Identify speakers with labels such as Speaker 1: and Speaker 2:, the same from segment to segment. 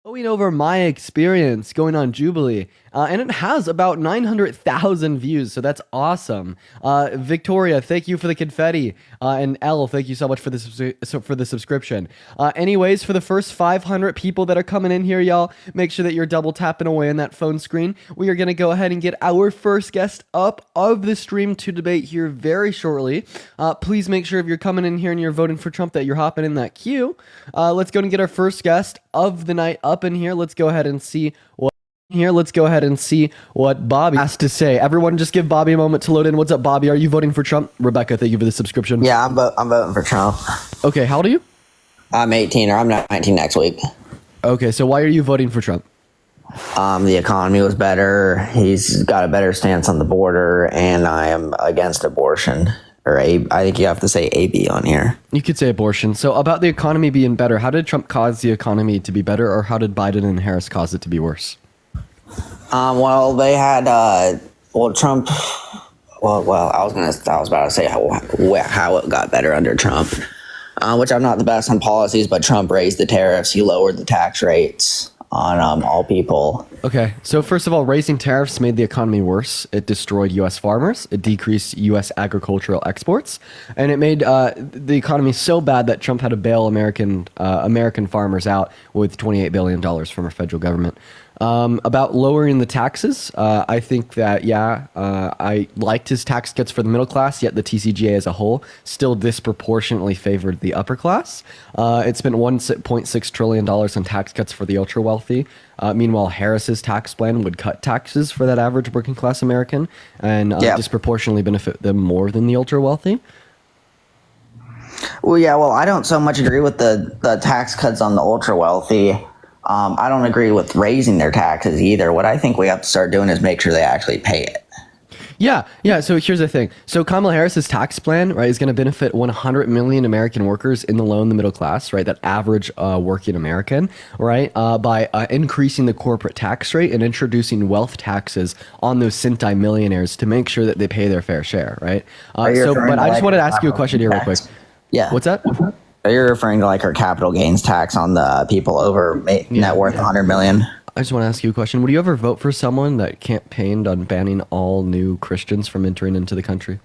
Speaker 1: Going over my experience going on Jubilee, and it has about 900,000 views, so that's awesome. Victoria, thank you for the confetti, and Elle, thank you so much for the subscription. Anyways, for the first 500 people that are coming in here, y'all, make sure that you're double tapping away on that phone screen. We are gonna go ahead and get our first guest up of the stream to debate here very shortly. Please make sure if you're coming in here and you're voting for Trump that you're hopping in that queue. Let's go and get our first guest of the night up in here. Let's go ahead and see what Bobby has to say. Everyone just give Bobby a moment to load in. What's up, Bobby? Are you voting for Trump? Rebecca, thank you for the subscription.
Speaker 2: Yeah, I'm voting for Trump.
Speaker 1: Okay, how old are you?
Speaker 2: I'm 18, or I'm 19 next week.
Speaker 1: Okay, so why are you voting for Trump?
Speaker 2: The economy was better. He's got a better stance on the border, and I am against abortion. I think you have to say AB on here.
Speaker 1: You could say abortion. So about the economy being better, how did Trump cause the economy to be better, or how did Biden and Harris cause it to be worse?
Speaker 2: Well, they had Trump. I was about to say how it got better under Trump, which I'm not the best on policies, but Trump raised the tariffs. He lowered the tax rates on all people.
Speaker 1: Okay, so first of all, raising tariffs made the economy worse. It destroyed U.S. farmers. It decreased U.S. agricultural exports, and it made the economy so bad that Trump had to bail American farmers out with $28 billion from our federal government. About lowering the taxes, I think that, I liked his tax cuts for the middle class, yet the TCJA as a whole still disproportionately favored the upper class. It spent $1.6 trillion on tax cuts for the ultra wealthy. Meanwhile, Harris's tax plan would cut taxes for that average working class American and disproportionately benefit them more than the ultra wealthy.
Speaker 2: Well, I don't so much agree with the tax cuts on the ultra wealthy. I don't agree with raising their taxes either. What I think we have to start doing is make sure they actually pay it.
Speaker 1: Yeah. So here's the thing. So Kamala Harris's tax plan, right, is going to benefit 100 million American workers in the low and the middle class, right, that average working American, right, by increasing the corporate tax rate and introducing wealth taxes on those centimillionaires to make sure that they pay their fair share, right? I just wanted to ask you a question here real quick.
Speaker 2: Yeah.
Speaker 1: What's that?
Speaker 2: Are you referring to like our capital gains tax on the people over net worth 100 million?
Speaker 1: I just want to ask you a question. Would you ever vote for someone that campaigned on banning all new Christians from entering into the country?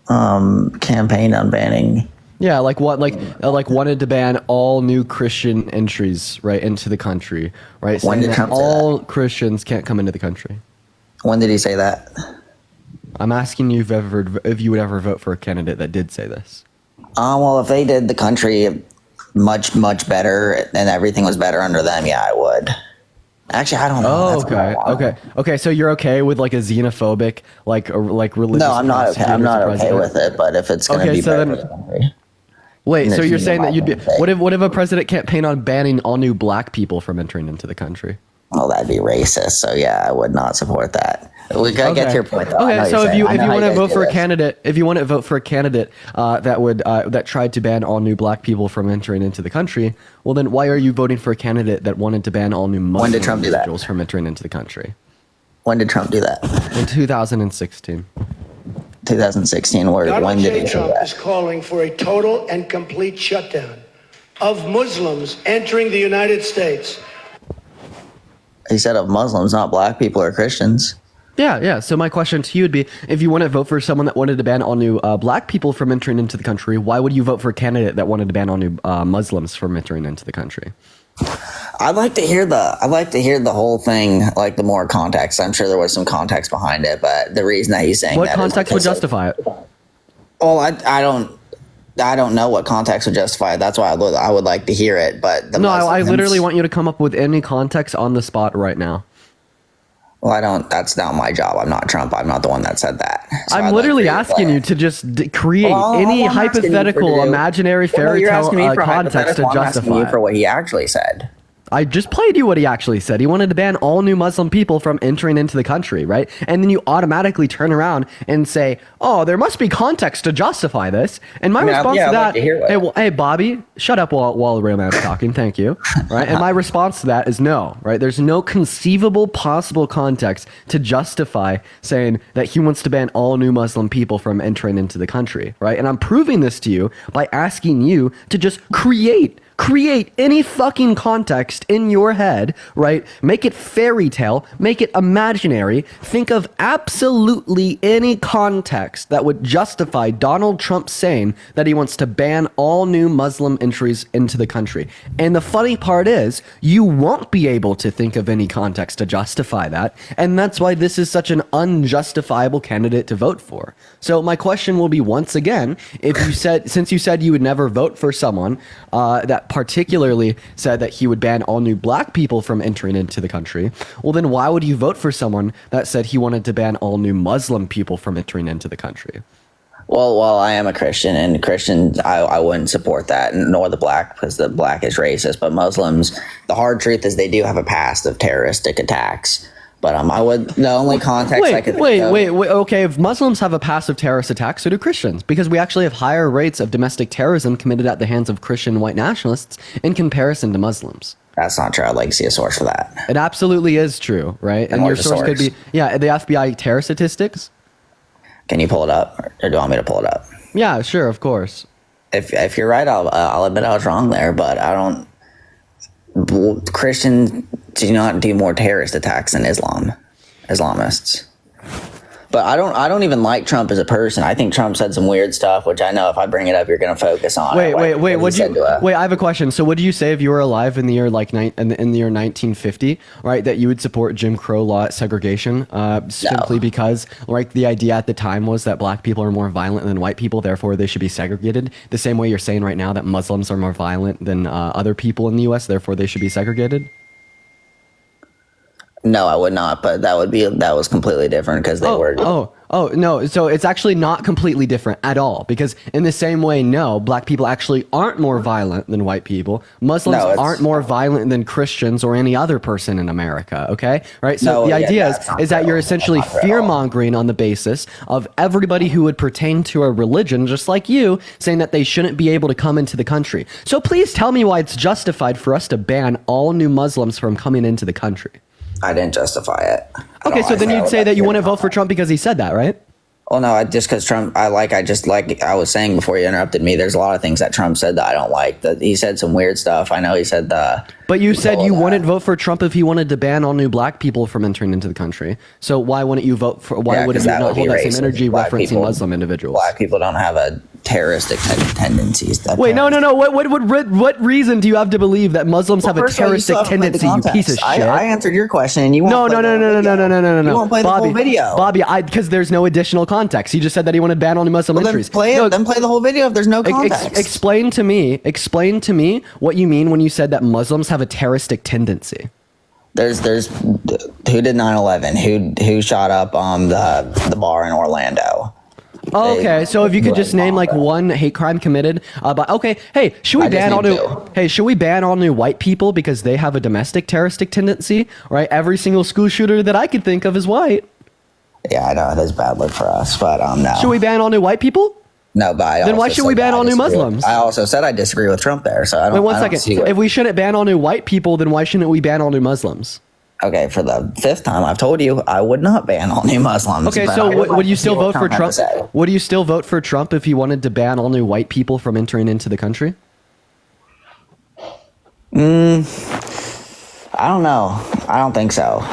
Speaker 2: Campaigned on banning?
Speaker 1: Yeah, like what? Like wanted to ban all new Christian entries, right, into the country, right?
Speaker 2: When did Trump say
Speaker 1: all Christians can't come into the country?
Speaker 2: When did he say that?
Speaker 1: I'm asking you if you would ever vote for a candidate that did say this.
Speaker 2: Well, if they did the country much, much better and everything was better under them, yeah, I would. Actually, I don't know.
Speaker 1: Oh, okay. So you're okay with like a xenophobic, like religious?
Speaker 2: No, I'm not okay. I'm not okay with it. But if it's going to be better for the country.
Speaker 1: Wait, so you're saying that you'd be? What if a president campaigned on banning all new black people from entering into the country?
Speaker 2: Well, that'd be racist. So yeah, I would not support that. We gotta get to your point, though.
Speaker 1: Okay, so if you want to vote for a candidate, that tried to ban all new black people from entering into the country, well then why are you voting for a candidate that wanted to ban all new Muslim individuals from entering into the country?
Speaker 2: When did Trump do that?
Speaker 1: In 2016.
Speaker 2: 2016. When did he do
Speaker 3: Trump
Speaker 2: that?
Speaker 3: is calling for a total and complete shutdown of Muslims entering the United States.
Speaker 2: He said of Muslims, not black people or Christians.
Speaker 1: Yeah. So my question to you would be, if you want to vote for someone that wanted to ban all new black people from entering into the country, why would you vote for a candidate that wanted to ban all new Muslims from entering into the country?
Speaker 2: I'd like to hear the whole thing, like the more context. I'm sure there was some context behind it, but the reason that he's saying
Speaker 1: what context would justify it?
Speaker 2: Well, I don't know what context would justify it. That's why I would like to hear it. But
Speaker 1: I literally want you to come up with any context on the spot right now.
Speaker 2: Well, that's not my job. I'm not Trump. I'm not the one that said that. So
Speaker 1: I'm literally asking you to just create any hypothetical, imaginary fairy tale context to justify.
Speaker 2: I'm asking you for what he actually said.
Speaker 1: I just played you what he actually said. He wanted to ban all new Muslim people from entering into the country, right? And then you automatically turn around and say, oh, there must be context to justify this. And my response to that, hey, Bobby, shut up while the real man's talking. Thank you. Right? And my response to that is no, right? There's no conceivable possible context to justify saying that he wants to ban all new Muslim people from entering into the country, right? And I'm proving this to you by asking you to just create Create any fucking context in your head, right? Make it fairy tale, make it imaginary. Think of absolutely any context that would justify Donald Trump saying that he wants to ban all new Muslim entries into the country. And the funny part is, you won't be able to think of any context to justify that. And that's why this is such an unjustifiable candidate to vote for. So my question will be once again, since you said you would never vote for someone that particularly said that he would ban all new black people from entering into the country, well then why would you vote for someone that said he wanted to ban all new Muslim people from entering into the country?
Speaker 2: Well, I am a Christian, and Christians, I wouldn't support that, nor the black, because the black is racist. But Muslims, the hard truth is they do have a past of terroristic attacks. But the only context I could think of.
Speaker 1: Wait. Okay, if Muslims have a past of terrorist attacks, so do Christians. Because we actually have higher rates of domestic terrorism committed at the hands of Christian white nationalists in comparison to Muslims.
Speaker 2: That's not true. I'd like to see a source for that.
Speaker 1: It absolutely is true, right? And your source could be, the FBI terror statistics.
Speaker 2: Can you pull it up, or do you want me to pull it up?
Speaker 1: Yeah, sure, of course.
Speaker 2: If you're right, I'll admit I was wrong there, but I don't. Christians do not do more terrorist attacks than Islamists. But I don't even like Trump as a person. I think Trump said some weird stuff, which I know if I bring it up, you're going to focus on.
Speaker 1: Wait. I have a question. So, would you say if you were alive in the year in the year 1950, right, that you would support Jim Crow law segregation simply because, like, the idea at the time was that black people are more violent than white people, therefore they should be segregated. The same way you're saying right now that Muslims are more violent than other people in the U.S., therefore they should be segregated.
Speaker 2: No, I would not, but that was completely different because they were.
Speaker 1: Oh, no. So it's actually not completely different at all, because in the same way, no, black people actually aren't more violent than white people. Muslims aren't more violent than Christians or any other person in America. Okay. Right. So the idea is that you're essentially fear mongering on the basis of everybody who would pertain to a religion, just like you, saying that they shouldn't be able to come into the country. So please tell me why it's justified for us to ban all new Muslims from coming into the country.
Speaker 2: I didn't justify it.
Speaker 1: Okay, so then you'd say that you wouldn't vote for Trump because he said that, right?
Speaker 2: Well, no, just because Trump, I was saying before you interrupted me, there's a lot of things that Trump said that I don't like. That he said some weird stuff. I know he said
Speaker 1: But you said you wouldn't vote for Trump if he wanted to ban all new black people from entering into the country. So why wouldn't you vote for? Why wouldn't you not hold that same energy referencing Muslim individuals?
Speaker 2: Black people don't have a terroristic tendencies.
Speaker 1: Wait, no. What reason do you have to believe that Muslims have a terroristic tendency? You piece of shit.
Speaker 2: I answered your question, and you won't.
Speaker 1: No.
Speaker 2: You won't play the whole video,
Speaker 1: Bobby. Because there's no additional context. He just said that he wanted to ban all new Muslim entries.
Speaker 2: Then play the whole video if there's no context.
Speaker 1: Explain to me what you mean when you said that Muslims have a terroristic tendency.
Speaker 2: There's who did 9/11? Who shot up the bar in Orlando?
Speaker 1: Okay, so if you could just name like one hate crime committed, should we ban all new white people because they have a domestic terroristic tendency? Right, every single school shooter that I could think of is white.
Speaker 2: Yeah, I know that's bad luck for us, but no.
Speaker 1: Should we ban all new white people?
Speaker 2: No, but
Speaker 1: then why should we ban all new Muslims?
Speaker 2: I also said I disagree with Trump there, so I don't.
Speaker 1: Wait, one second. If we shouldn't ban all new white people, then why shouldn't we ban all new Muslims?
Speaker 2: Okay, for the fifth time, I've told you I would not ban all new Muslims.
Speaker 1: Okay, so would you still vote for Trump? Would you still vote for Trump if he wanted to ban all new white people from entering into the country?
Speaker 2: I don't know. I don't think so.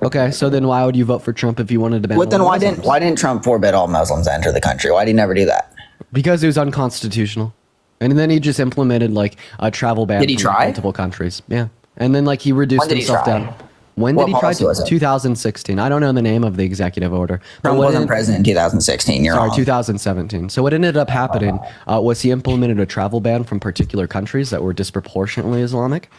Speaker 1: Okay, so then why would you vote for Trump if you wanted to ban?
Speaker 2: But then why didn't Trump forbid all Muslims to enter the country? Why did he never do that?
Speaker 1: Because it was unconstitutional, and then he just implemented like a travel ban.
Speaker 2: Did he try?
Speaker 1: Multiple countries, yeah, and then like he reduced himself down. When did he try to? 2016. I don't know the name of the executive order.
Speaker 2: Trump wasn't president in 2016. Sorry,
Speaker 1: 2017. So what ended up happening was he implemented a travel ban from particular countries that were disproportionately Islamic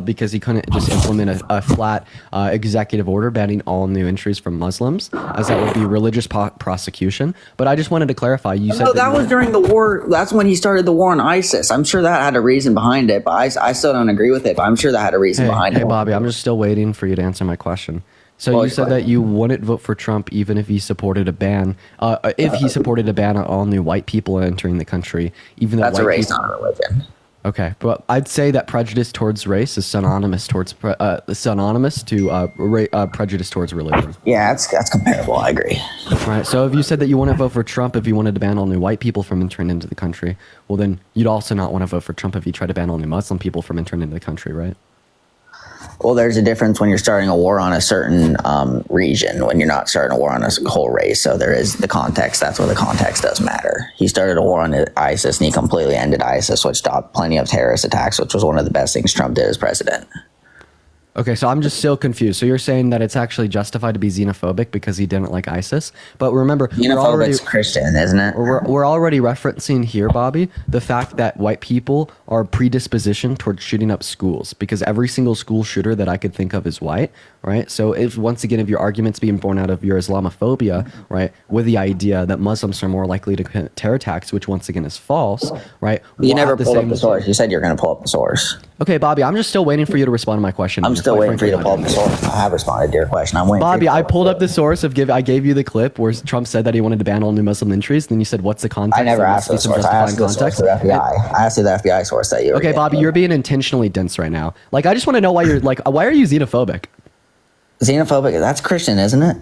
Speaker 1: because he couldn't just implement a flat executive order banning all new entries from Muslims, as that would be religious prosecution. But I just wanted to clarify. You said
Speaker 2: that was during the war. That's when he started the war on ISIS. I'm sure that had a reason behind it, but I still don't agree with it. But I'm sure that had a reason behind it.
Speaker 1: Hey, Bobby, I'm just still waiting for you to answer my question. So you said that you wouldn't vote for Trump even if he supported a ban, on all new white people entering the country, even though
Speaker 2: that's a race, not a religion.
Speaker 1: Okay, but I'd say that prejudice towards race is synonymous to prejudice towards religion.
Speaker 2: Yeah, that's comparable. I agree.
Speaker 1: Right. So if you said that you wouldn't vote for Trump if you wanted to ban all new white people from entering into the country, well then you'd also not want to vote for Trump if you tried to ban all new Muslim people from entering into the country, right?
Speaker 2: Well, there's a difference when you're starting a war on a certain region when you're not starting a war on a whole race. So there is the context. That's where the context does matter. He started a war on ISIS and he completely ended ISIS, which stopped plenty of terrorist attacks, which was one of the best things Trump did as president.
Speaker 1: Okay, so I'm just still confused. So you're saying that it's actually justified to be xenophobic because he didn't like ISIS? But remember,
Speaker 2: Xenophobic's Christian, isn't it?
Speaker 1: we're already referencing here, Bobby, the fact that white people are predispositioned towards shooting up schools because every single school shooter that I could think of is white, right? So if once again, if your argument's being born out of your Islamophobia, right, with the idea that Muslims are more likely to commit terror attacks, which once again is false, right?
Speaker 2: You never
Speaker 1: the
Speaker 2: pulled up
Speaker 1: same-
Speaker 2: the source. You said you're going to pull up the source.
Speaker 1: Okay, Bobby, I'm just still waiting for you to respond to my question.
Speaker 2: I'm still waiting for you to pull up the source. I have responded to your question. I'm waiting.
Speaker 1: Bobby,
Speaker 2: for you
Speaker 1: I
Speaker 2: to
Speaker 1: pulled up the source I gave you the clip where Trump said that he wanted to ban all new Muslim entries. Then you said, "What's the context?"
Speaker 2: I never
Speaker 1: There
Speaker 2: asked
Speaker 1: must
Speaker 2: for
Speaker 1: be
Speaker 2: the
Speaker 1: some
Speaker 2: source. I asked
Speaker 1: justifying
Speaker 2: the source to the FBI. I asked you the FBI source that you.
Speaker 1: Okay, Bobby, you're being intentionally dense right now. Like, I just want to know why you're like, why are you xenophobic?
Speaker 2: Xenophobic. That's Christian, isn't it?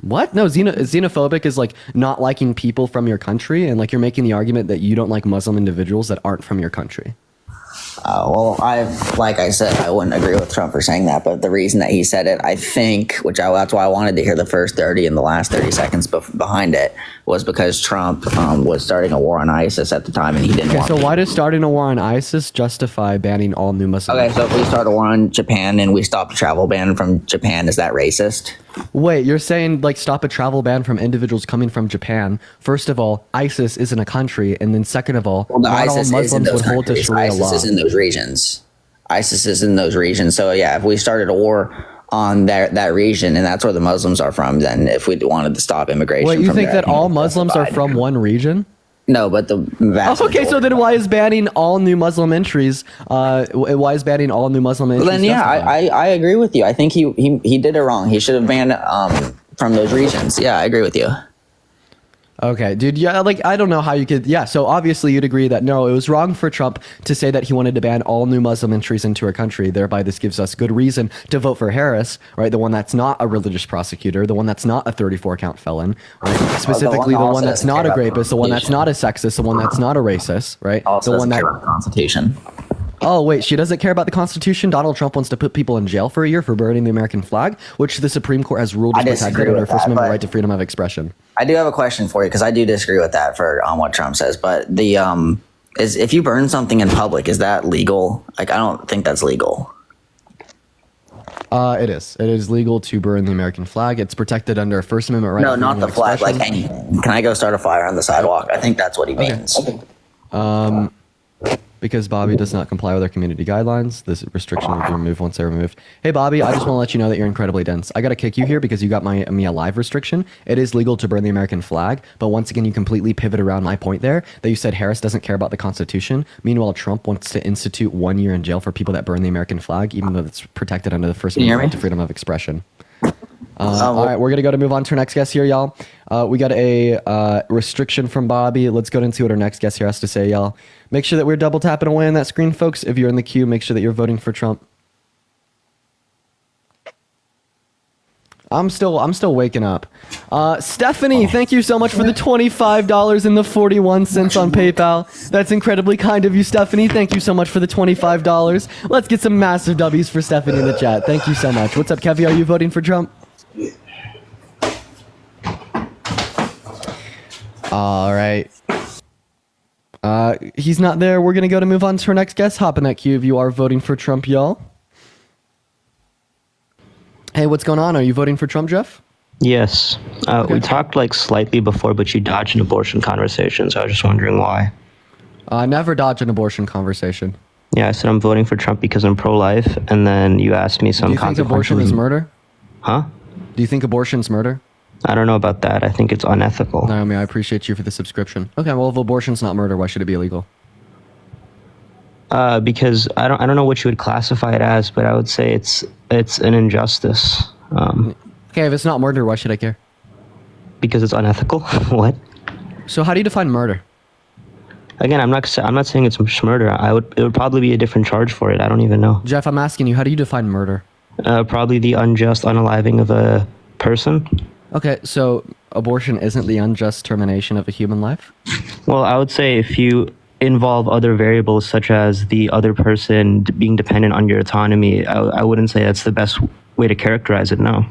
Speaker 1: What? No, xenophobic is like not liking people from your country, and like you're making the argument that you don't like Muslim individuals that aren't from your country.
Speaker 2: Well, like I said, I wouldn't agree with Trump for saying that, but the reason that he said it, I think, that's why I wanted to hear the first 30 and the last 30 seconds behind it, was because Trump was starting a war on ISIS at the time, and he didn't want.
Speaker 1: So why does starting a war on ISIS justify banning all new Muslims?
Speaker 2: Okay, so if we start a war on Japan and we stop a travel ban from Japan, is that racist?
Speaker 1: Wait, you're saying like stop a travel ban from individuals coming from Japan? First of all, ISIS isn't a country, and then second of all, not
Speaker 2: ISIS
Speaker 1: all
Speaker 2: is in
Speaker 1: Muslims
Speaker 2: those
Speaker 1: would hold to
Speaker 2: countries.
Speaker 1: Sharia
Speaker 2: ISIS
Speaker 1: law.
Speaker 2: is in those regions. ISIS is in those regions. So yeah, if we started a war on that region, and that's where the Muslims are from, then if we wanted to stop immigration,
Speaker 1: Wait, you
Speaker 2: from
Speaker 1: think
Speaker 2: there,
Speaker 1: that all Muslims are from one region?
Speaker 2: No, but the vast
Speaker 1: Okay, so
Speaker 2: majority.
Speaker 1: then why is banning all new Muslim entries? Why is banning all new Muslim entries?
Speaker 2: Well, then yeah,
Speaker 1: justified?
Speaker 2: I agree with you. I think he did it wrong. He should have banned from those regions. Yeah, I agree with you.
Speaker 1: Okay, dude. Yeah, like I don't know how you could. Yeah, so obviously you'd agree that no, it was wrong for Trump to say that he wanted to ban all new Muslim entries into our country. Thereby, this gives us good reason to vote for Harris, right? The one that's not a religious prosecutor, the one that's not a 34-count felon, right? Specifically, the
Speaker 2: also
Speaker 1: one that's
Speaker 2: doesn't
Speaker 1: not
Speaker 2: care
Speaker 1: a
Speaker 2: about the
Speaker 1: rapist, the one that's
Speaker 2: Constitution.
Speaker 1: not a sexist, the one that's not a racist, right?
Speaker 2: Also
Speaker 1: The
Speaker 2: doesn't
Speaker 1: one that.
Speaker 2: care about the Constitution.
Speaker 1: Oh wait, she doesn't care about the Constitution. Donald Trump wants to put people in jail for a year for burning the American flag, which the Supreme Court has ruled
Speaker 2: I
Speaker 1: is protected
Speaker 2: disagree
Speaker 1: under
Speaker 2: with
Speaker 1: First
Speaker 2: that,
Speaker 1: Amendment
Speaker 2: but-
Speaker 1: right to freedom of expression.
Speaker 2: I do have a question for you because I do disagree with that on what Trump says. But the is if you burn something in public, is that legal? Like I don't think that's legal.
Speaker 1: It is. It is legal to burn the American flag. It's protected under First Amendment right.
Speaker 2: No,
Speaker 1: to
Speaker 2: not
Speaker 1: freedom
Speaker 2: the
Speaker 1: of
Speaker 2: flag. Like
Speaker 1: expression.
Speaker 2: anything. Can I go start a fire on the sidewalk? I think that's what he means.
Speaker 1: Because Bobby does not comply with our community guidelines, this restriction will be removed once they're removed. Hey, Bobby, I just want to let you know that you're incredibly dense. I got to kick you here because you got me a live restriction. It is legal to burn the American flag, but once again, you completely pivot around my point there that you said Harris doesn't care about the Constitution. Meanwhile, Trump wants to institute 1 year in jail for people that burn the American flag, even though it's protected under the First
Speaker 2: you hear
Speaker 1: Amendment right
Speaker 2: me?
Speaker 1: to freedom of expression. All right, we're gonna move on to our next guest here, y'all. We got a restriction from Bobby. Let's go into what our next guest here has to say, y'all. Make sure that we're double tapping away on that screen, folks. If you're in the queue, make sure that you're voting for Trump. I'm still waking up. Stephanie, thank you so much for the $25 and the 41 cents on PayPal. That's incredibly kind of you, Stephanie. Thank you so much for the $25. Let's get some massive W's for Stephanie in the chat. Thank you so much. What's up, Kevy? Are you voting for Trump? All right. He's not there. We're going to move on to our next guest. Hop in that queue if you are voting for Trump, y'all. Hey, what's going on? Are you voting for Trump, Jeff?
Speaker 4: Yes. We talked like slightly before, but you dodged an abortion conversation, so I was just wondering why.
Speaker 1: Never dodge an abortion conversation.
Speaker 4: Yeah, I said I'm voting for Trump because I'm pro-life, and then you asked me some
Speaker 1: Do you think abortion is murder?
Speaker 4: Huh?
Speaker 1: Do you think abortion's murder?
Speaker 4: I don't know about that. I think it's unethical.
Speaker 1: Naomi, I appreciate you for the subscription. Okay, well, if abortion's not murder, why should it be illegal?
Speaker 4: Because I don't know what you would classify it as, but I would say it's an injustice.
Speaker 1: Okay, if it's not murder, why should I care?
Speaker 4: Because it's unethical. What?
Speaker 1: So how do you define murder?
Speaker 4: Again, I'm not saying it's murder. It would probably be a different charge for it. I don't even know.
Speaker 1: Jeff, I'm asking you, how do you define murder?
Speaker 4: Probably the unjust unaliving of a person.
Speaker 1: Okay, so abortion isn't the unjust termination of a human life?
Speaker 4: Well, I would say if you involve other variables such as the other person being dependent on your autonomy, I wouldn't say that's the best way to characterize it, no.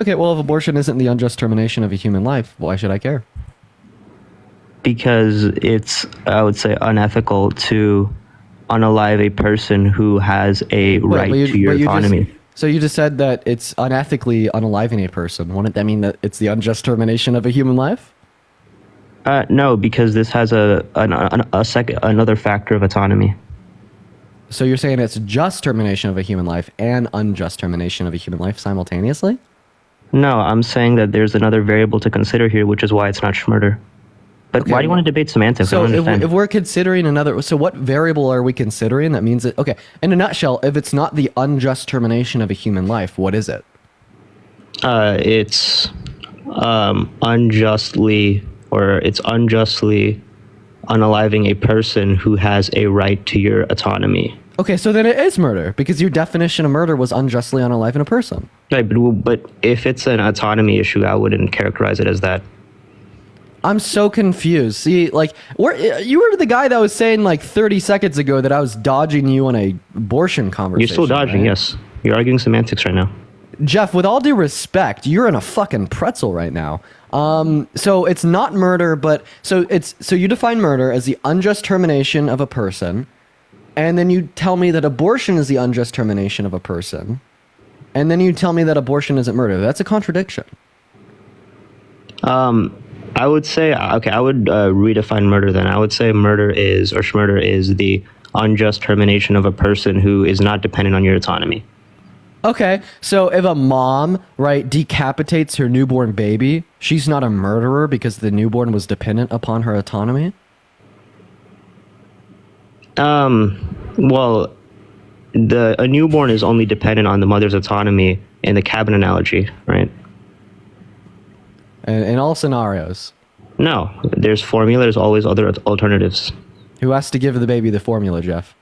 Speaker 1: Okay, well, if abortion isn't the unjust termination of a human life, why should I care?
Speaker 4: Because it's, I would say, unethical to unalive a person who has a right to your autonomy.
Speaker 1: So you just said that it's unethically unaliving a person. Wouldn't that mean that it's the unjust termination of a human life?
Speaker 4: No, because this has another factor of autonomy.
Speaker 1: So you're saying it's just termination of a human life and unjust termination of a human life simultaneously?
Speaker 4: No, I'm saying that there's another variable to consider here, which is why it's not schmurder. But
Speaker 1: Okay,
Speaker 4: why do you want to debate semantics? I
Speaker 1: So
Speaker 4: don't understand.
Speaker 1: if we're considering another, so what variable are we considering that means that, okay, in a nutshell, if it's not the unjust termination of a human life, what is it?
Speaker 4: It's unjustly unaliving a person who has a right to your autonomy.
Speaker 1: Okay, so then it is murder because your definition of murder was unjustly unaliving a person.
Speaker 4: Right, but if it's an autonomy issue, I wouldn't characterize it as that.
Speaker 1: I'm so confused. See, like, you were the guy that was saying like 30 seconds ago that I was dodging you on a abortion conversation.
Speaker 4: You're still dodging,
Speaker 1: right?
Speaker 4: Yes. You're arguing semantics right now.
Speaker 1: Jeff, with all due respect, you're in a fucking pretzel right now. So it's not murder, but so you define murder as the unjust termination of a person, and then you tell me that abortion is the unjust termination of a person, and then you tell me that abortion isn't murder. That's a contradiction.
Speaker 4: I would say, okay, I would redefine murder then. I would say schmurder is the unjust termination of a person who is not dependent on your autonomy.
Speaker 1: Okay, so if a mom, right, decapitates her newborn baby, she's not a murderer because the newborn was dependent upon her autonomy?
Speaker 4: Well, a newborn is only dependent on the mother's autonomy in the cabin analogy, right?
Speaker 1: In all scenarios.
Speaker 4: No, there's formula, there's always other alternatives.
Speaker 1: Who has to give the baby the formula, Jeff?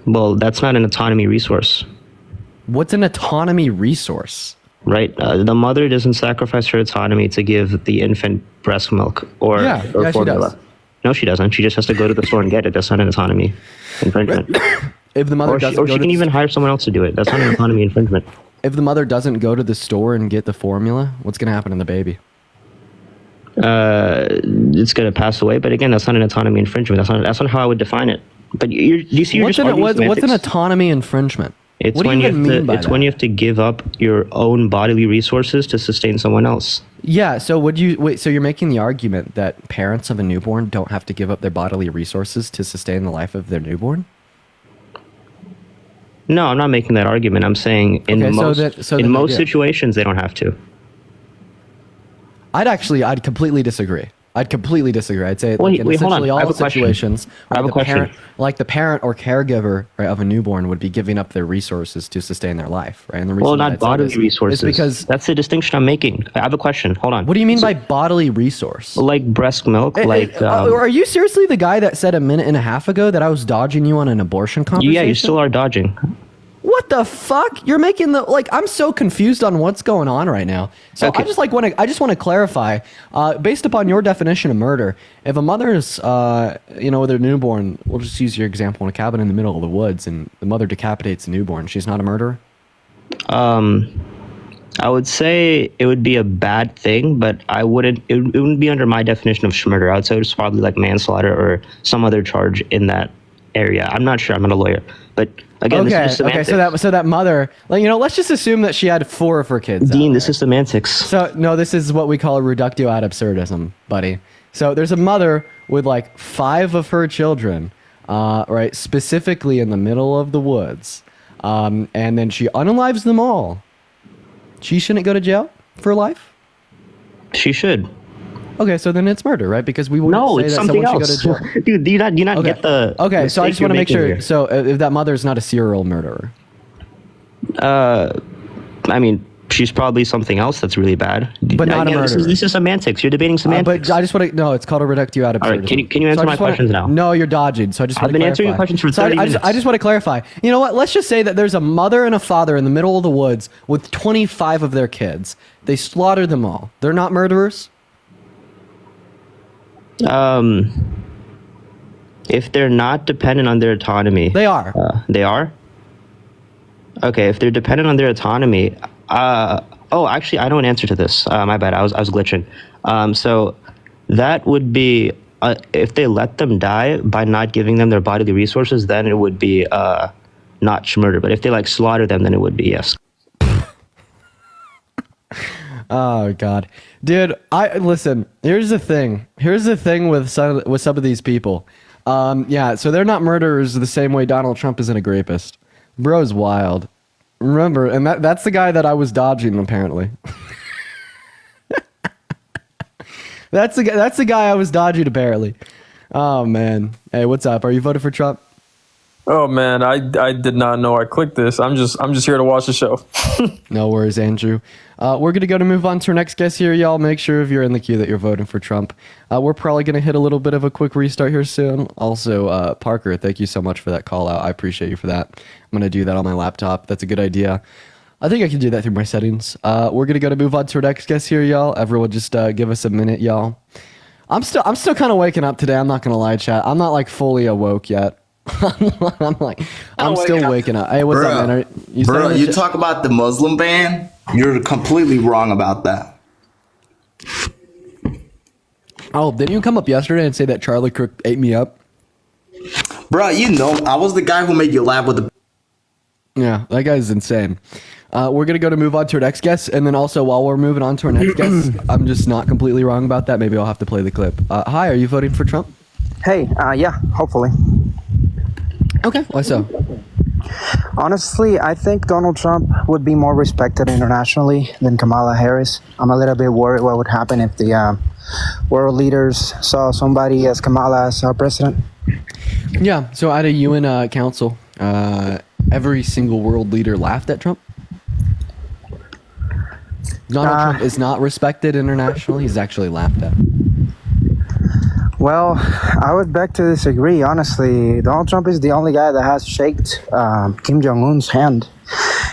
Speaker 4: Well, that's not an autonomy resource,
Speaker 1: What's an autonomy resource?
Speaker 4: right? The mother doesn't sacrifice her autonomy to give the infant breast milk or
Speaker 1: Yeah, she
Speaker 4: formula.
Speaker 1: does.
Speaker 4: No, she doesn't. She just has to go to the store and get it. That's not an autonomy infringement.
Speaker 1: If the mother
Speaker 4: Or she,
Speaker 1: doesn't
Speaker 4: or
Speaker 1: go
Speaker 4: she
Speaker 1: to
Speaker 4: can
Speaker 1: the,
Speaker 4: even hire someone else to do it. That's not an autonomy infringement.
Speaker 1: if the mother doesn't go to the store and get the formula, what's going to happen to the baby?
Speaker 4: It's going to pass away. But again, that's not an autonomy infringement. That's not how I would define it. But you see, you're
Speaker 1: What's
Speaker 4: just arguing
Speaker 1: what's an
Speaker 4: semantics.
Speaker 1: autonomy infringement?
Speaker 4: It's
Speaker 1: what do
Speaker 4: when
Speaker 1: you even mean by
Speaker 4: it's
Speaker 1: that?
Speaker 4: when you have to give up your own bodily resources to sustain someone else.
Speaker 1: Yeah, so so you're making the argument that parents of a newborn don't have to give up their bodily resources to sustain the life of their newborn?
Speaker 4: No, I'm not making that argument. I'm saying in
Speaker 1: Okay,
Speaker 4: most
Speaker 1: then they do.
Speaker 4: situations they don't have to.
Speaker 1: I'd completely disagree. I'd say
Speaker 4: Wait,
Speaker 1: in
Speaker 4: wait, hold on.
Speaker 1: essentially
Speaker 4: I
Speaker 1: all
Speaker 4: have a
Speaker 1: the
Speaker 4: question.
Speaker 1: situations,
Speaker 4: I have a question.
Speaker 1: Like the parent or caregiver, right, of a newborn would be giving up their resources to sustain their life, right? And the reason
Speaker 4: Well,
Speaker 1: that
Speaker 4: not
Speaker 1: I'd say
Speaker 4: bodily
Speaker 1: this
Speaker 4: resources.
Speaker 1: is because
Speaker 4: That's the distinction I'm making. I have a question. Hold on.
Speaker 1: what do you mean by bodily resource?
Speaker 4: Like breast milk, like
Speaker 1: Are you seriously the guy that said a minute and a half ago that I was dodging you on an abortion conversation?
Speaker 4: yeah, you still are dodging.
Speaker 1: What the fuck? You're making I'm so confused on what's going on right now. So
Speaker 4: Okay.
Speaker 1: I just want to clarify, based upon your definition of murder, if a mother is, with her newborn, we'll just use your example in a cabin in the middle of the woods, and the mother decapitates the newborn, she's not a murderer?
Speaker 4: I would say it would be a bad thing, but it wouldn't be under my definition of schmurder. I would say it's probably like manslaughter or some other charge in that area. I'm not sure. I'm not a lawyer, but again, this is just semantics.
Speaker 1: So that mother, let's just assume that she had 4 of her kids.
Speaker 4: Dean,
Speaker 1: out
Speaker 4: this
Speaker 1: there.
Speaker 4: is semantics.
Speaker 1: So no, this is what we call a reductio ad absurdism, buddy. So there's a mother with 5 of her children, right, specifically in the middle of the woods, and then she unalives them all. She shouldn't go to jail for life?
Speaker 4: She should.
Speaker 1: Okay, so then it's murder, right? Because we wouldn't
Speaker 4: No,
Speaker 1: say
Speaker 4: it's
Speaker 1: that
Speaker 4: something
Speaker 1: someone
Speaker 4: else.
Speaker 1: should go to jail.
Speaker 4: Dude, do you not
Speaker 1: Okay.
Speaker 4: get the
Speaker 1: Okay, so I
Speaker 4: mistake
Speaker 1: just
Speaker 4: you're
Speaker 1: want to make
Speaker 4: making
Speaker 1: sure.
Speaker 4: here?
Speaker 1: So if that mother's not a serial murderer,
Speaker 4: I mean, she's probably something else that's really bad.
Speaker 1: But not a
Speaker 4: Again,
Speaker 1: murderer.
Speaker 4: This is semantics. You're debating semantics.
Speaker 1: But I just want to no. It's called a reductio ad
Speaker 4: All right,
Speaker 1: absurdum.
Speaker 4: can you answer
Speaker 1: I
Speaker 4: my
Speaker 1: just wanna-
Speaker 4: questions now?
Speaker 1: No, you're dodging. So I just
Speaker 4: I've
Speaker 1: want to
Speaker 4: been answering your
Speaker 1: clarify.
Speaker 4: questions for
Speaker 1: So
Speaker 4: 30
Speaker 1: I
Speaker 4: minutes.
Speaker 1: just want to clarify. You know what? Let's just say that there's a mother and a father in the middle of the woods with 25 of their kids. They slaughter them all. They're not murderers.
Speaker 4: If they're not dependent on their autonomy,
Speaker 1: They are.
Speaker 4: They are. Okay, if they're dependent on their autonomy, actually, I know an answer to this. My bad, I was glitching. So that would be if they let them die by not giving them their bodily resources, then it would be not murder. But if they like slaughter them, then it would be yes.
Speaker 1: Oh God, dude! I listen. Here's the thing. Here's the thing with some of these people. Yeah, so they're not murderers the same way Donald Trump isn't a rapist. Bro's wild. Remember, and that's the guy that I was dodging apparently. That's the guy I was dodging apparently. Oh man. Hey, what's up? Are you voting for Trump?
Speaker 5: Oh man, I did not know I clicked this. I'm just here to watch the show.
Speaker 1: No worries, Andrew. We're going to move on to our next guest here, y'all. Make sure if you're in the queue that you're voting for Trump. We're probably going to hit a little bit of a quick restart here soon. Also, Parker, thank you so much for that call out. I appreciate you for that. I'm going to do that on my laptop. That's a good idea. I think I can do that through my settings. We're going to move on to our next guest here, y'all. Everyone just give us a minute, y'all. I'm still kind of waking up today. I'm not going to lie, chat. I'm not like fully awoke yet. I'm still waking up. Hey, what's up, man?
Speaker 6: Bro, you talk about the Muslim ban. You're completely wrong about that.
Speaker 1: Oh, didn't you come up yesterday and say that Charlie Kirk ate me up?
Speaker 6: Bro, you know, I was the guy who made you laugh with the...
Speaker 1: Yeah, that guy's insane. We're going to move on to our next guest. And then also, while we're moving on to our next guest, I'm just not completely wrong about that. Maybe I'll have to play the clip. Hi, are you voting for Trump?
Speaker 7: Hey, yeah, hopefully.
Speaker 1: Okay, why so?
Speaker 7: Honestly, I think Donald Trump would be more respected internationally than Kamala Harris. I'm a little bit worried what would happen if the world leaders saw somebody as Kamala as our president.
Speaker 1: Yeah, so at a UN council, every single world leader laughed at Trump. Donald Trump is not respected internationally. He's actually laughed at.
Speaker 7: Well, I would beg to disagree. Honestly, Donald Trump is the only guy that has shaked Kim Jong-un's hand,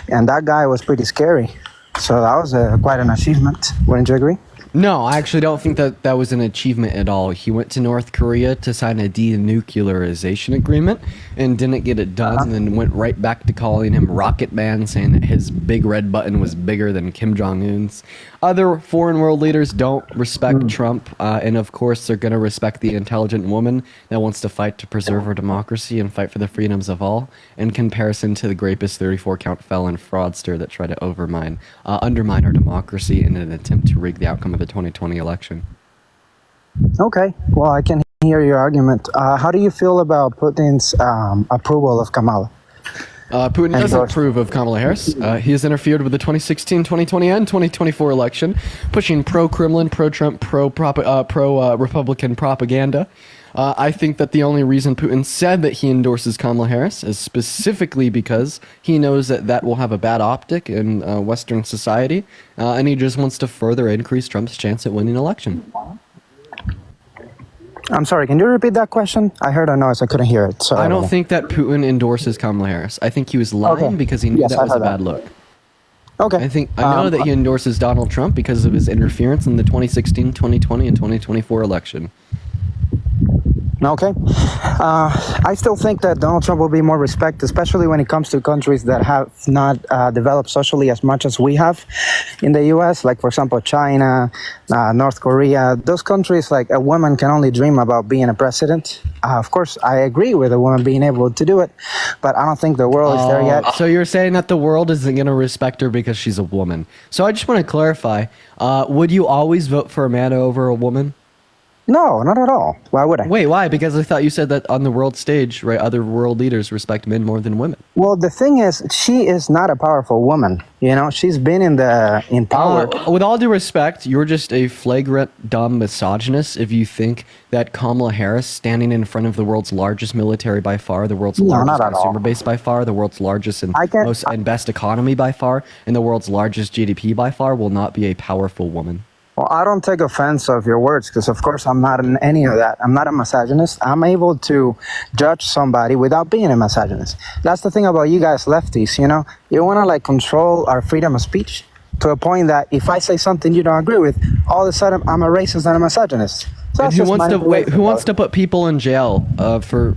Speaker 7: and that guy was pretty scary. So that was quite an achievement. Wouldn't you agree?
Speaker 1: No, I actually don't think that was an achievement at all. He went to North Korea to sign a denuclearization agreement and didn't get it done, and then went right back to calling him Rocket Man, saying that his big red button was bigger than Kim Jong-un's. Other foreign world leaders don't respect Trump, and of course they're going to respect the intelligent woman that wants to fight to preserve our democracy and fight for the freedoms of all, in comparison to the rapist 34-count felon fraudster that tried to undermine our democracy in an attempt to rig the outcome of the 2020 election.
Speaker 7: Okay. Well, I can hear your argument. How do you feel about Putin's approval of Kamala?
Speaker 1: Putin doesn't approve of Kamala Harris. He has interfered with the 2016, 2020, and 2024 election, pushing pro-Kremlin, pro-Trump, pro-Republican propaganda. I think that the only reason Putin said that he endorses Kamala Harris is specifically because he knows that will have a bad optic in Western society, and he just wants to further increase Trump's chance at winning an election.
Speaker 7: I'm sorry, can you repeat that question? I heard a noise, I couldn't hear it. So
Speaker 1: I don't think that Putin endorses Kamala Harris. I think he was lying
Speaker 7: Okay.
Speaker 1: because he knew
Speaker 7: Yes,
Speaker 1: that
Speaker 7: I
Speaker 1: was a
Speaker 7: heard
Speaker 1: bad
Speaker 7: that.
Speaker 1: look.
Speaker 7: Okay.
Speaker 1: I know that he endorses Donald Trump because of his interference in the 2016, 2020, and 2024 election.
Speaker 7: Okay. I still think that Donald Trump will be more respected, especially when it comes to countries that have not developed socially as much as we have in the U.S., like, for example, China, North Korea. Those countries, like, a woman can only dream about being a president. Of course, I agree with a woman being able to do it, but I don't think the world is there yet.
Speaker 1: So you're saying that the world isn't going to respect her because she's a woman. So I just want to clarify, would you always vote for a man over a woman?
Speaker 7: No, not at all. Why would I?
Speaker 1: Wait, why? Because I thought you said that on the world stage, right, other world leaders respect men more than women.
Speaker 7: Well, the thing is, she is not a powerful woman. You know, she's been in power.
Speaker 1: With all due respect, you're just a flagrant, dumb misogynist if you think that Kamala Harris, standing in front of the world's largest military by far, the world's
Speaker 7: No,
Speaker 1: largest
Speaker 7: not at all.
Speaker 1: consumer base by far, the world's largest and
Speaker 7: I can't-
Speaker 1: most and best economy by far, and the world's largest GDP by far, will not be a powerful woman.
Speaker 7: Well, I don't take offense of your words because, of course, I'm not in any of that. I'm not a misogynist. I'm able to judge somebody without being a misogynist. That's the thing about you guys lefties, you know? You want to, like, control our freedom of speech to a point that if I say something you don't agree with, all of a sudden I'm a racist and a misogynist. So
Speaker 1: And
Speaker 7: that's
Speaker 1: who
Speaker 7: just
Speaker 1: wants to
Speaker 7: manipulation,
Speaker 1: who wants
Speaker 7: brother.
Speaker 1: to put people in jail for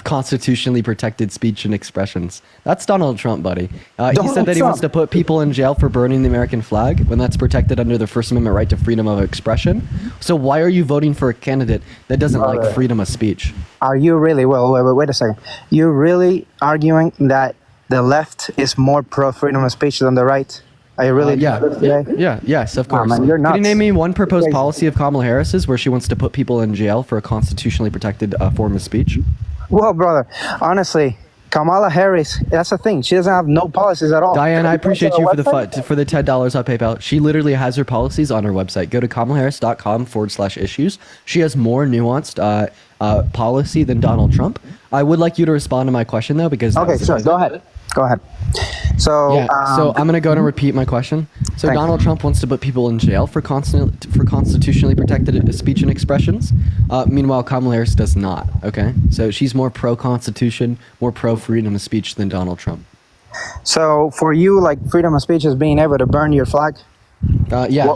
Speaker 1: constitutionally protected speech and expressions? That's Donald Trump, buddy. He
Speaker 7: Donald
Speaker 1: said that he wants to
Speaker 7: Trump.
Speaker 1: put people in jail for burning the American flag when that's protected under the First Amendment right to freedom of expression. So why are you voting for a candidate that doesn't like
Speaker 7: Brother.
Speaker 1: freedom of speech?
Speaker 7: Are you really, well, wait a second. You're really arguing that the left is more pro freedom of speech than the right? Are you really?
Speaker 1: Yes, of
Speaker 7: Nah,
Speaker 1: course.
Speaker 7: man, you're
Speaker 1: Can you
Speaker 7: nuts.
Speaker 1: name me one proposed
Speaker 7: Crazy.
Speaker 1: policy of Kamala Harris's where she wants to put people in jail for a constitutionally protected form of speech?
Speaker 7: Well, brother, honestly, Kamala Harris, that's the thing. She doesn't have no policies at all.
Speaker 1: Diane, I appreciate you for the
Speaker 7: website?
Speaker 1: for the $10 on PayPal. She literally has her policies on her website. Go to kamalaharris.com/issues. She has more nuanced policy than Donald Trump. I would like you to respond to my question though, because that
Speaker 7: Okay,
Speaker 1: was a
Speaker 7: sure.
Speaker 1: bit-
Speaker 7: Go ahead. Go ahead. So,
Speaker 1: Yeah, so I'm gonna go and repeat my question. So
Speaker 7: Thank
Speaker 1: Donald
Speaker 7: you.
Speaker 1: Trump wants to put people in jail for constitutionally protected speech and expressions. Meanwhile, Kamala Harris does not. Okay, so she's more pro-constitution, more pro-freedom of speech than Donald Trump.
Speaker 7: so for you, like freedom of speech is being able to burn your flag.
Speaker 1: Yeah,
Speaker 7: What's
Speaker 1: yeah.
Speaker 7: the-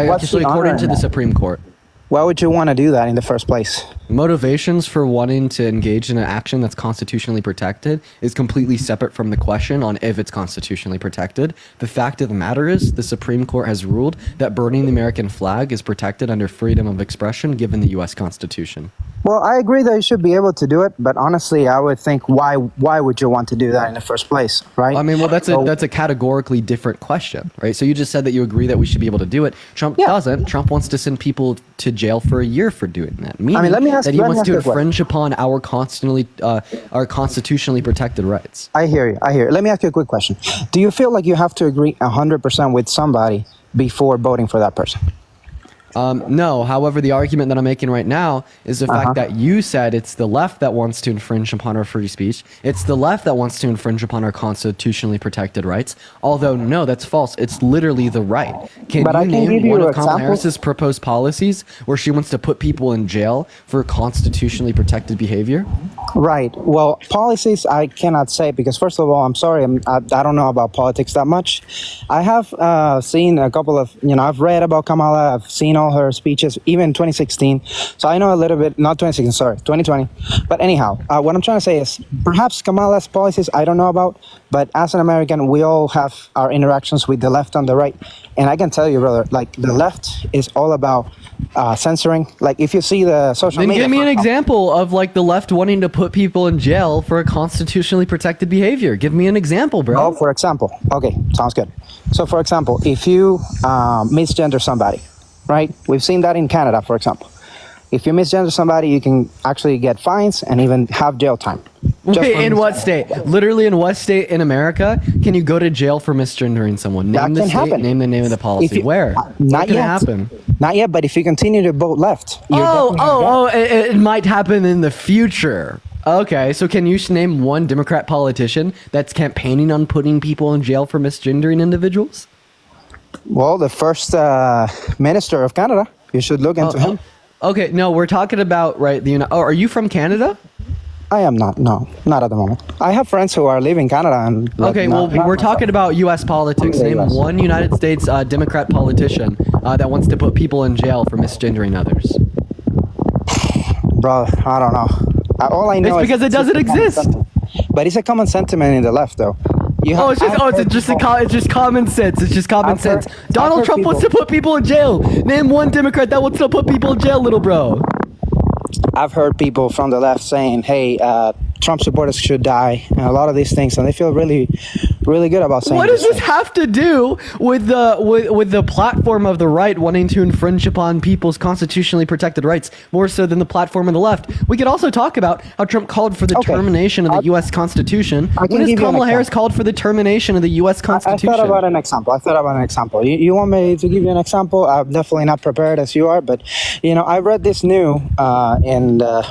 Speaker 7: what's
Speaker 1: Actually,
Speaker 7: the honor
Speaker 1: according
Speaker 7: in
Speaker 1: to the
Speaker 7: that?
Speaker 1: Supreme Court.
Speaker 7: Why would you want to do that in the first place?
Speaker 1: Motivations for wanting to engage in an action that's constitutionally protected is completely separate from the question on if it's constitutionally protected. The fact of the matter is, the Supreme Court has ruled that burning the American flag is protected under freedom of expression given the U.S. Constitution.
Speaker 7: Well, I agree that you should be able to do it, but honestly, I would think why would you want to do that in the first place, right?
Speaker 1: I mean, well, that's
Speaker 7: So-
Speaker 1: a categorically different question, right? So you just said that you agree that we should be able to do it. Trump
Speaker 7: Yeah.
Speaker 1: doesn't. Trump wants to send people to jail for a year for doing that. Meaning
Speaker 7: let me ask-
Speaker 1: that he
Speaker 7: let me
Speaker 1: wants
Speaker 7: ask
Speaker 1: to
Speaker 7: you a question.
Speaker 1: infringe upon our constitutionally protected rights.
Speaker 7: I hear you. I hear you. Let me ask you a quick question. Do you feel like you have to agree 100% with somebody before voting for that person?
Speaker 1: No, however, the argument that I'm making right now is the fact that you said it's the left that wants to infringe upon our free speech. It's the left that wants to infringe upon our constitutionally protected rights. Although, no, that's false. It's literally the right. Can
Speaker 7: But
Speaker 1: you
Speaker 7: I can
Speaker 1: name
Speaker 7: give you
Speaker 1: one of Kamala
Speaker 7: examples.
Speaker 1: Harris's proposed policies where she wants to put people in jail for constitutionally protected behavior?
Speaker 7: Right. Well, policies I cannot say because first of all, I'm sorry, I don't know about politics that much. I have seen a couple of, I've read about Kamala. I've seen all her speeches, even 2016. So I know a little bit. Not 2016, sorry, 2020. But anyhow, what I'm trying to say is perhaps Kamala's policies I don't know about, but as an American, we all have our interactions with the left and the right. And I can tell you, brother, like the left is all about censoring. Like if you see the social
Speaker 1: Then
Speaker 7: media,
Speaker 1: give me
Speaker 7: for
Speaker 1: an
Speaker 7: example-
Speaker 1: example of like the left wanting to put people in jail for a constitutionally protected behavior. Give me an example, bro.
Speaker 7: Oh, for example. Okay, sounds good. So, for example, if you misgender somebody, right? We've seen that in Canada, for example. If you misgender somebody, you can actually get fines and even have jail time. Just
Speaker 1: Wait,
Speaker 7: for
Speaker 1: in what
Speaker 7: misgender.
Speaker 1: state? Literally in what state in America can you go to jail for misgendering someone?
Speaker 7: That
Speaker 1: Name the
Speaker 7: can
Speaker 1: state,
Speaker 7: happen.
Speaker 1: name the name of the
Speaker 7: If
Speaker 1: policy.
Speaker 7: you-
Speaker 1: Where?
Speaker 7: Not
Speaker 1: What can
Speaker 7: yet.
Speaker 1: happen?
Speaker 7: Not yet, but if you continue to vote left, you're
Speaker 1: Oh,
Speaker 7: definitely-
Speaker 1: it might happen in the future. Okay, so can you name one Democrat politician that's campaigning on putting people in jail for misgendering individuals?
Speaker 7: Well, the first minister of Canada, you should look into him.
Speaker 1: Okay, no, we're talking about are you from Canada?
Speaker 7: I am not. No, not at the moment. I have friends who are living in Canada. And like,
Speaker 1: Okay,
Speaker 7: not-
Speaker 1: well,
Speaker 7: not
Speaker 1: we're
Speaker 7: myself.
Speaker 1: talking about U.S. politics.
Speaker 7: Okay,
Speaker 1: Name
Speaker 7: yes.
Speaker 1: one United States Democrat politician that wants to put people in jail for misgendering others.
Speaker 7: Bro, I don't know. All I know
Speaker 1: It's because
Speaker 7: is
Speaker 1: it doesn't
Speaker 7: just a common
Speaker 1: exist.
Speaker 7: sentiment. But it's a common sentiment in the left, though.
Speaker 1: It's just common sense. It's just common
Speaker 7: I've heard-
Speaker 1: sense.
Speaker 7: I've
Speaker 1: Donald
Speaker 7: heard
Speaker 1: Trump wants to
Speaker 7: people-
Speaker 1: put people in jail. Name one Democrat that wants to put people in jail, little bro.
Speaker 7: I've heard people from the left saying, "Hey, Trump supporters should die, and a lot of these things, and they feel really, really good about saying.
Speaker 1: What does
Speaker 7: these
Speaker 1: this
Speaker 7: things.
Speaker 1: have to do with the platform of the right wanting to infringe upon people's constitutionally protected rights more so than the platform of the left? We could also talk about how Trump called for the
Speaker 7: Okay.
Speaker 1: termination of the U.S. Constitution.
Speaker 7: I can
Speaker 1: When has
Speaker 7: give you an
Speaker 1: Kamala Harris
Speaker 7: example.
Speaker 1: called for the termination of the U.S.
Speaker 7: I
Speaker 1: Constitution?
Speaker 7: thought about an example. You want me to give you an example? I'm definitely not prepared as you are, but I read this new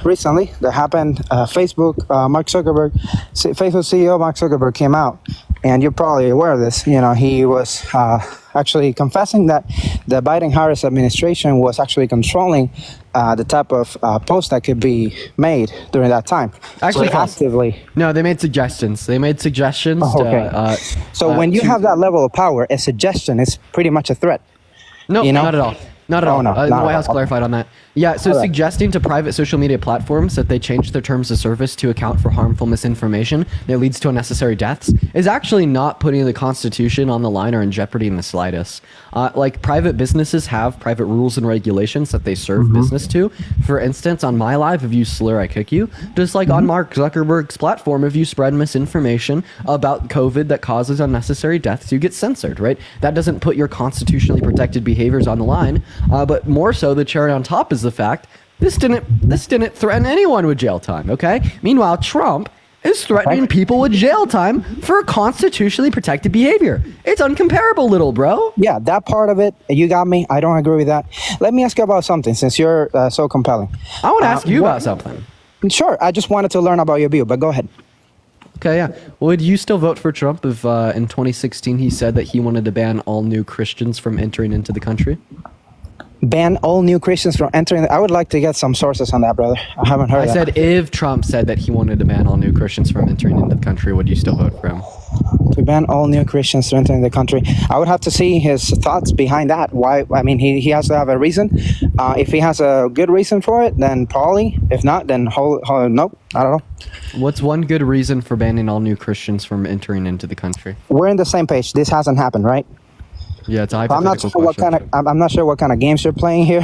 Speaker 7: recently that happened. Facebook, Mark Zuckerberg, Facebook CEO Mark Zuckerberg came out, and you're probably aware of this. He was actually confessing that the Biden-Harris administration was actually controlling the type of post that could be made during that time.
Speaker 1: Actually,
Speaker 7: So
Speaker 1: false.
Speaker 7: actively.
Speaker 1: No, they made suggestions.
Speaker 7: Oh, okay. So when you
Speaker 1: to-
Speaker 7: have that level of power, a suggestion is pretty much a threat.
Speaker 1: No,
Speaker 7: you know?
Speaker 1: not at all. Not at
Speaker 7: Oh,
Speaker 1: all.
Speaker 7: no,
Speaker 1: The
Speaker 7: not at
Speaker 1: White House
Speaker 7: all.
Speaker 1: clarified on that. Yeah, so
Speaker 7: All right.
Speaker 1: suggesting to private social media platforms that they change their terms of service to account for harmful misinformation that leads to unnecessary deaths is actually not putting the Constitution on the line or in jeopardy in the slightest. Like private businesses have private rules and regulations that they serve business to. For instance, on my live, if you slur, I kick you. Just like on Mark Zuckerberg's platform, if you spread misinformation about COVID that causes unnecessary deaths, you get censored, right? That doesn't put your constitutionally protected behaviors on the line. But more so, the cherry on top is the fact this didn't threaten anyone with jail time. Okay. Meanwhile, Trump is threatening people with jail time for constitutionally protected behavior. It's uncomparable, little bro.
Speaker 7: Yeah, that part of it, you got me. I don't agree with that. Let me ask you about something, since you're so compelling.
Speaker 1: I want to ask you
Speaker 7: what-
Speaker 1: about something.
Speaker 7: Sure, I just wanted to learn about your view, but go ahead.
Speaker 1: Okay, yeah. Would you still vote for Trump if in 2016 he said that he wanted to ban all new Christians from entering into the country?
Speaker 7: Ban all new Christians from entering. I would like to get some sources on that, brother. I haven't heard
Speaker 1: I
Speaker 7: that.
Speaker 1: said if Trump said that he wanted to ban all new Christians from entering into the country, would you still vote for him?
Speaker 7: To ban all new Christians from entering the country. I would have to see his thoughts behind that. Why? I mean, he has to have a reason. If he has a good reason for it, then probably. If not, then nope. I don't know.
Speaker 1: What's one good reason for banning all new Christians from entering into the country?
Speaker 7: We're in the same page. This hasn't happened, right?
Speaker 1: Yeah, it's a
Speaker 7: I'm not
Speaker 1: hypothetical
Speaker 7: sure what
Speaker 1: question.
Speaker 7: I'm not sure what kind of games you're playing here,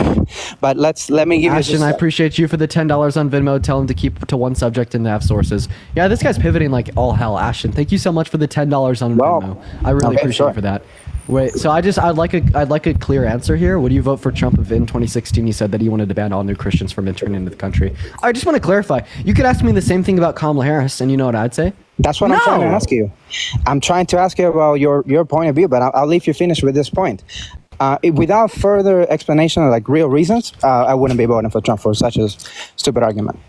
Speaker 7: but let me give
Speaker 1: Ashton,
Speaker 7: you.
Speaker 1: I appreciate you for the $10 on Venmo. Tell him to keep to one subject and to have sources. Yeah, this guy's pivoting like all hell. Ashton, thank you so much for the $10 on
Speaker 7: Well,
Speaker 1: Venmo. I really
Speaker 7: okay,
Speaker 1: appreciate
Speaker 7: sure.
Speaker 1: you for that. Wait, so I'd like a clear answer here. Would you vote for Trump if in 2016 he said that he wanted to ban all new Christians from entering into the country? I just want to clarify. You could ask me the same thing about Kamala Harris, and you know what I'd say?
Speaker 7: That's what I'm trying to
Speaker 1: No.
Speaker 7: ask you. I'm trying to ask you about your point of view, but I'll leave you finish with this point. Without further explanation, like real reasons, I wouldn't be voting for Trump for such a stupid argument.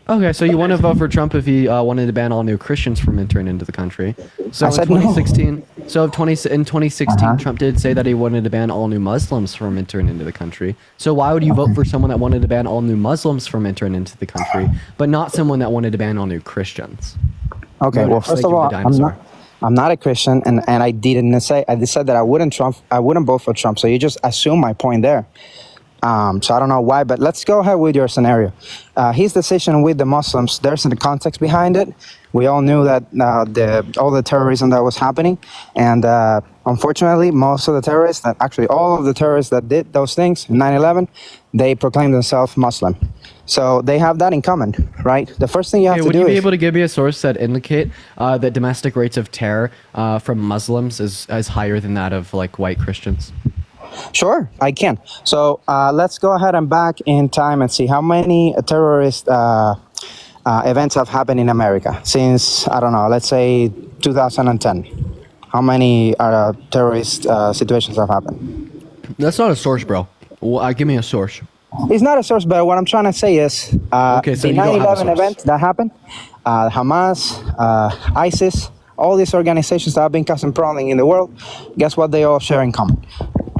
Speaker 1: Okay, so you want to vote for Trump if he wanted to ban all new Christians from entering into the country. So
Speaker 7: I
Speaker 1: in
Speaker 7: said no.
Speaker 1: 2016, in 2016, Trump did say that he wanted to ban all new Muslims from entering into the country. So why would you vote for someone that wanted to ban all new Muslims from entering into the country, but not someone that wanted to ban all new Christians?
Speaker 7: Okay,
Speaker 1: Motive,
Speaker 7: well, first
Speaker 1: thank
Speaker 7: of
Speaker 1: you,
Speaker 7: all,
Speaker 1: the dinosaur.
Speaker 7: I'm not a Christian, and I didn't say. I just said that I wouldn't vote for Trump. So you just assume my point there. So I don't know why, but let's go ahead with your scenario. His decision with the Muslims, there's a context behind it. We all knew that all the terrorism that was happening, and unfortunately, most of the terrorists, actually all of the terrorists that did those things in 9/11, they proclaimed themselves Muslim. So they have that in common, right? The first thing you have
Speaker 1: Hey,
Speaker 7: to
Speaker 1: would
Speaker 7: do
Speaker 1: you be
Speaker 7: is
Speaker 1: able to give me a source that indicate that domestic rates of terror from Muslims is higher than that of like white Christians?
Speaker 7: Sure, I can. So let's go ahead and back in time and see how many terrorist events have happened in America since, I don't know, let's say 2010. How many terrorist situations have happened?
Speaker 1: That's not a source, bro. Give me a source.
Speaker 7: It's not a source, but what I'm trying to say is
Speaker 1: Okay, so
Speaker 7: the
Speaker 1: you don't have a
Speaker 7: 9/11
Speaker 1: source.
Speaker 7: event that happened, Hamas, ISIS, all these organizations that have been causing problems in the world, guess what they all share in common?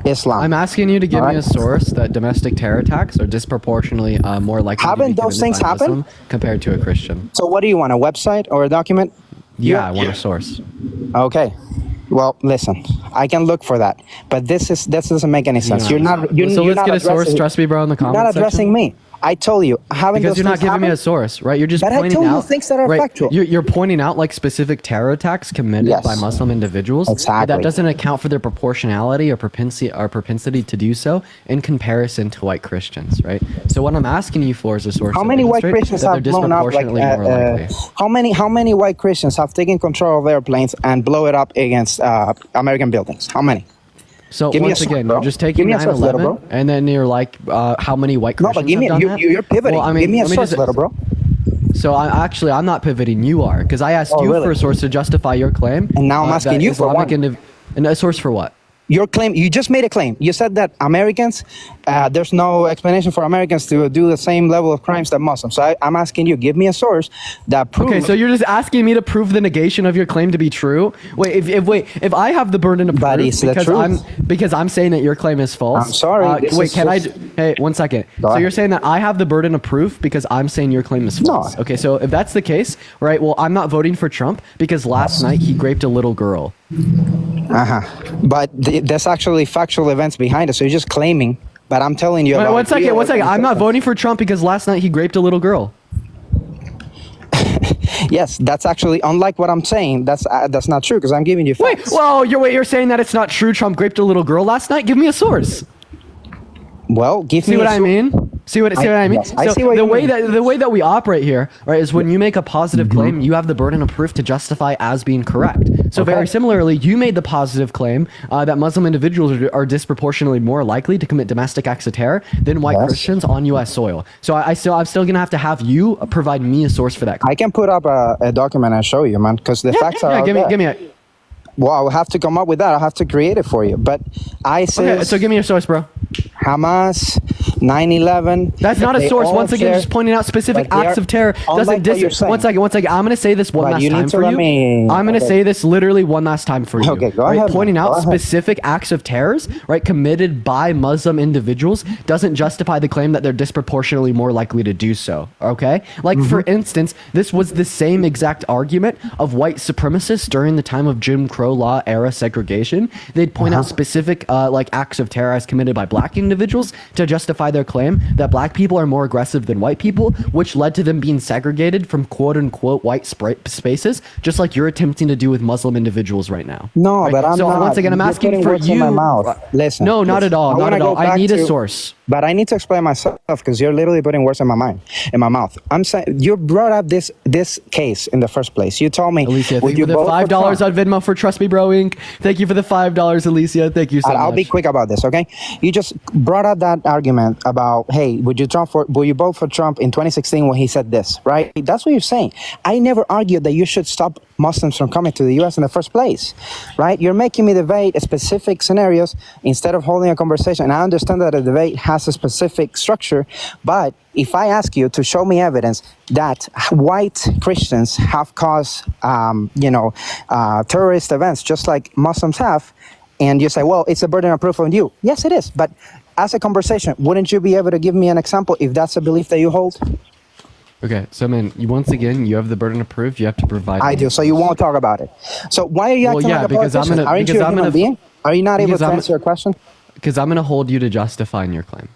Speaker 7: Islam.
Speaker 1: I'm asking you to give me a
Speaker 7: Alright.
Speaker 1: source that domestic terror attacks are disproportionately more likely
Speaker 7: Haven't
Speaker 1: to be
Speaker 7: those
Speaker 1: committed
Speaker 7: things
Speaker 1: by
Speaker 7: happen?
Speaker 1: Muslim compared to a Christian.
Speaker 7: So what do you want, a website or a document?
Speaker 1: Yeah, I want a source.
Speaker 7: Okay. Well, listen, I can look for that, but this doesn't make any sense.
Speaker 1: Yeah.
Speaker 7: You're not. You're,
Speaker 1: So
Speaker 7: you're
Speaker 1: let's
Speaker 7: not
Speaker 1: get a source.
Speaker 7: addressing-
Speaker 1: Trust me, bro, in the
Speaker 7: You're
Speaker 1: comments
Speaker 7: not addressing
Speaker 1: section.
Speaker 7: me. I told you, having
Speaker 1: Because
Speaker 7: those
Speaker 1: you're not
Speaker 7: things
Speaker 1: giving me
Speaker 7: happen-
Speaker 1: a source, right? You're just
Speaker 7: But I
Speaker 1: pointing
Speaker 7: told you
Speaker 1: out
Speaker 7: things that are
Speaker 1: right,
Speaker 7: factual.
Speaker 1: You're pointing out like specific terror attacks committed
Speaker 7: Yes.
Speaker 1: by Muslim individuals. But
Speaker 7: Exactly.
Speaker 1: that doesn't account for their proportionality or propensity to do so in comparison to white Christians, right? So what I'm asking you for is a source.
Speaker 7: How
Speaker 1: to
Speaker 7: many white
Speaker 1: demonstrate
Speaker 7: Christians
Speaker 1: that
Speaker 7: have
Speaker 1: they're
Speaker 7: blown up? Like,
Speaker 1: disproportionately more likely.
Speaker 7: how many white Christians have taken control of airplanes and blow it up against American buildings? How many?
Speaker 1: So
Speaker 7: Give me a
Speaker 1: once
Speaker 7: source,
Speaker 1: again,
Speaker 7: bro.
Speaker 1: you're just
Speaker 7: Give
Speaker 1: taking
Speaker 7: me a source, little
Speaker 1: 9/11,
Speaker 7: bro.
Speaker 1: and then you're like, how many white
Speaker 7: No,
Speaker 1: Christians
Speaker 7: but give me.
Speaker 1: have done that?
Speaker 7: You're pivoting.
Speaker 1: Well, I mean,
Speaker 7: give me a
Speaker 1: let me
Speaker 7: source,
Speaker 1: just-
Speaker 7: little bro.
Speaker 1: So I'm not pivoting. You are, because I asked
Speaker 7: Oh,
Speaker 1: you
Speaker 7: really?
Speaker 1: for a source to justify your claim.
Speaker 7: And now I'm asking
Speaker 1: that
Speaker 7: you for
Speaker 1: Islamic
Speaker 7: one.
Speaker 1: and a source for what?
Speaker 7: Your claim, you just made a claim. You said that Americans, there's no explanation for Americans to do the same level of crimes that Muslims. So I'm asking you, give me a source that proves.
Speaker 1: Okay, so you're just asking me to prove the negation of your claim to be true. Wait, if I have the burden of
Speaker 7: But
Speaker 1: proof
Speaker 7: it's the
Speaker 1: because
Speaker 7: truth.
Speaker 1: I'm saying that your claim is false.
Speaker 7: I'm sorry, this
Speaker 1: Wait,
Speaker 7: is
Speaker 1: can
Speaker 7: just-
Speaker 1: Hey, 1 second.
Speaker 7: Go
Speaker 1: So
Speaker 7: ahead.
Speaker 1: you're saying that I have the burden of proof because I'm saying your claim is false.
Speaker 7: No.
Speaker 1: Okay, so if that's the case, right? Well, I'm not voting for Trump because last night he raped a little girl.
Speaker 7: But there's actually factual events behind it. So you're just claiming. But I'm telling you.
Speaker 1: Wait,
Speaker 7: about
Speaker 1: 1 second.
Speaker 7: real
Speaker 1: 1 second. I'm not
Speaker 7: evidence.
Speaker 1: voting for Trump because last night he raped a little girl.
Speaker 7: Yes, that's actually unlike what I'm saying. That's not true because I'm giving you
Speaker 1: Wait,
Speaker 7: facts.
Speaker 1: you're saying that it's not true Trump raped a little girl last night? Give me a source.
Speaker 7: Well, give
Speaker 1: See
Speaker 7: me.
Speaker 1: what
Speaker 7: a
Speaker 1: I
Speaker 7: source.
Speaker 1: mean? See what I mean?
Speaker 7: yes, I see what
Speaker 1: the
Speaker 7: you
Speaker 1: way
Speaker 7: mean.
Speaker 1: that the way that we operate here, right, is when you make a positive
Speaker 7: Mm-hmm.
Speaker 1: claim, you have the burden of proof to justify as being correct. So
Speaker 7: Okay.
Speaker 1: very similarly, you made the positive claim that Muslim individuals are disproportionately more likely to commit domestic acts of terror than white
Speaker 7: Yes.
Speaker 1: Christians on U.S. soil. So I'm still gonna have you provide me a source for that.
Speaker 7: I can put up a document and show you, man, because the facts are. out there.
Speaker 1: give me a.
Speaker 7: Well, I'll have to come up with that. I'll have to create it for you. But ISIS,
Speaker 1: Okay, so give me your source, bro.
Speaker 7: Hamas, 9/11.
Speaker 1: That's not a
Speaker 7: they
Speaker 1: source.
Speaker 7: all
Speaker 1: Once again,
Speaker 7: share-
Speaker 1: just pointing out specific
Speaker 7: but they
Speaker 1: acts
Speaker 7: are-
Speaker 1: of terror
Speaker 7: unlike
Speaker 1: doesn't
Speaker 7: what you're
Speaker 1: dis.
Speaker 7: saying.
Speaker 1: One second. I'm gonna say this one
Speaker 7: But
Speaker 1: last
Speaker 7: you need
Speaker 1: time
Speaker 7: to
Speaker 1: for
Speaker 7: let
Speaker 1: you.
Speaker 7: me-
Speaker 1: I'm gonna
Speaker 7: okay.
Speaker 1: say this literally one last time for you.
Speaker 7: Okay, go
Speaker 1: right?
Speaker 7: ahead,
Speaker 1: Pointing
Speaker 7: man.
Speaker 1: out
Speaker 7: Go ahead.
Speaker 1: specific acts of terrors, right, committed by Muslim individuals doesn't justify the claim that they're disproportionately more likely to do so. Okay, like for
Speaker 7: Mm-hmm.
Speaker 1: instance, this was the same exact argument of white supremacists during the time of Jim Crow law era segregation. They'd point
Speaker 7: Uh-huh.
Speaker 1: out specific like acts of terror as committed by black individuals to justify their claim that black people are more aggressive than white people, which led to them being segregated from quote unquote white spaces, just like you're attempting to do with Muslim individuals right now.
Speaker 7: No,
Speaker 1: Right?
Speaker 7: but I'm
Speaker 1: so
Speaker 7: not.
Speaker 1: once again, I'm
Speaker 7: You're
Speaker 1: asking
Speaker 7: putting
Speaker 1: for
Speaker 7: words
Speaker 1: you.
Speaker 7: in my mouth. Listen.
Speaker 1: No, not
Speaker 7: listen.
Speaker 1: at all.
Speaker 7: I
Speaker 1: Not
Speaker 7: wanna
Speaker 1: at all.
Speaker 7: go
Speaker 1: I
Speaker 7: back
Speaker 1: need a
Speaker 7: to-
Speaker 1: source.
Speaker 7: But I need to explain myself because you're literally putting words in my mouth. I'm saying you brought up this case in the first place. You told me,
Speaker 1: Alicia,
Speaker 7: would
Speaker 1: thank you
Speaker 7: you
Speaker 1: for the
Speaker 7: vote for
Speaker 1: $5
Speaker 7: Trump?
Speaker 1: on Venmo for Trust Me Bro Inc. Thank you for the $5, Alicia. Thank you so much.
Speaker 7: I'll be quick about this, okay? You just brought up that argument about, hey, would you vote for Trump in 2016 when he said this, right? That's what you're saying. I never argued that you should stop Muslims from coming to the U.S. in the first place, right? You're making me debate specific scenarios instead of holding a conversation. And I understand that a debate has a specific structure, but if I ask you to show me evidence that white Christians have caused, terrorist events just like Muslims have, and you say, well, it's a burden of proof on you. Yes, it is. But as a conversation, wouldn't you be able to give me an example if that's a belief that you hold?
Speaker 1: Okay, so man, once again, you have the burden of proof. You have to provide.
Speaker 7: I do. So you won't talk about it. So why are you
Speaker 1: Well,
Speaker 7: acting
Speaker 1: yeah,
Speaker 7: like a
Speaker 1: because I'm
Speaker 7: politician?
Speaker 1: gonna-
Speaker 7: Aren't
Speaker 1: because
Speaker 7: you a
Speaker 1: I'm
Speaker 7: human
Speaker 1: gonna-
Speaker 7: being? Are you not able
Speaker 1: because
Speaker 7: to
Speaker 1: I'm-
Speaker 7: answer a question?
Speaker 1: Because I'm going to hold you to justifying your claim.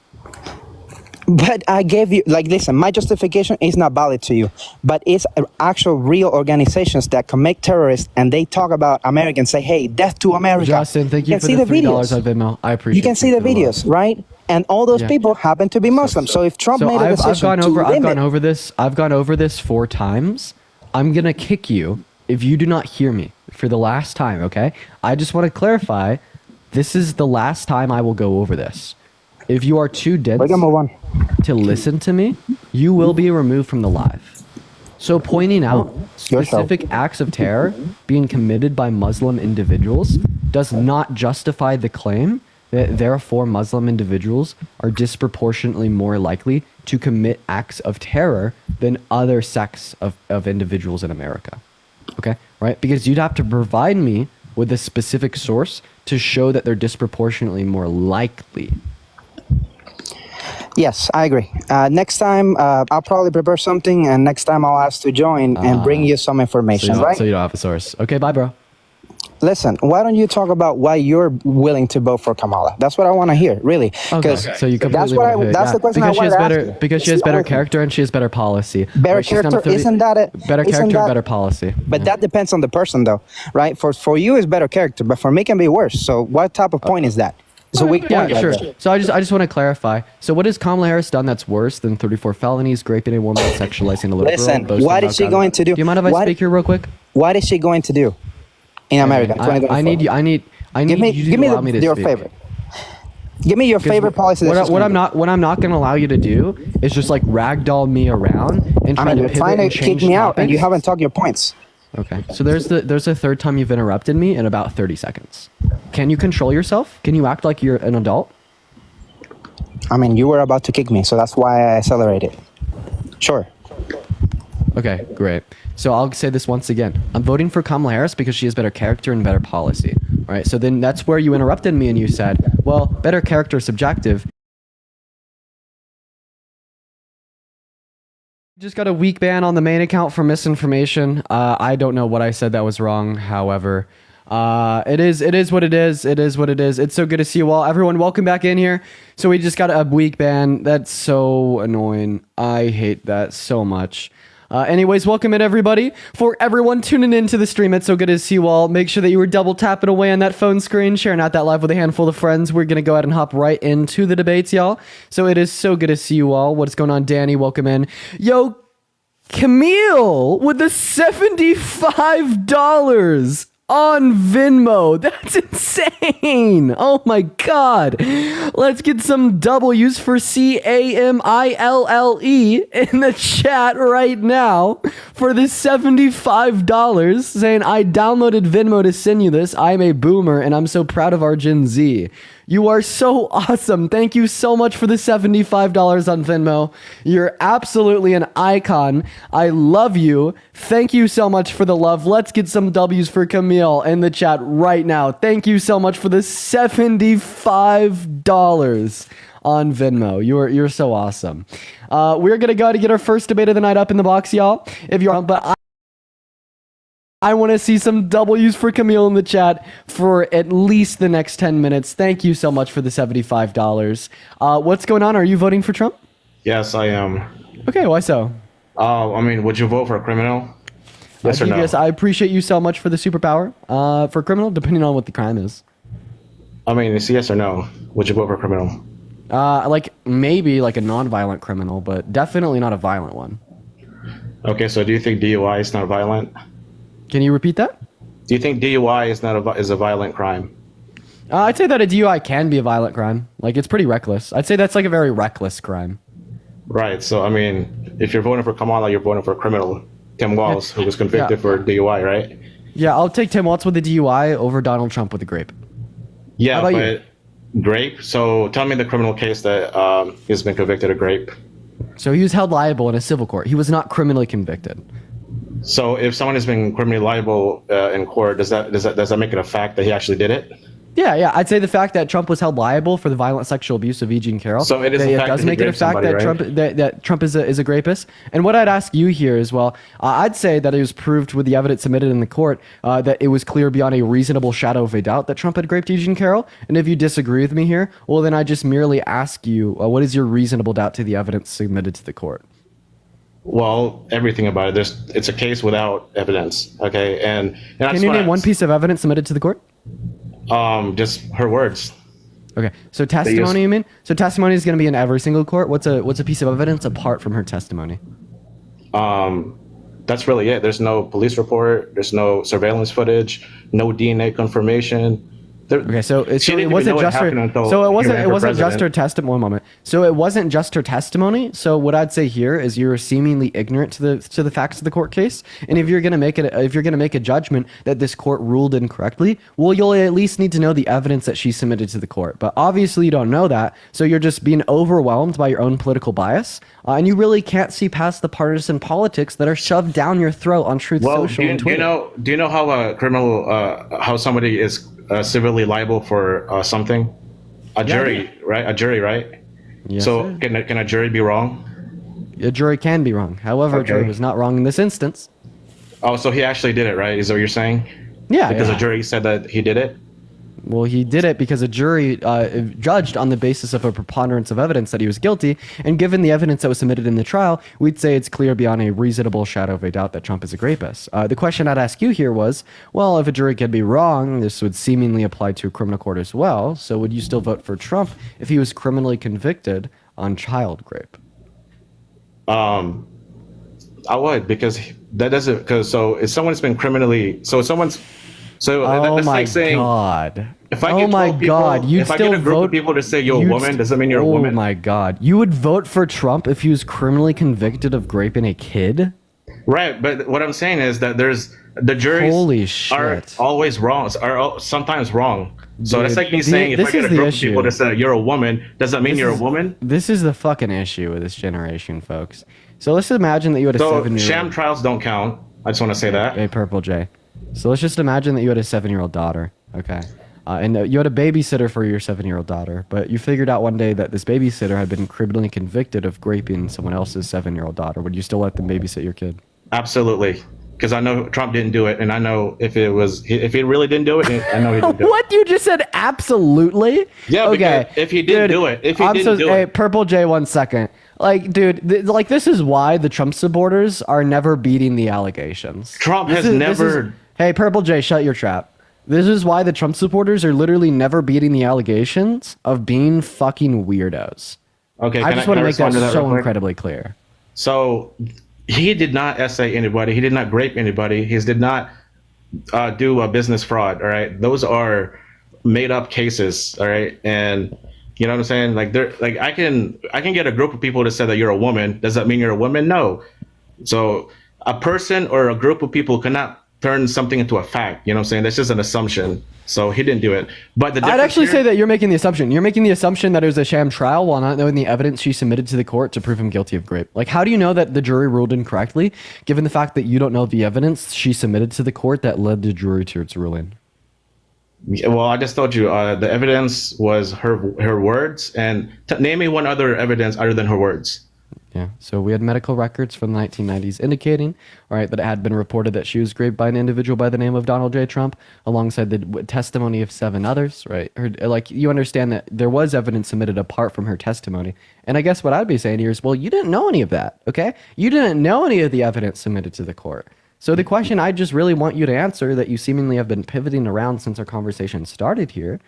Speaker 7: But I gave you, like, listen, my justification is not valid to you, but it's actual real organizations that commit terrorists and they talk about Americans, say, hey, death to America.
Speaker 1: Justin, thank you
Speaker 7: can
Speaker 1: for
Speaker 7: see
Speaker 1: the
Speaker 7: the
Speaker 1: $3
Speaker 7: videos.
Speaker 1: on Venmo. I appreciate
Speaker 7: You can see the
Speaker 1: it a lot.
Speaker 7: videos, right? And all those
Speaker 1: Yeah.
Speaker 7: people happen to be Muslim. So if Trump made a
Speaker 1: I've
Speaker 7: decision
Speaker 1: gone
Speaker 7: to
Speaker 1: over. I've
Speaker 7: limit,
Speaker 1: gone over this. I've gone over this 4 times. I'm gonna kick you if you do not hear me for the last time. Okay. I just want to clarify. This is the last time I will go over this. If you are too dense
Speaker 7: we're gonna move on.
Speaker 1: to listen to me, you will be removed from the live. So pointing out
Speaker 7: Your show.
Speaker 1: specific acts of terror being committed by Muslim individuals does not justify the claim that therefore Muslim individuals are disproportionately more likely to commit acts of terror than other sects of individuals in America. Okay? Right? Because you'd have to provide me with a specific source to show that they're disproportionately more likely.
Speaker 7: Yes, I agree. Next time, I'll probably prepare something, and next time I'll ask to join and bring you some information, right?
Speaker 1: So you don't have a source. Okay, bye, bro.
Speaker 7: Listen, why don't you talk about why you're willing to vote for Kamala? That's what I want to hear, really.
Speaker 1: Okay. So you completely
Speaker 7: that's the question I
Speaker 1: because she has
Speaker 7: wanted to
Speaker 1: better
Speaker 7: ask you.
Speaker 1: because she has better character and she has better policy.
Speaker 7: Better
Speaker 1: Right, she's number
Speaker 7: character,
Speaker 1: 30
Speaker 7: isn't that it?
Speaker 1: Better
Speaker 7: Isn't
Speaker 1: character,
Speaker 7: that-
Speaker 1: better policy.
Speaker 7: But that depends on the person, though, right? For you, it's better character, but for me, it can be worse. So what type of point is that? It's a weak
Speaker 1: Yeah,
Speaker 7: point. right
Speaker 1: sure.
Speaker 7: there.
Speaker 1: So I just want to clarify. So what has Kamala Harris done that's worse than 34 felonies, raping a woman, sexualizing a little
Speaker 7: Listen,
Speaker 1: girl? boasting
Speaker 7: what
Speaker 1: about
Speaker 7: is she
Speaker 1: gun-
Speaker 7: going to do?
Speaker 1: Do you mind if I
Speaker 7: What-
Speaker 1: speak here real quick?
Speaker 7: What is she going to do in America?
Speaker 1: I need you. I need
Speaker 7: Give me,
Speaker 1: you to
Speaker 7: give me
Speaker 1: allow me to
Speaker 7: your
Speaker 1: speak.
Speaker 7: favorite. Give me your favorite policy. that she's
Speaker 1: What
Speaker 7: gonna
Speaker 1: I'm not going to allow you to do is just like ragdoll me around and
Speaker 7: do.
Speaker 1: try
Speaker 7: I mean,
Speaker 1: to
Speaker 7: you're
Speaker 1: pivot
Speaker 7: trying to
Speaker 1: and
Speaker 7: kick
Speaker 1: change
Speaker 7: me out, and you
Speaker 1: topics.
Speaker 7: haven't talked your points.
Speaker 1: Okay. So there's the third time you've interrupted me in about 30 seconds. Can you control yourself? Can you act like you're an adult?
Speaker 7: I mean, you were about to kick me, so that's why I accelerated. Sure.
Speaker 1: Okay, great. So I'll say this once again. I'm voting for Kamala Harris because she has better character and better policy. All right. So then that's where you interrupted me and you said, well, better character is subjective. Just got a weak ban on the main account for misinformation. I don't know what I said that was wrong. However, it is what it is. It is what it is. It's so good to see you all. Everyone, welcome back in here. So we just got a weak ban. That's so annoying. I hate that so much. Anyways, welcome in everybody. For everyone tuning into the stream, it's so good to see you all. Make sure that you were double tapping away on that phone screen, sharing out that live with a handful of friends. We're going to go ahead and hop right into the debates, y'all. So it is so good to see you all. What's going on, Danny? Welcome in. Yo, Camille with the $75 on Venmo. That's insane. Oh my God. Let's get some W's for CAMILLE in the chat right now for this $75 saying, I downloaded Venmo to send you this. I'm a boomer and I'm so proud of our Gen Z. You are so awesome. Thank you so much for the $75 on Venmo. You're absolutely an icon. I love you. Thank you so much for the love. Let's get some W's for Camille in the chat right now. Thank you so much for the $75 on Venmo. You're so awesome. We're going to go to get our first debate of the night up in the box, y'all. If you're but I want to see some W's for Camille in the chat for at least the next 10 minutes. Thank you so much for the $75. What's going on? Are you voting for Trump?
Speaker 8: Yes, I am.
Speaker 1: Okay, why so?
Speaker 8: I mean, would you vote for a criminal? Yes or no?
Speaker 1: Yes, I appreciate you so much for the superpower for criminal, depending on what the crime is.
Speaker 8: I mean, it's yes or no. Would you vote for a criminal?
Speaker 1: Like maybe like a non-violent criminal, but definitely not a violent one.
Speaker 8: Okay, so do you think DUI is not violent?
Speaker 1: Can you repeat that?
Speaker 8: Do you think DUI is not is a violent crime?
Speaker 1: I'd say that a DUI can be a violent crime. Like it's pretty reckless. I'd say that's like a very reckless crime.
Speaker 8: Right. So I mean, if you're voting for Kamala, you're voting for a criminal, Tim Walz, who was convicted for DUI, right?
Speaker 1: Yeah, I'll take Tim Walz with the DUI over Donald Trump with the grape.
Speaker 8: Yeah,
Speaker 1: How about
Speaker 8: but grape. So tell me the criminal case that he's been convicted of grape.
Speaker 1: So he was held liable in a civil court. He was not criminally convicted.
Speaker 8: So if someone has been criminally liable in court, does that make it a fact that he actually did it?
Speaker 1: Yeah. I'd say the fact that Trump was held liable for the violent sexual abuse of E. Jean Carroll.
Speaker 8: So it is a fact
Speaker 1: does
Speaker 8: that he
Speaker 1: make it a
Speaker 8: raped
Speaker 1: fact
Speaker 8: somebody,
Speaker 1: that
Speaker 8: right?
Speaker 1: Trump is a rapist. And what I'd ask you here as well, I'd say that it was proved with the evidence submitted in the court that it was clear beyond a reasonable shadow of a doubt that Trump had raped E. Jean Carroll. And if you disagree with me here, well, then I just merely ask you, what is your reasonable doubt to the evidence submitted to the court?
Speaker 8: Well, everything about it. It's a case without evidence. Okay, and
Speaker 1: Can you name one piece of evidence submitted to the court?
Speaker 8: Just her words.
Speaker 1: Okay, so testimony, you mean? So testimony is going to be in every single court. What's a piece of evidence apart from her testimony?
Speaker 8: That's really it. There's no police report. There's no surveillance footage. No DNA confirmation.
Speaker 1: Okay, so it wasn't just her. testimony. One moment. So it wasn't just her testimony. So what I'd say here is you're seemingly ignorant to the facts of the court case. And if you're gonna make a judgment that this court ruled incorrectly, well, you'll at least need to know the evidence that she submitted to the court. But obviously you don't know that, so you're just being overwhelmed by your own political bias, and you really can't see past the partisan politics that are shoved down your throat on Truth Social and Twitter.
Speaker 8: Do you know how a criminal, how somebody is civilly liable for something? A jury, right? A jury, right?
Speaker 1: Yes,
Speaker 8: so
Speaker 1: sir.
Speaker 8: can a jury be wrong?
Speaker 1: A jury can be wrong. However, a jury was not wrong in this instance.
Speaker 8: Oh, so he actually did it, right? Is that what you're saying?
Speaker 1: Yeah,
Speaker 8: because
Speaker 1: yeah.
Speaker 8: the jury said that he did it.
Speaker 1: Well, he did it because a jury judged on the basis of a preponderance of evidence that he was guilty. And given the evidence that was submitted in the trial, we'd say it's clear beyond a reasonable shadow of a doubt that Trump is a rapist. The question I'd ask you here was, well, if a jury could be wrong, this would seemingly apply to a criminal court as well. So would you still vote for Trump if he was criminally convicted on child rape?
Speaker 8: I would, because that doesn't, because so if someone's been criminally, so if someone's, so
Speaker 1: Oh
Speaker 8: that's
Speaker 1: my
Speaker 8: like saying,
Speaker 1: God.
Speaker 8: if I
Speaker 1: Oh
Speaker 8: get
Speaker 1: my
Speaker 8: 12 people,
Speaker 1: God. You'd
Speaker 8: if I
Speaker 1: still
Speaker 8: get a group
Speaker 1: vote,
Speaker 8: of people to say you're a
Speaker 1: you'd
Speaker 8: woman,
Speaker 1: st-
Speaker 8: doesn't mean you're a woman.
Speaker 1: Oh my God. You would vote for Trump if he was criminally convicted of raping a kid?
Speaker 8: Right, but what I'm saying is that there's the juries
Speaker 1: Holy
Speaker 8: are
Speaker 1: shit.
Speaker 8: always wrong, sometimes wrong. So that's
Speaker 1: Dude,
Speaker 8: like me saying if
Speaker 1: this
Speaker 8: I get
Speaker 1: is
Speaker 8: a
Speaker 1: the
Speaker 8: group of
Speaker 1: issue.
Speaker 8: people to say you're a woman, does that mean you're a woman?
Speaker 1: This is the fucking issue with this generation, folks. So let's imagine that you had a
Speaker 8: So
Speaker 1: 7-year-old.
Speaker 8: sham trials don't count. I just want to say that.
Speaker 1: Hey, Purple J. So let's just imagine that you had a 7-year-old daughter, okay? And you had a babysitter for your 7-year-old daughter, but you figured out one day that this babysitter had been criminally convicted of raping someone else's 7-year-old daughter. Would you still let them babysit your kid?
Speaker 8: Absolutely, because I know Trump didn't do it, and I know if he really didn't do it, I know he didn't do it.
Speaker 1: What? You just said absolutely?
Speaker 8: Yeah,
Speaker 1: Okay.
Speaker 8: because if he didn't do it,
Speaker 1: Hey, Purple J, 1 second. Like, dude, this is why the Trump supporters are never beating the allegations.
Speaker 8: Trump
Speaker 1: This
Speaker 8: has
Speaker 1: is-
Speaker 8: never.
Speaker 1: Hey, Purple J, shut your trap. This is why the Trump supporters are literally never beating the allegations of being fucking weirdos.
Speaker 8: Okay,
Speaker 1: I just want to make that
Speaker 8: respond to
Speaker 1: so
Speaker 8: real quick?
Speaker 1: incredibly clear.
Speaker 8: So he did not essay anybody. He did not grape anybody. He did not do a business fraud. All right, those are made up cases. All right, and you know what I'm saying? Like I can get a group of people to say that you're a woman. Does that mean you're a woman? No. So a person or a group of people cannot turn something into a fact. You know what I'm saying? That's just an assumption. So he didn't do it. But the
Speaker 1: I'd actually
Speaker 8: difference
Speaker 1: say
Speaker 8: here-
Speaker 1: that you're making the assumption. You're making the assumption that it was a sham trial while not knowing the evidence she submitted to the court to prove him guilty of rape. Like, how do you know that the jury ruled incorrectly, given the fact that you don't know the evidence she submitted to the court that led the jury to its ruling?
Speaker 8: Well, I just told you the evidence was her words, and name me one other evidence other than her words.
Speaker 1: Yeah. So we had medical records from the 1990s indicating, all right, that it had been reported that she was raped by an individual by the name of Donald J. Trump, alongside the testimony of 7 others, right? Like, you understand that there was evidence submitted apart from her testimony. And I guess what I'd be saying here is, well, you didn't know any of that, okay? You didn't know any of the evidence submitted to the court. So the question I just really want you to answer, that you seemingly have been pivoting around since our conversation started here,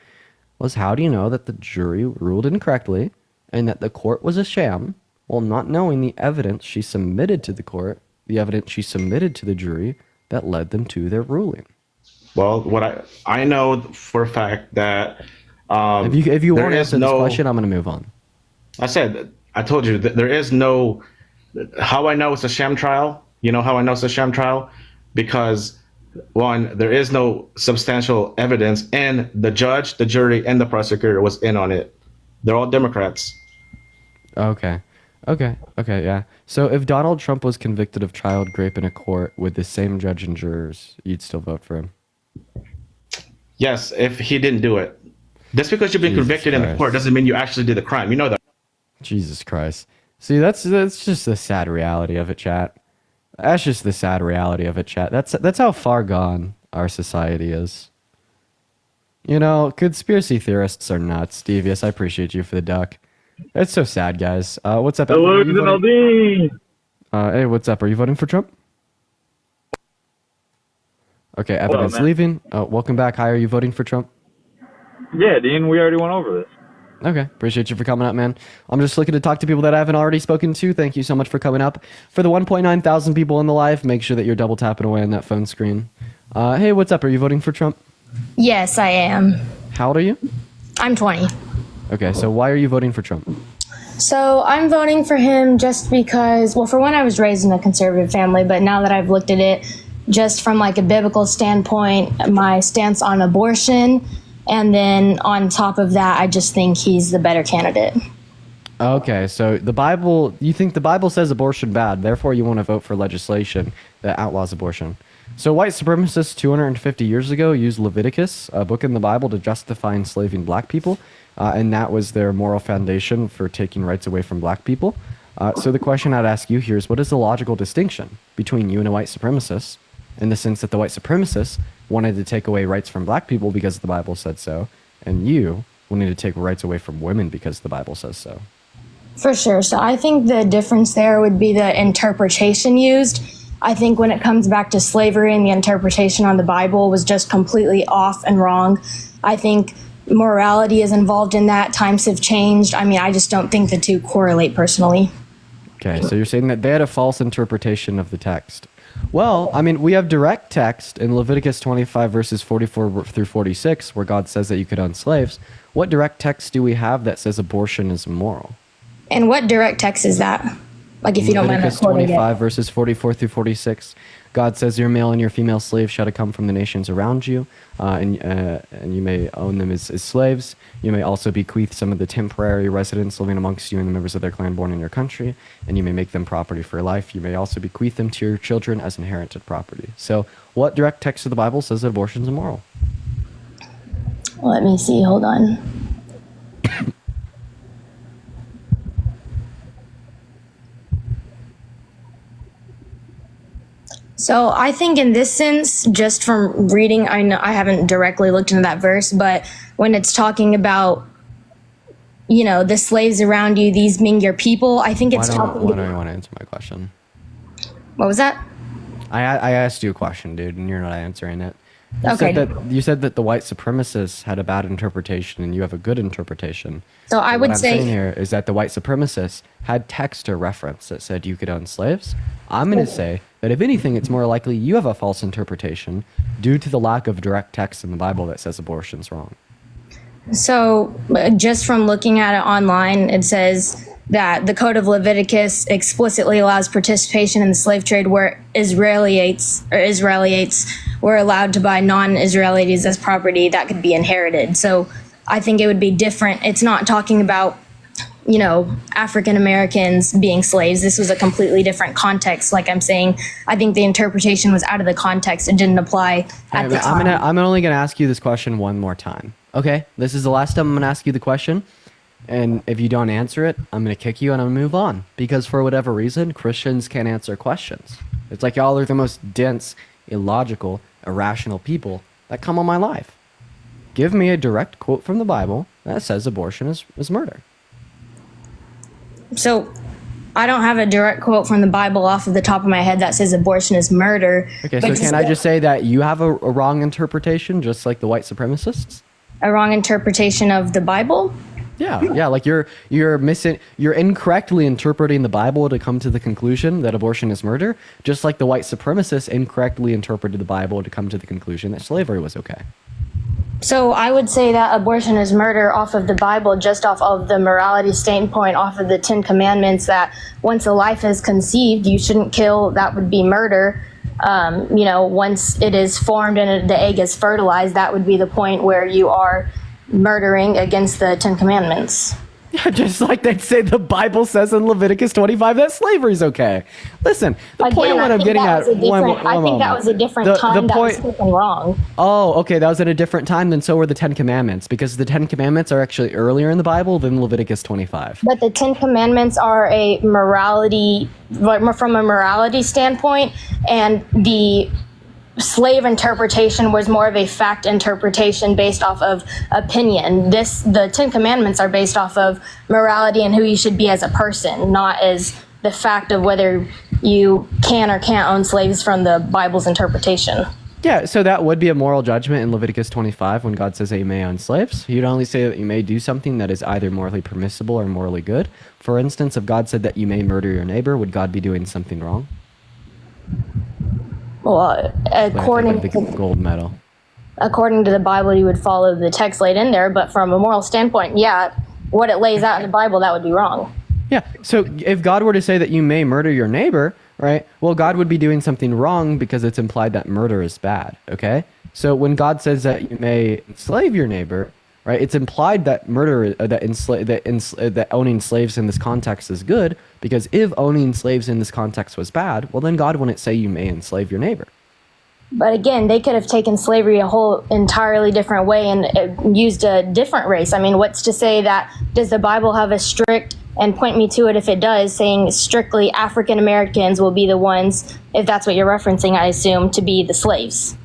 Speaker 1: was how do you know that the jury ruled incorrectly and that the court was a sham, while not knowing the evidence she submitted to the court, the evidence she submitted to the jury that led them to their ruling?
Speaker 8: Well, what I know for a fact that
Speaker 1: If you
Speaker 8: there
Speaker 1: won't
Speaker 8: is
Speaker 1: answer this
Speaker 8: no-
Speaker 1: question, I'm going to move on.
Speaker 8: I told you that there is no. How I know it's a sham trial? You know how I know it's a sham trial? Because one, there is no substantial evidence, and the judge, the jury, and the prosecutor was in on it. They're all Democrats.
Speaker 1: Okay, yeah. So if Donald Trump was convicted of child rape in a court with the same judge and jurors, you'd still vote for him?
Speaker 8: Yes, if he didn't do it. Just because you've been
Speaker 1: Jesus
Speaker 8: convicted in the
Speaker 1: Christ.
Speaker 8: court doesn't mean you actually did the crime. You know that.
Speaker 1: Jesus Christ. See, that's just the sad reality of it, chat. That's just the sad reality of it, chat. That's how far gone our society is. You know, conspiracy theorists are nuts. Devious, I appreciate you for the duck. It's so sad, guys. What's up? Evan? Are you voting- hey, what's up? Are you voting for Trump? Okay, Evidence
Speaker 9: man.
Speaker 1: leaving. Welcome back. Hi, are you voting for Trump?
Speaker 9: Yeah, Dean, we already went over this.
Speaker 1: Okay, appreciate you for coming up, man. I'm just looking to talk to people that I haven't already spoken to. Thank you so much for coming up. For the 1.9 thousand people in the live, make sure that you're double tapping away on that phone screen. Hey, what's up? Are you voting for Trump?
Speaker 10: Yes, I am.
Speaker 1: How old are you?
Speaker 10: I'm 20.
Speaker 1: Okay, so why are you voting for Trump?
Speaker 10: So I'm voting for him just because, well, for one, I was raised in a conservative family, but now that I've looked at it just from like a biblical standpoint, my stance on abortion, and then on top of that, I just think he's the better candidate.
Speaker 1: Okay, so the Bible, you think the Bible says abortion bad, therefore you want to vote for legislation that outlaws abortion. So white supremacists 250 years ago used Leviticus, a book in the Bible, to justify enslaving black people, and that was their moral foundation for taking rights away from black people. So the question I'd ask you here is, what is the logical distinction between you and a white supremacist, in the sense that the white supremacists wanted to take away rights from black people because the Bible said so, and you wanted to take rights away from women because the Bible says so.
Speaker 10: For sure. So I think the difference there would be the interpretation used. I think when it comes back to slavery and the interpretation on the Bible was just completely off and wrong. I think morality is involved in that. Times have changed. I mean, I just don't think the two correlate personally.
Speaker 1: Okay, so you're saying that they had a false interpretation of the text. Well, I mean, we have direct text in Leviticus 25 verses 44 through 46 where God says that you could own slaves. What direct text do we have that says abortion is immoral?
Speaker 10: And what direct text is that? Like, if you don't mind
Speaker 1: Leviticus
Speaker 10: quoting
Speaker 1: 25
Speaker 10: it.
Speaker 1: verses 44 through 46. God says, your male and your female slaves shall come from the nations around you, and you may own them as slaves. You may also bequeath some of the temporary residents living amongst you and the members of their clan born in your country, and you may make them property for life. You may also bequeath them to your children as inherited property. So what direct text of the Bible says that abortion is immoral?
Speaker 10: Let me see. Hold on. So I think in this sense, just from reading, I know I haven't directly looked into that verse, but when it's talking about, you know, the slaves around you, these being your people, I think it's talking.
Speaker 1: Why don't you want to answer my question?
Speaker 10: What was that?
Speaker 1: I asked you a question, dude, and you're not answering it.
Speaker 10: Okay.
Speaker 1: You said that the white supremacists had a bad interpretation and you have a good interpretation.
Speaker 10: So I would
Speaker 1: what I'm
Speaker 10: say
Speaker 1: saying here is that the white supremacists had text or reference that said you could own slaves. I'm going to say that if anything, it's more likely you have a false interpretation due to the lack of direct text in the Bible that says abortion's wrong.
Speaker 10: So just from looking at it online, it says that the Code of Leviticus explicitly allows participation in the slave trade where Israelites were allowed to buy non-Israelites as property that could be inherited. So I think it would be different. It's not talking about, you know, African Americans being slaves. This was a completely different context. Like I'm saying, I think the interpretation was out of the context. It didn't apply at the time.
Speaker 1: I'm only going to ask you this question one more time. Okay? This is the last time I'm going to ask you the question. And if you don't answer it, I'm going to kick you and I'm going to move on. Because for whatever reason, Christians can't answer questions. It's like y'all are the most dense, illogical, irrational people that come on my life. Give me a direct quote from the Bible that says abortion is murder.
Speaker 10: So I don't have a direct quote from the Bible off of the top of my head that says abortion is murder.
Speaker 1: Okay, so can I just say that you have a wrong interpretation, just like the white supremacists?
Speaker 10: A wrong interpretation of the Bible?
Speaker 1: Yeah, like you're incorrectly interpreting the Bible to come to the conclusion that abortion is murder, just like the white supremacists incorrectly interpreted the Bible to come to the conclusion that slavery was okay.
Speaker 10: So I would say that abortion is murder off of the Bible, just off of the morality standpoint, off of the 10 Commandments, that once a life is conceived, you shouldn't kill. That would be murder. You know, once it is formed and the egg is fertilized, that would be the point where you are murdering against the 10 Commandments.
Speaker 1: Yeah, just like they'd say the Bible says in Leviticus 25 that slavery's okay. Listen, the point of what I'm getting at...
Speaker 10: I think that was a different time that was spoken wrong.
Speaker 1: Oh, okay, that was at a different time, then so were the 10 Commandments, because the 10 Commandments are actually earlier in the Bible than Leviticus 25.
Speaker 10: But the 10 Commandments are a morality, from a morality standpoint, and the slave interpretation was more of a fact interpretation based off of opinion. The 10 Commandments are based off of morality and who you should be as a person, not as the fact of whether you can or can't own slaves from the Bible's interpretation.
Speaker 1: Yeah, so that would be a moral judgment in Leviticus 25 when God says that you may own slaves. You'd only say that you may do something that is either morally permissible or morally good. For instance, if God said that you may murder your neighbor, would God be doing something wrong?
Speaker 10: Well, according
Speaker 1: to the gold medal.
Speaker 10: According to the Bible, you would follow the text laid in there, but from a moral standpoint, yeah, what it lays out in the Bible, that would be wrong.
Speaker 1: Yeah, so if God were to say that you may murder your neighbor, right, well, God would be doing something wrong because it's implied that murder is bad, okay? So when God says that you may enslave your neighbor, right, it's implied that murder, that owning slaves in this context is good, because if owning slaves in this context was bad, well, then God wouldn't say you may enslave your neighbor.
Speaker 10: But again, they could have taken slavery a whole entirely different way and used a different race. I mean, what's to say that, does the Bible have a strict, and point me to it if it does, saying strictly African Americans will be the ones, if that's what you're referencing, I assume, to be the slaves?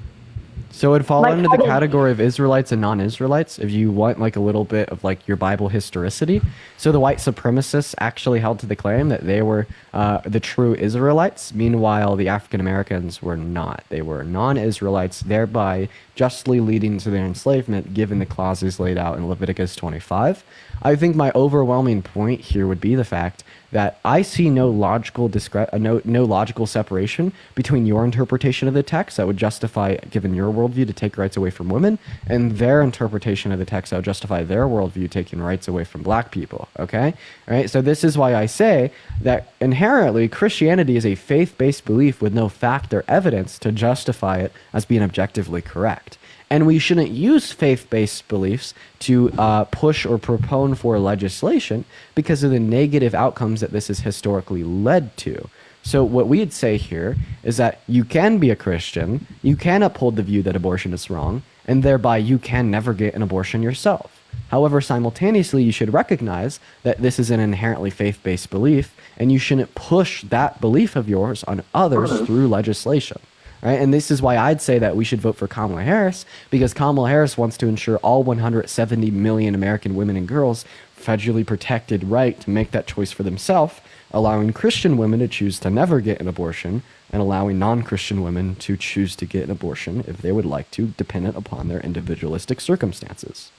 Speaker 1: So it would fall
Speaker 10: Like,
Speaker 1: under
Speaker 10: how
Speaker 1: the
Speaker 10: did-
Speaker 1: category of Israelites and non-Israelites if you want like a little bit of like your Bible historicity. So the white supremacists actually held to the claim that they were the true Israelites. Meanwhile, the African Americans were not. They were non-Israelites, thereby justly leading to their enslavement, given the clauses laid out in Leviticus 25. I think my overwhelming point here would be the fact that I see no logical no logical separation between your interpretation of the text that would justify, given your worldview, to take rights away from women, and their interpretation of the text that would justify their worldview taking rights away from black people. Okay, all right. So this is why I say that inherently Christianity is a faith-based belief with no fact or evidence to justify it as being objectively correct. And we shouldn't use faith-based beliefs to push or propone for legislation because of the negative outcomes that this has historically led to. So what we'd say here is that you can be a Christian, you can uphold the view that abortion is wrong, and thereby you can never get an abortion yourself. However, simultaneously, you should recognize that this is an inherently faith-based belief, and you shouldn't push that belief of yours on others through legislation. Right? And this is why I'd say that we should vote for Kamala Harris, because Kamala Harris wants to ensure all 170 million American women and girls federally protected right to make that choice for themselves, allowing Christian women to choose to never get an abortion, and allowing non-Christian women to choose to get an abortion if they would like to, dependent upon their individualistic circumstances.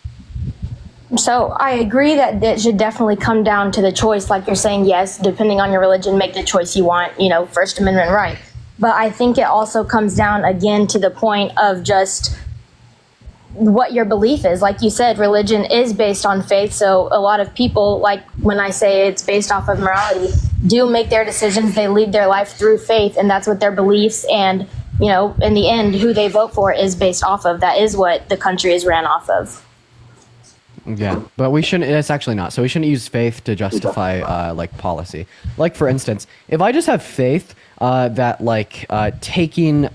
Speaker 10: So I agree that it should definitely come down to the choice, like you're saying, yes, depending on your religion, make the choice you want, First Amendment right. But I think it also comes down again to the point of just what your belief is. Like you said, religion is based on faith. So a lot of people, like when I say it's based off of morality, do make their decisions. They lead their life through faith, and that's what their beliefs and, in the end, who they vote for is based off of. That is what the country is ran off of.
Speaker 1: Yeah, but we shouldn't. It's actually not. So we shouldn't use faith to justify policy. Like for instance, if I just have faith that taking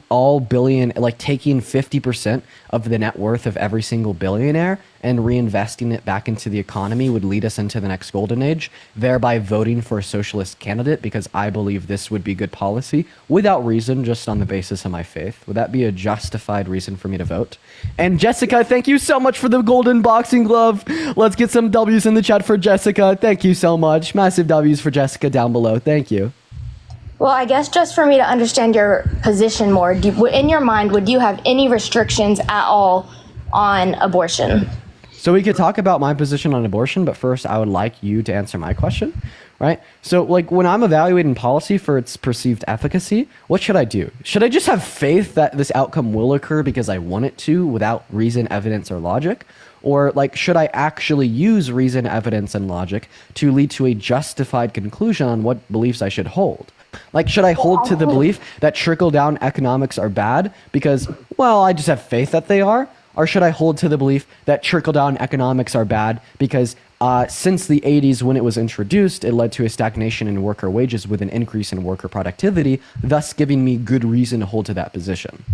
Speaker 1: taking 50% of the net worth of every single billionaire and reinvesting it back into the economy would lead us into the next golden age, thereby voting for a socialist candidate because I believe this would be good policy without reason, just on the basis of my faith, would that be a justified reason for me to vote? And Jessica, thank you so much for the golden boxing glove. Let's get some W's in the chat for Jessica. Thank you so much. Massive W's for Jessica down below. Thank you.
Speaker 10: Well, I guess just for me to understand your position more, in your mind, would you have any restrictions at all on abortion?
Speaker 1: So we could talk about my position on abortion, but first I would like you to answer my question, right? So when I'm evaluating policy for its perceived efficacy, what should I do? Should I just have faith that this outcome will occur because I want it to without reason, evidence, or logic? Or should I actually use reason, evidence, and logic to lead to a justified conclusion on what beliefs I should hold? Should I hold to the belief that trickle-down economics are bad because, I just have faith that they are? Or should I hold to the belief that trickle-down economics are bad because since the 80s when it was introduced, it led to a stagnation in worker wages with an increase in worker productivity, thus giving me good reason to hold to that position?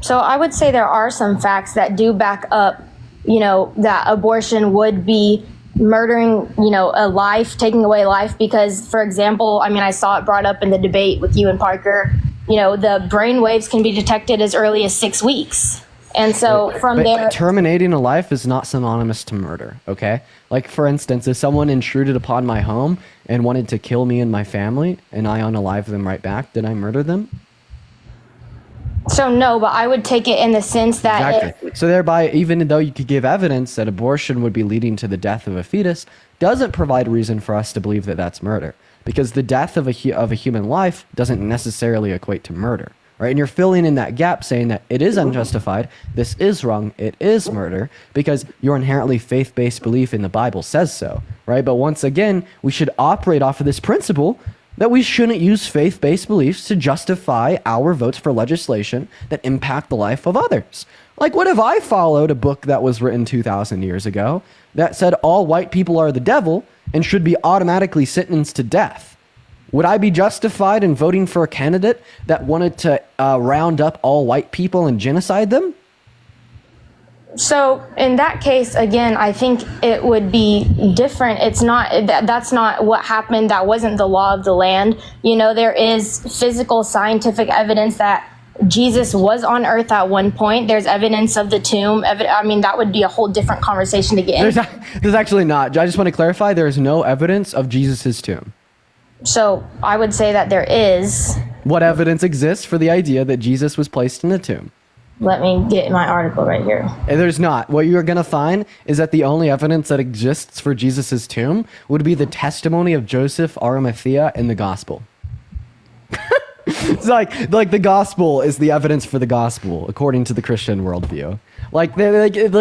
Speaker 10: So I would say there are some facts that do back up, that abortion would be murdering, a life, taking away life, because, for example, I saw it brought up in the debate with you and Parker, the brain waves can be detected as early as 6 weeks. And so there...
Speaker 1: Terminating a life is not synonymous to murder, okay? For instance, if someone intruded upon my home and wanted to kill me and my family, and I unalive them right back, did I murder them?
Speaker 10: So no, but I would take it in the sense that...
Speaker 1: Exactly. So thereby, even though you could give evidence that abortion would be leading to the death of a fetus, doesn't provide reason for us to believe that that's murder. Because the death of a human life doesn't necessarily equate to murder. Right? And you're filling in that gap saying that it is unjustified, this is wrong, it is murder, because your inherently faith-based belief in the Bible says so. Right? But once again, we should operate off of this principle that we shouldn't use faith-based beliefs to justify our votes for legislation that impact the life of others. What if I followed a book that was written 2,000 years ago that said all white people are the devil and should be automatically sentenced to death? Would I be justified in voting for a candidate that wanted to round up all white people and genocide them?
Speaker 10: So in that case, again, I think it would be different. It's not, that's not what happened. That wasn't the law of the land. There is physical scientific evidence that Jesus was on earth at one point. There's evidence of the tomb. I mean, that would be a whole different conversation to get in.
Speaker 1: There's actually not. I just want to clarify, there is no evidence of Jesus' tomb.
Speaker 10: So I would say that there is.
Speaker 1: What evidence exists for the idea that Jesus was placed in a tomb?
Speaker 10: Let me get my article right here.
Speaker 1: And there's not. What you're going to find is that the only evidence that exists for Jesus' tomb would be the testimony of Joseph Arimathea in the gospel. It's like the gospel is the evidence for the gospel, according to the Christian worldview. Like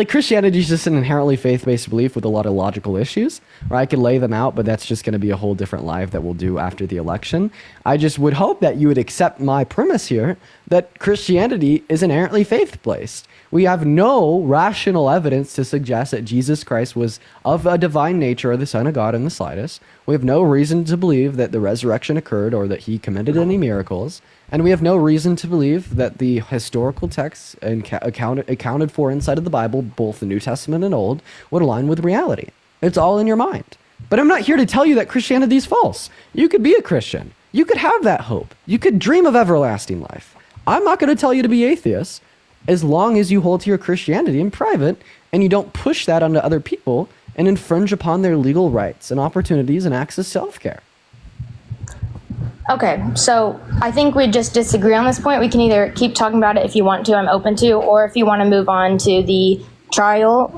Speaker 1: Christianity is just an inherently faith-based belief with a lot of logical issues. Right? I could lay them out, but that's just going to be a whole different live that we'll do after the election. I just would hope that you would accept my premise here that Christianity is inherently faith-based. We have no rational evidence to suggest that Jesus Christ was of a divine nature or the Son of God in the slightest. We have no reason to believe that the resurrection occurred or that he committed any miracles. And we have no reason to believe that the historical texts accounted for inside of the Bible, both the New Testament and Old, would align with reality. It's all in your mind. But I'm not here to tell you that Christianity is false. You could be a Christian. You could have that hope. You could dream of everlasting life. I'm not going to tell you to be atheist as long as you hold to your Christianity in private and you don't push that onto other people and infringe upon their legal rights and opportunities and access to self-care.
Speaker 10: Okay, so I think we just disagree on this point. We can either keep talking about it if you want to, I'm open to, or if you want to move on to the trial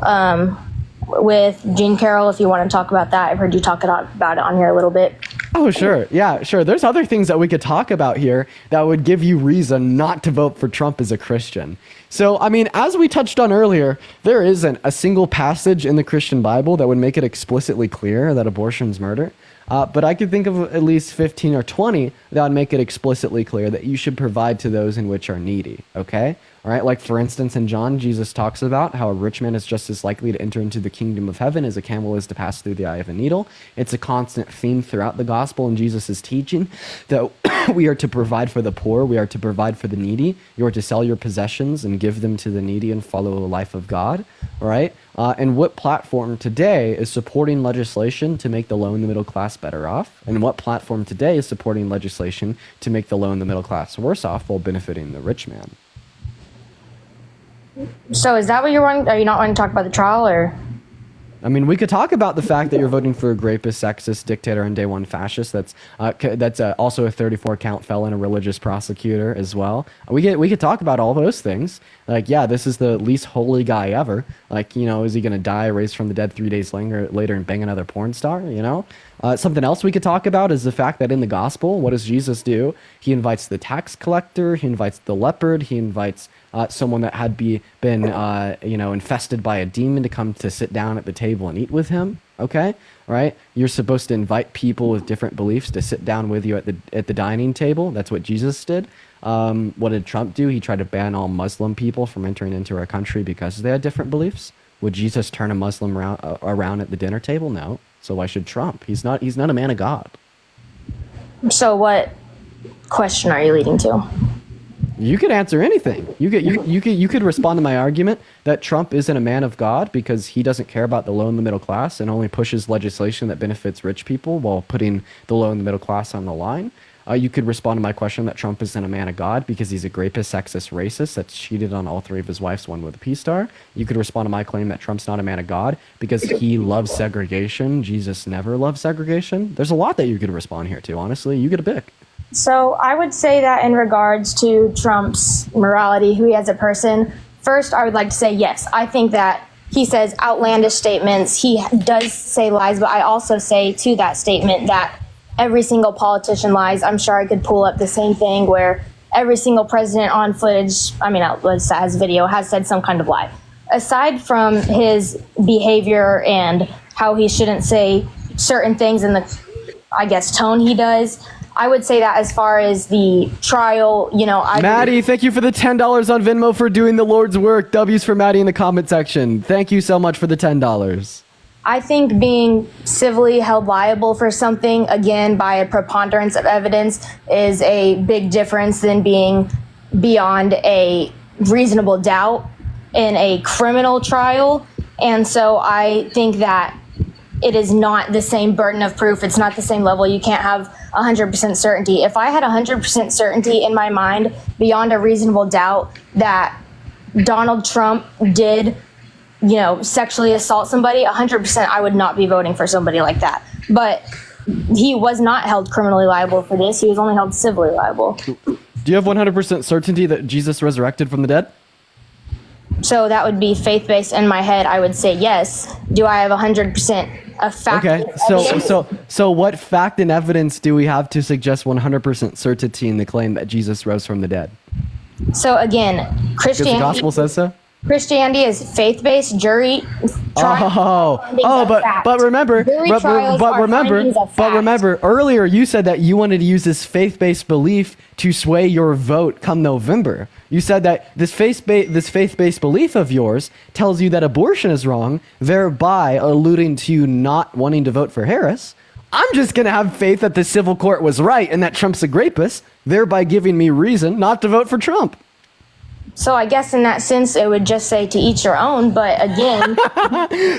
Speaker 10: with Jean Carroll, if you want to talk about that. I've heard you talk about it on here a little bit.
Speaker 1: Oh, sure. Yeah, sure. There's other things that we could talk about here that would give you reason not to vote for Trump as a Christian. So, I mean, as we touched on earlier, there isn't a single passage in the Christian Bible that would make it explicitly clear that abortion's murder. But I could think of at least 15 or 20 that would make it explicitly clear that you should provide to those in which are needy, okay? All right, like for instance, in John, Jesus talks about how a rich man is just as likely to enter into the kingdom of heaven as a camel is to pass through the eye of a needle. It's a constant theme throughout the gospel and Jesus' teaching that we are to provide for the poor, we are to provide for the needy, you are to sell your possessions and give them to the needy and follow the life of God, all right? And what platform today is supporting legislation to make the low and the middle class better off? And what platform today is supporting legislation to make the low and the middle class worse off while benefiting the rich man?
Speaker 10: So is that what you're wanting? Are you not wanting to talk about the trial, or?
Speaker 1: I mean, we could talk about the fact that you're voting for a rapist, sexist, dictator, and day one fascist. That's also a 34-count felon, a religious prosecutor as well. We could talk about all those things. Like, yeah, this is the least holy guy ever. Like, you know, is he going to die, raised from the dead 3 days later and bang another porn star, you know? Something else we could talk about is the fact that in the gospel, what does Jesus do? He invites the tax collector, he invites the leopard, he invites someone that had been infested by a demon to come to sit down at the table and eat with him. Okay, right? You're supposed to invite people with different beliefs to sit down with you at the dining table. That's what Jesus did. What did Trump do? He tried to ban all Muslim people from entering into our country because they had different beliefs. Would Jesus turn a Muslim around at the dinner table? No. So why should Trump? He's not a man of God.
Speaker 10: So what question are you leading to?
Speaker 1: You could answer anything. You could respond to my argument that Trump isn't a man of God because he doesn't care about the low and the middle class and only pushes legislation that benefits rich people while putting the low and the middle class on the line. You could respond to my question that Trump isn't a man of God because he's a rapist, sexist, racist that's cheated on all three of his wives, one with a Peace Star. You could respond to my claim that Trump's not a man of God because he loves segregation. Jesus never loved segregation. There's a lot that you could respond here to, honestly. You get a pick.
Speaker 10: So I would say that in regards to Trump's morality, who he as a person, first I would like to say yes. I think that he says outlandish statements. He does say lies, but I also say to that statement that every single politician lies. I'm sure I could pull up the same thing where every single president on footage, that has video, has said some kind of lie. Aside from his behavior and how he shouldn't say certain things in the, tone he does, I would say that as far as the trial,
Speaker 1: Maddie, thank you for the $10 on Venmo for doing the Lord's work. W's for Maddie in the comment section. Thank you so much for the $10.
Speaker 10: I think being civilly held liable for something, again, by a preponderance of evidence is a big difference than being beyond a reasonable doubt in a criminal trial. And so I think that it is not the same burden of proof. It's not the same level. You can't have 100% certainty. If I had 100% certainty in my mind beyond a reasonable doubt that Donald Trump did, sexually assault somebody, 100% I would not be voting for somebody like that. But he was not held criminally liable for this. He was only held civilly liable.
Speaker 1: Do you have 100% certainty that Jesus resurrected from the dead?
Speaker 10: So that would be faith-based. In my head, I would say yes. Do I have 100% of fact?
Speaker 1: Okay, so what fact and evidence do we have to suggest 100% certainty in the claim that Jesus rose from the dead?
Speaker 10: So again,
Speaker 1: Because the gospel says so?
Speaker 10: Christianity is faith-based. Jury trial.
Speaker 1: But remember, earlier you said that you wanted to use this faith-based belief to sway your vote come November. You said that this faith-based belief of yours tells you that abortion is wrong, thereby alluding to you not wanting to vote for Harris. I'm just going to have faith that the civil court was right and that Trump's a rapist, thereby giving me reason not to vote for Trump.
Speaker 10: So I guess in that sense, it would just say to each your own. But again,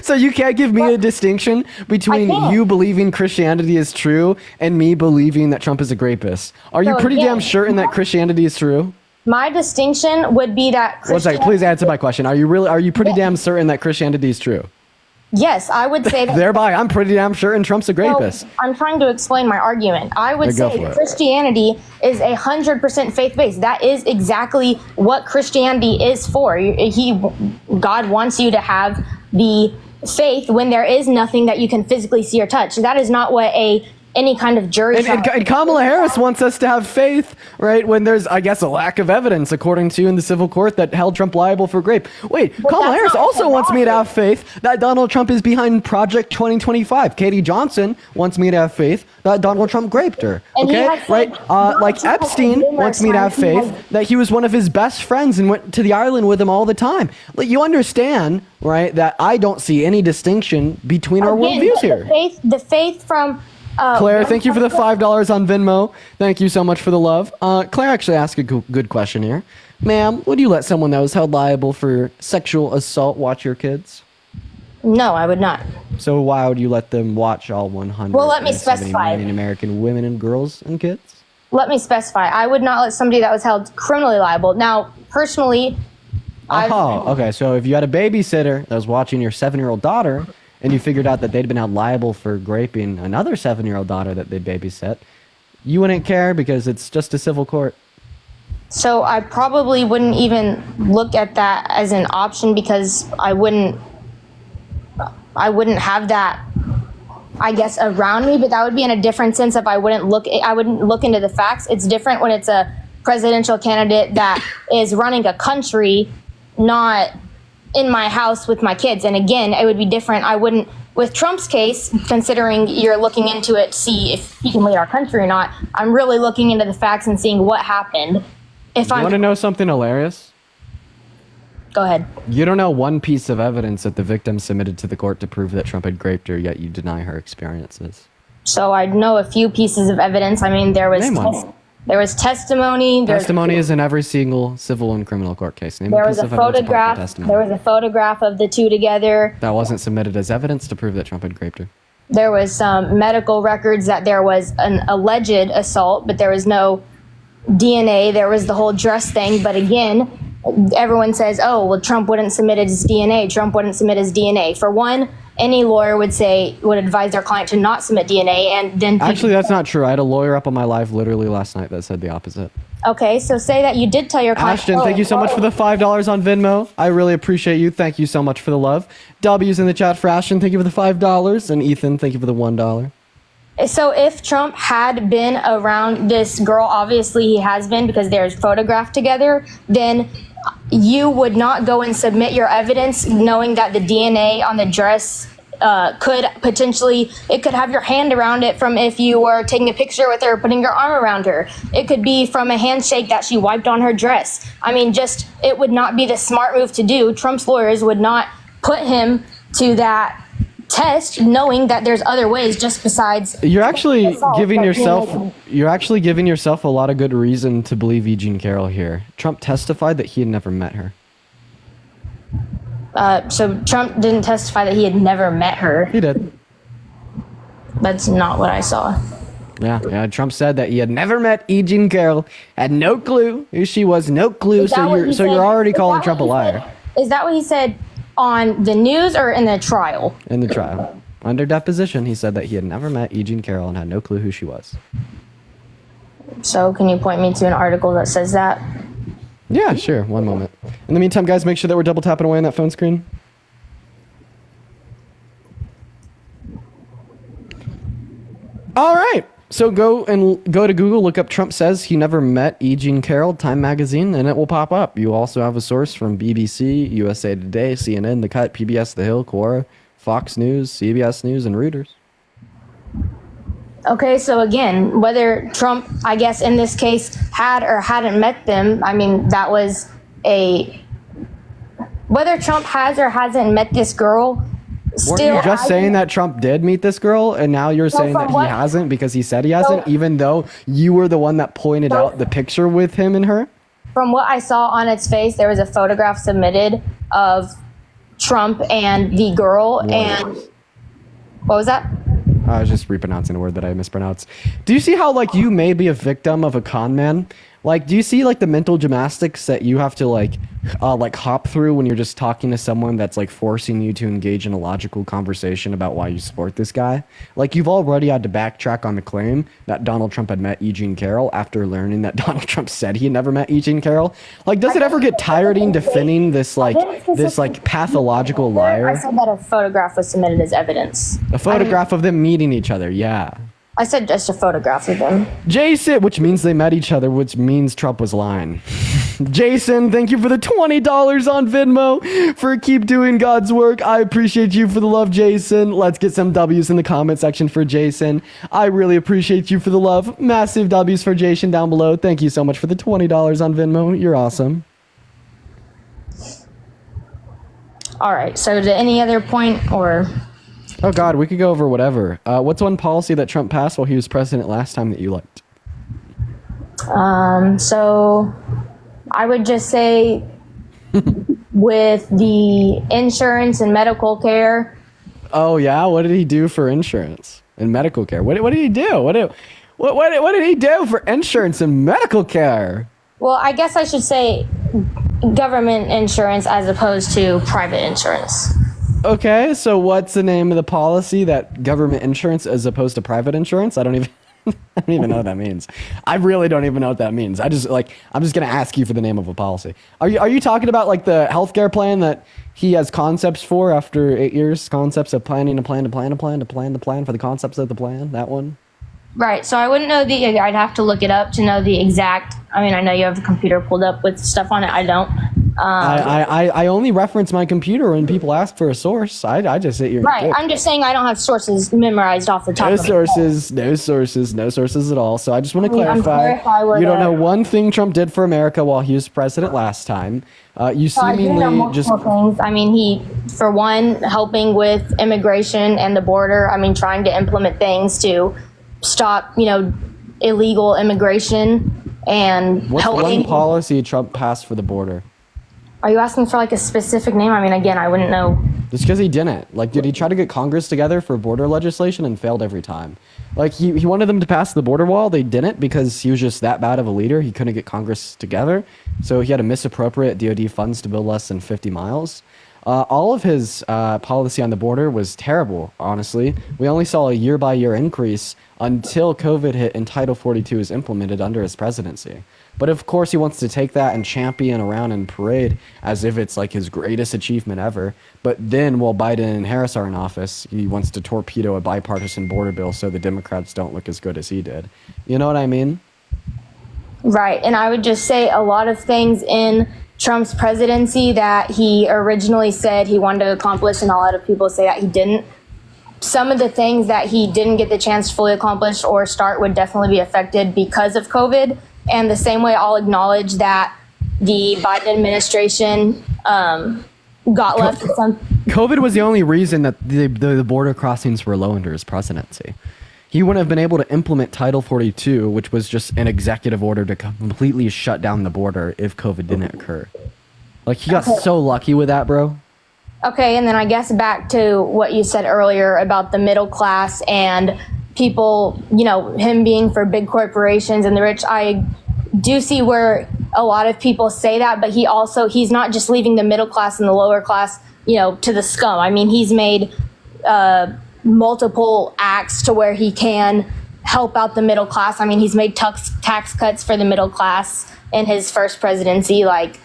Speaker 1: so you can't give me a distinction between you believing Christianity is true and me believing that Trump is a rapist. Are you pretty damn certain that Christianity is true?
Speaker 10: My distinction would be that
Speaker 1: Please answer my question. Are you pretty damn certain that Christianity is true?
Speaker 10: Yes, I would say that.
Speaker 1: Thereby, I'm pretty damn certain Trump's a rapist.
Speaker 10: So, I'm trying to explain my argument. I would say Christianity is 100% faith-based. That is exactly what Christianity is for. God wants you to have the faith when there is nothing that you can physically see or touch. That is not what any kind of jury trial.
Speaker 1: And Kamala Harris wants us to have faith, right, when there's, I guess, a lack of evidence, according to in the civil court, that held Trump liable for rape. Wait, Kamala Harris also wants me to have faith that Donald Trump is behind Project 2025. Katie Johnson wants me to have faith that Donald Trump raped her. Okay, right? Like Epstein wants me to have faith that he was one of his best friends and went to the island with him all the time. Like, you understand, right, that I don't see any distinction between our worldviews here.
Speaker 10: The faith from...
Speaker 1: Claire, thank you for the $5 on Venmo. Thank you so much for the love. Claire actually asked a good question here. Ma'am, would you let someone that was held liable for sexual assault watch your kids?
Speaker 10: No, I would not.
Speaker 1: So why would you let them watch all 100?
Speaker 10: Well, let me specify.
Speaker 1: Million American women and girls and kids?
Speaker 10: Let me specify. I would not let somebody that was held criminally liable. Now, personally,
Speaker 1: okay. So if you had a babysitter that was watching your 7-year-old daughter, and you figured out that they'd been held liable for raping another 7-year-old daughter that they babysat, you wouldn't care because it's just a civil court.
Speaker 10: So I probably wouldn't even look at that as an option because I wouldn't have that, I guess, around me, but that would be in a different sense if I wouldn't look into the facts. It's different when it's a presidential candidate that is running a country, not in my house with my kids. And again, it would be different. I wouldn't, with Trump's case, considering you're looking into it to see if he can lead our country or not, I'm really looking into the facts and seeing what happened. You want
Speaker 1: to know something hilarious?
Speaker 10: Go ahead.
Speaker 1: You don't know one piece of evidence that the victim submitted to the court to prove that Trump had raped her, yet you deny her experiences.
Speaker 10: So I know a few pieces of evidence. I mean, there was testimony.
Speaker 1: Testimony is in every single civil and criminal court case.
Speaker 10: There was a photograph. There was a photograph of the two together.
Speaker 1: That wasn't submitted as evidence to prove that Trump had raped her.
Speaker 10: There was some medical records that there was an alleged assault, but there was no DNA. There was the whole dress thing. But again, everyone says, oh, well, Trump wouldn't submit his DNA. Trump wouldn't submit his DNA. For one, any lawyer would advise their client to not submit DNA, and then
Speaker 1: actually that's not true. I had a lawyer up on my live literally last night that said the opposite.
Speaker 10: Okay, so say that you did tell your client.
Speaker 1: Ashton, thank you so much for the $5 on Venmo. I really appreciate you. Thank you so much for the love. W's in the chat for Ashton. Thank you for the $5, and Ethan, thank you for the $1.
Speaker 10: So if Trump had been around this girl, obviously he has been because they're photographed together, then you would not go and submit your evidence knowing that the DNA on the dress could have your hand around it from if you were taking a picture with her, putting your arm around her. It could be from a handshake that she wiped on her dress. I mean, it would not be the smart move to do. Trump's lawyers would not put him to that test knowing that there's other ways just besides.
Speaker 1: You're actually giving yourself a lot of good reason to believe E. Jean Carroll here. Trump testified that he had never met her.
Speaker 10: So Trump didn't testify that he had never met her.
Speaker 1: He did.
Speaker 10: That's not what I saw.
Speaker 1: Yeah. Trump said that he had never met E. Jean Carroll, had no clue who she was, no clue.
Speaker 10: Is that
Speaker 1: So
Speaker 10: what
Speaker 1: you're
Speaker 10: he said?
Speaker 1: already
Speaker 10: Is
Speaker 1: calling
Speaker 10: that
Speaker 1: Trump a
Speaker 10: what he
Speaker 1: liar
Speaker 10: said? Is that what he said on the news or in the trial?
Speaker 1: in the trial. Under deposition, he said that he had never met E. Jean Carroll and had no clue who she was.
Speaker 10: So can you point me to an article that says that?
Speaker 1: Yeah, sure. One moment. In the meantime, guys, make sure that we're double tapping away on that phone screen. All right. So go to Google, look up Trump says he never met E. Jean Carroll, Time Magazine, and it will pop up. You also have a source from BBC, USA Today, CNN, The Cut, PBS, The Hill, Quora, Fox News, CBS News, and Reuters.
Speaker 10: Okay, so again, whether Trump, I guess in this case, had or hadn't met them, I mean, that was whether Trump has or hasn't met this girl,
Speaker 1: Weren't you just saying that Trump did meet this girl, and now you're saying that he hasn't because he said he hasn't, even though you were the one that pointed out the picture with him and her?
Speaker 10: From what I saw on its face, there was a photograph submitted of Trump and the girl, and what was that?
Speaker 1: I was just repronouncing a word that I mispronounced. Do you see how, like, you may be a victim of a con man? Like, do you see, like, the mental gymnastics that you have to, like hop through when you're just talking to someone that's, like, forcing you to engage in a logical conversation about why you support this guy? Like, you've already had to backtrack on the claim that Donald Trump had met E. Jean Carroll after learning that Donald Trump said he had never met E. Jean Carroll. Like, does it ever get tiring defending this pathological liar?
Speaker 10: I said that a photograph was submitted as evidence.
Speaker 1: A photograph of them meeting each other, yeah.
Speaker 10: I said just a photograph of them.
Speaker 1: Jason, which means they met each other, which means Trump was lying. Jason, thank you for the $20 on Venmo for keep doing God's work. I appreciate you for the love, Jason. Let's get some W's in the comment section for Jason. I really appreciate you for the love. Massive W's for Jason down below. Thank you so much for the $20 on Venmo. You're awesome.
Speaker 10: All right, so to any other point or...
Speaker 1: Oh, God, we could go over whatever. What's one policy that Trump passed while he was president last time that you liked?
Speaker 10: So I would just say with the insurance and medical care.
Speaker 1: Oh, yeah? What did he do for insurance and medical care? What did he do? What did he do for insurance and medical care?
Speaker 10: Well, I guess I should say government insurance as opposed to private insurance.
Speaker 1: Okay, so what's the name of the policy that government insurance as opposed to private insurance? I don't even know what that means. I really don't even know what that means. I'm just gonna ask you for the name of a policy. Are you talking about like the healthcare plan that he has concepts for after 8 years? Concepts of planning a plan to plan a plan to plan the plan for the concepts of the plan. That one.
Speaker 10: Right. So I wouldn't know I'd have to look it up to know the exact. I mean, I know you have a computer pulled up with stuff on it. I don't.
Speaker 1: I only reference my computer when people ask for a source. I just sit here.
Speaker 10: Right. I'm just saying I don't have sources memorized off the top of my head.
Speaker 1: No sources at all. So I just want to clarify. You don't know one thing Trump did for America while he was president last time. You seemingly just.
Speaker 10: Things. I mean, he, for one, helping with immigration and the border. I mean, trying to implement things to stop, illegal immigration and
Speaker 1: What's
Speaker 10: helping.
Speaker 1: one policy Trump passed for the border?
Speaker 10: Are you asking for like a specific name? I mean, again, I wouldn't know.
Speaker 1: It's because he didn't. Like, did he try to get Congress together for border legislation and failed every time? Like, he wanted them to pass the border wall. They didn't because he was just that bad of a leader. He couldn't get Congress together. So he had to misappropriate DOD funds to build less than 50 miles. All of his policy on the border was terrible, honestly. We only saw a year-by-year increase until COVID hit and Title 42 was implemented under his presidency. But of course, he wants to take that and champion around and parade as if it's like his greatest achievement ever. But then while Biden and Harris are in office, he wants to torpedo a bipartisan border bill so the Democrats don't look as good as he did. You know what I mean?
Speaker 10: Right. And I would just say a lot of things in Trump's presidency that he originally said he wanted to accomplish, and a lot of people say that he didn't. Some of the things that he didn't get the chance to fully accomplish or start would definitely be affected because of COVID. And the same way I'll acknowledge that the Biden administration got left with some.
Speaker 1: COVID was the only reason that the border crossings were low under his presidency. He wouldn't have been able to implement Title 42, which was just an executive order to completely shut down the border if COVID didn't occur. Like, he got so lucky with that, bro.
Speaker 10: Okay, and then I guess back to what you said earlier about the middle class and people, him being for big corporations and the rich. I do see where a lot of people say that, but he's not just leaving the middle class and the lower class, to the scum. I mean, he's made multiple acts to where he can help out the middle class. I mean, he's made tax cuts for the middle class in his first presidency. Like,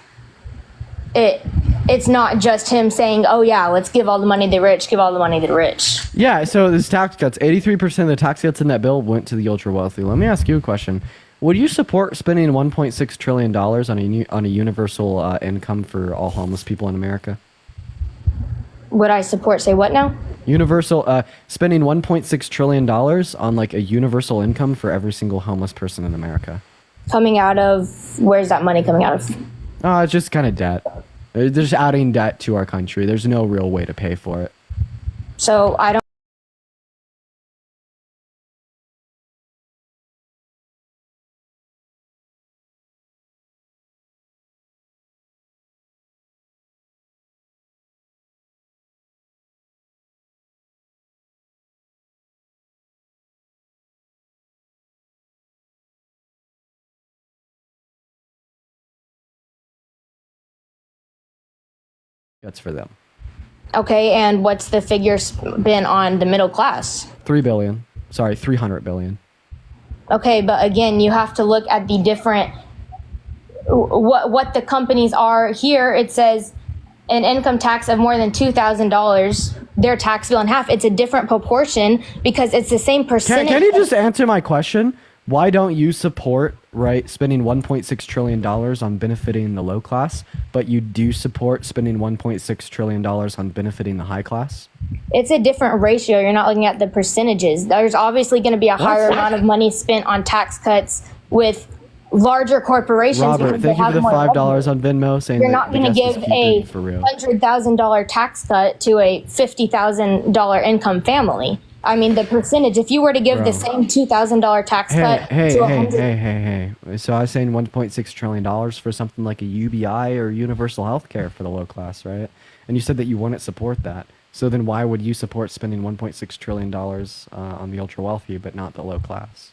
Speaker 10: it's not just him saying, oh yeah, let's give all the money to the rich, give all the money to the rich.
Speaker 1: Yeah, so this tax cuts, 83% of the tax cuts in that bill went to the ultra wealthy. Let me ask you a question. Would you support spending $1.6 trillion on a universal income for all homeless people in America?
Speaker 10: Would I support, say what now?
Speaker 1: Universal, spending $1.6 trillion on like a universal income for every single homeless person in America.
Speaker 10: Coming out of, where's that money coming out of?
Speaker 1: It's just kind of debt. They're just adding debt to our country. There's no real way to pay for it.
Speaker 10: So I don't.
Speaker 1: That's for them.
Speaker 10: Okay, and what's the figure been on the middle class?
Speaker 1: 3 billion. Sorry, 300 billion.
Speaker 10: Okay, but again, you have to look at the different what the companies are. Here it says an income tax of more than $2,000, their tax bill in half. It's a different proportion because it's the same percentage.
Speaker 1: Can you just answer my question? Why don't you support, spending $1.6 trillion on benefiting the low class, but you do support spending $1.6 trillion on benefiting the high class?
Speaker 10: It's a different ratio. You're not looking at the percentages. There's obviously going to be a higher amount of money spent on tax cuts with larger corporations.
Speaker 1: Robert, thank you for the $5 on Venmo. Saying
Speaker 10: you're not going to give a $100,000 tax cut to a $50,000 income family. I mean, the percentage, if you were to give the same $2,000 tax cut to
Speaker 1: Hey. So I was saying $1.6 trillion for something like a UBI or universal health care for the low class, right? And you said that you wouldn't support that. So then why would you support spending $1.6 trillion on the ultra wealthy, but not the low class?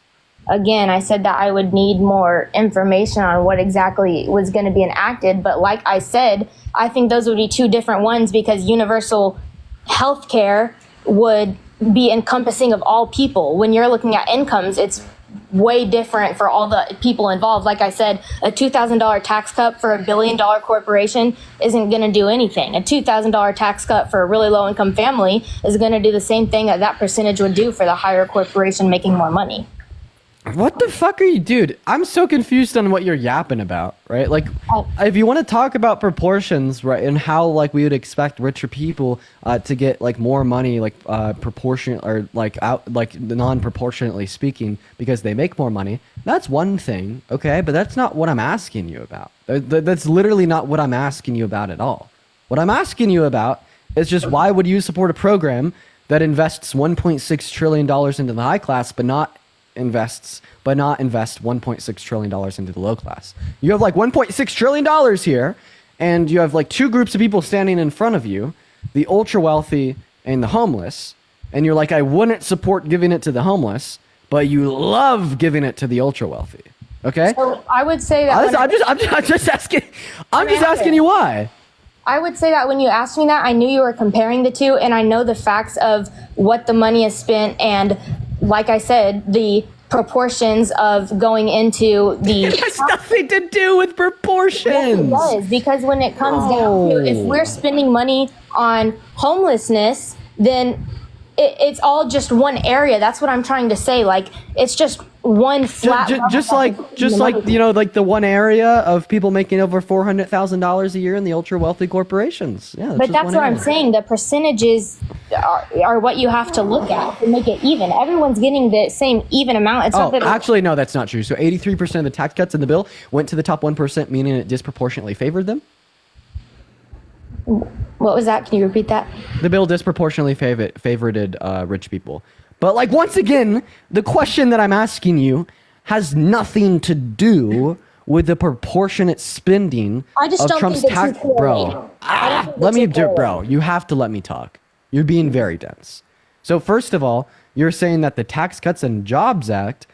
Speaker 10: Again, I said that I would need more information on what exactly was going to be enacted. But like I said, I think those would be two different ones because universal health care would be encompassing of all people. When you're looking at incomes, it's way different for all the people involved. Like I said, a $2,000 tax cut for $1 billion corporation isn't going to do anything. A $2,000 tax cut for a really low income family is going to do the same thing that percentage would do for the higher corporation making more money.
Speaker 1: What the fuck are you, dude? I'm so confused on what you're yapping about, right? Like, if you want to talk about proportions, right, and how like we would expect richer people to get like more money, like proportion or like non-proportionately speaking, because they make more money. That's one thing, okay, but that's not what I'm asking you about. That's literally not what I'm asking you about at all. What I'm asking you about is just why would you support a program that invests $1.6 trillion into the high class, but not invest $1.6 trillion into the low class. You have like $1.6 trillion here, and you have like two groups of people standing in front of you, the ultra wealthy and the homeless, and you're like, I wouldn't support giving it to the homeless, but you love giving it to the ultra wealthy. Okay?
Speaker 10: So I would say that
Speaker 1: I'm just asking you why.
Speaker 10: I would say that when you asked me that, I knew you were comparing the two, and I know the facts of what the money is spent, and like I said, the proportions of going into the...
Speaker 1: It has nothing to do with proportions.
Speaker 10: Yes, it does, because when it comes down to, if we're spending money on homelessness, then it's all just one area. That's what I'm trying to say. Like, it's just one flat...
Speaker 1: Just like like the one area of people making over $400,000 a year in the ultra wealthy corporations. Yeah,
Speaker 10: but that's what I'm saying. The percentages are what you have to look at to make it even. Everyone's getting the same even amount. It's not that
Speaker 1: actually, no, that's not true. So 83% of the tax cuts in the bill went to the top 1%, meaning it disproportionately favored them?
Speaker 10: What was that? Can you repeat that?
Speaker 1: The bill disproportionately favored rich people. But like, once again, the question that I'm asking you has nothing to do with the proportionate spending
Speaker 10: I just
Speaker 1: of
Speaker 10: don't
Speaker 1: Trump's
Speaker 10: think the two
Speaker 1: tax.
Speaker 10: correlate.
Speaker 1: Bro,
Speaker 10: I don't think the
Speaker 1: let me,
Speaker 10: two correlate.
Speaker 1: bro. You have to let me talk. You're being very dense. So first of all, you're saying that the Tax Cuts and Jobs Act